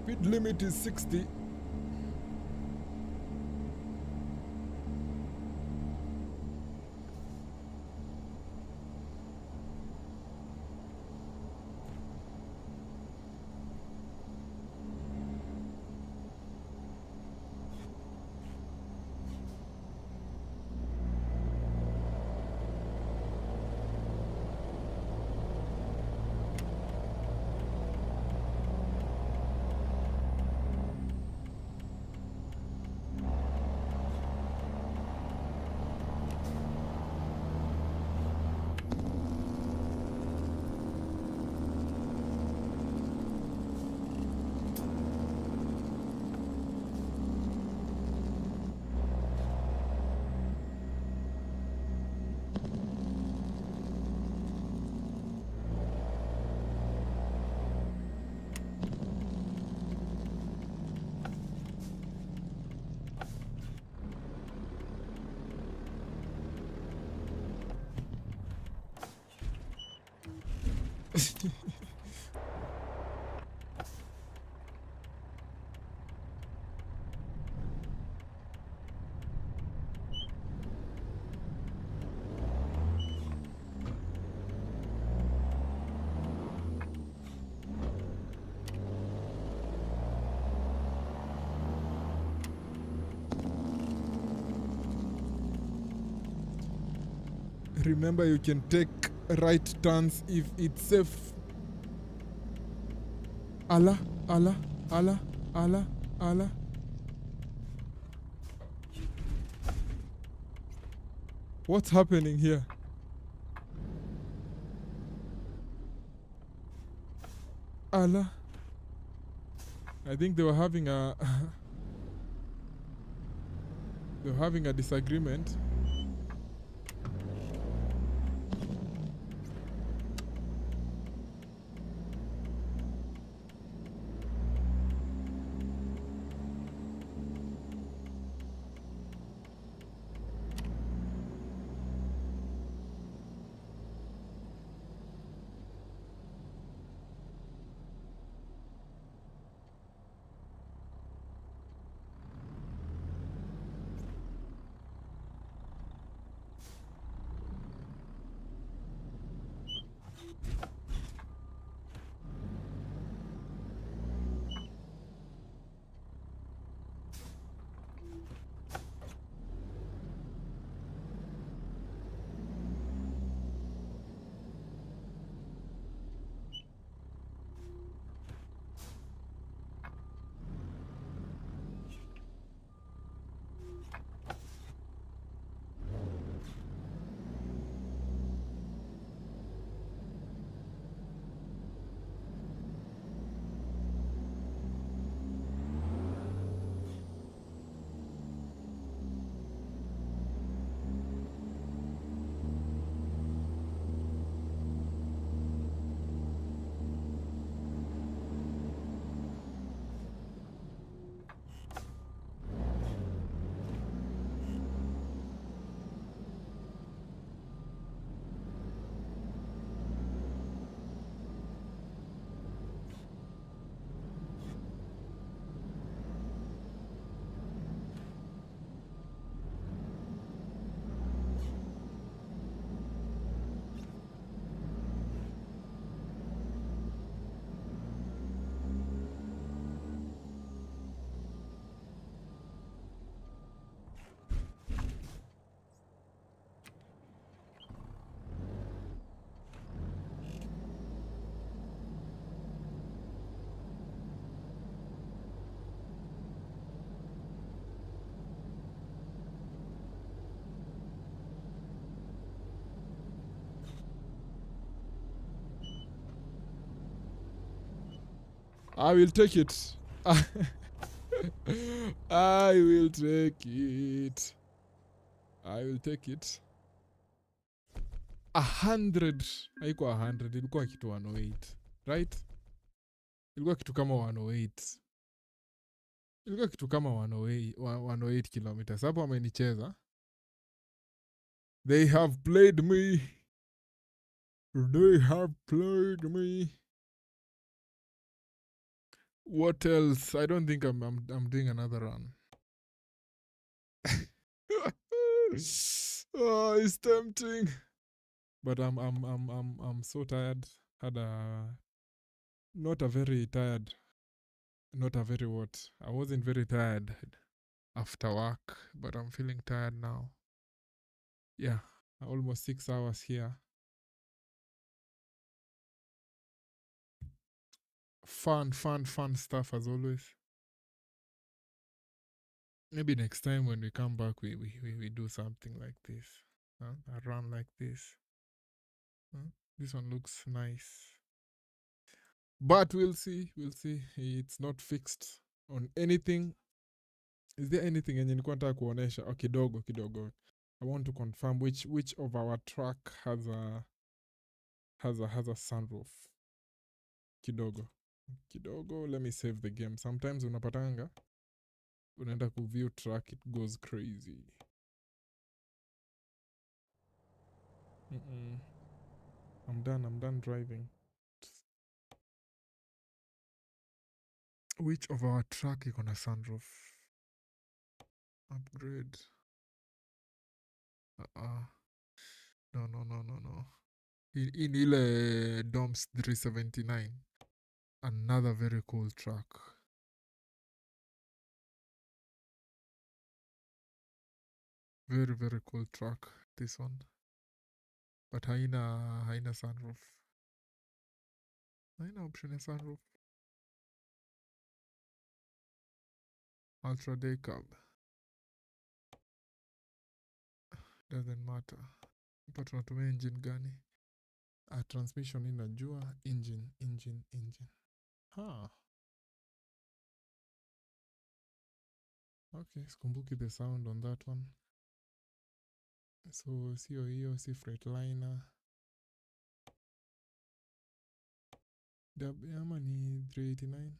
Speed limit is 60. Remember, you can take right turns if it's safe. Allah, Allah, Allah, Allah, Allah. What's happening here? Allah. I think they were having a disagreement. I will take it. I will take it. I will take it. 100. Haikuwa 100, ilikuwa kitu 108. Right? Ilikuwa kitu kama 108. Ilikuwa kitu kama 108 kilometers. Hapo amenicheza. They have played me. They have played me. What else? I don't think I'm doing another run. Oh, it's tempting. But I'm so tired. Had a not a very tired, not a very what. I wasn't very tired after work, but I'm feeling tired now. Yeah, almost 6 hours here. Fun stuff as always. Maybe next time when we come back, we do something like this. A run like this. This one looks nice. But we'll see. We'll see. It's not fixed on anything. Is there anything yenye nilikuwa nataka kuonesha? Oh, kidogo. I want to confirm which of our track has a sunroof. Kidogo. Let me save the game. Sometimes unapatanga unaenda view track, it goes crazy. I'm done driving. Which of our track iko na sunroof? Upgrade. No. In ile DOMS 379. Another very cool track. Very, very cool track, this one. But haina sunroof. Haina option ya sunroof. Ultra day cab. Doesn't matter. Hapa tunatumia engine gani? Transmission inajua. Engine. Okay, sikumbuki the sound on that one. So sio hiyo, si Freightliner. Ama ni 389.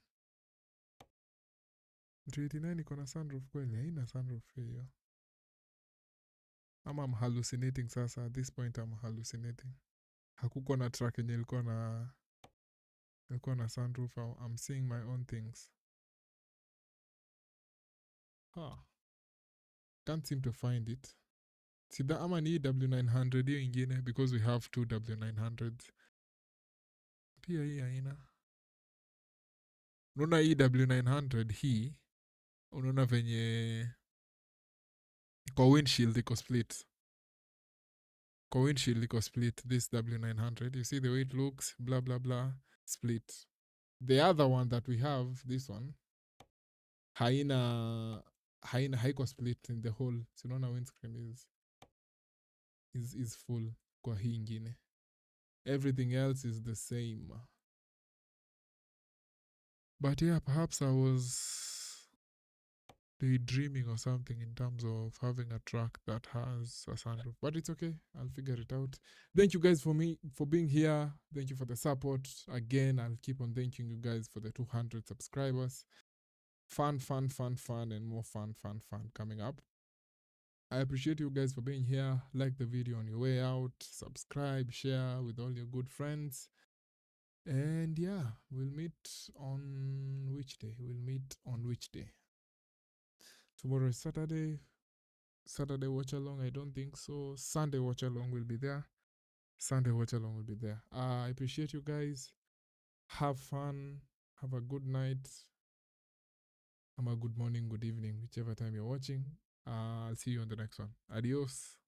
389 iko na sunroof kweli? Haina sunroof hiyo. Ama I'm hallucinating sasa. At this point I'm hallucinating. Hakukuwa na track yenye ilikuwa na sunroof. I'm seeing my own things. Can't seem to find it. Sida ama ni W900 hiyo ingine, because we have two W900s. Pia hii haina. Unaona hii W900 hii, unaona venye kwa windshield iko split. This W900. You see the way it looks, blah blah blah, split. The other one that we have, this one, haiko split in the whole. So unaona windscreen is full kwa hii ingine. Everything else is the same. But yeah, perhaps I was daydreaming or something in terms of having a track that has a sunroof. But it's okay. I'll figure it out. Thank you guys for being here. Thank you for the support. Again, I'll keep on thanking you guys for the 200 subscribers. Fun, and more fun coming up. I appreciate you guys for being here. Like the video on your way out. Subscribe, share with all your good friends. And yeah, we'll meet on which day? Tomorrow is Saturday. Saturday watch along, I don't think so. Sunday watch along will be there. I appreciate you guys. Have fun. Have a good night. A good morning, good evening, whichever time you're watching. I'll see you on the next one. Adios.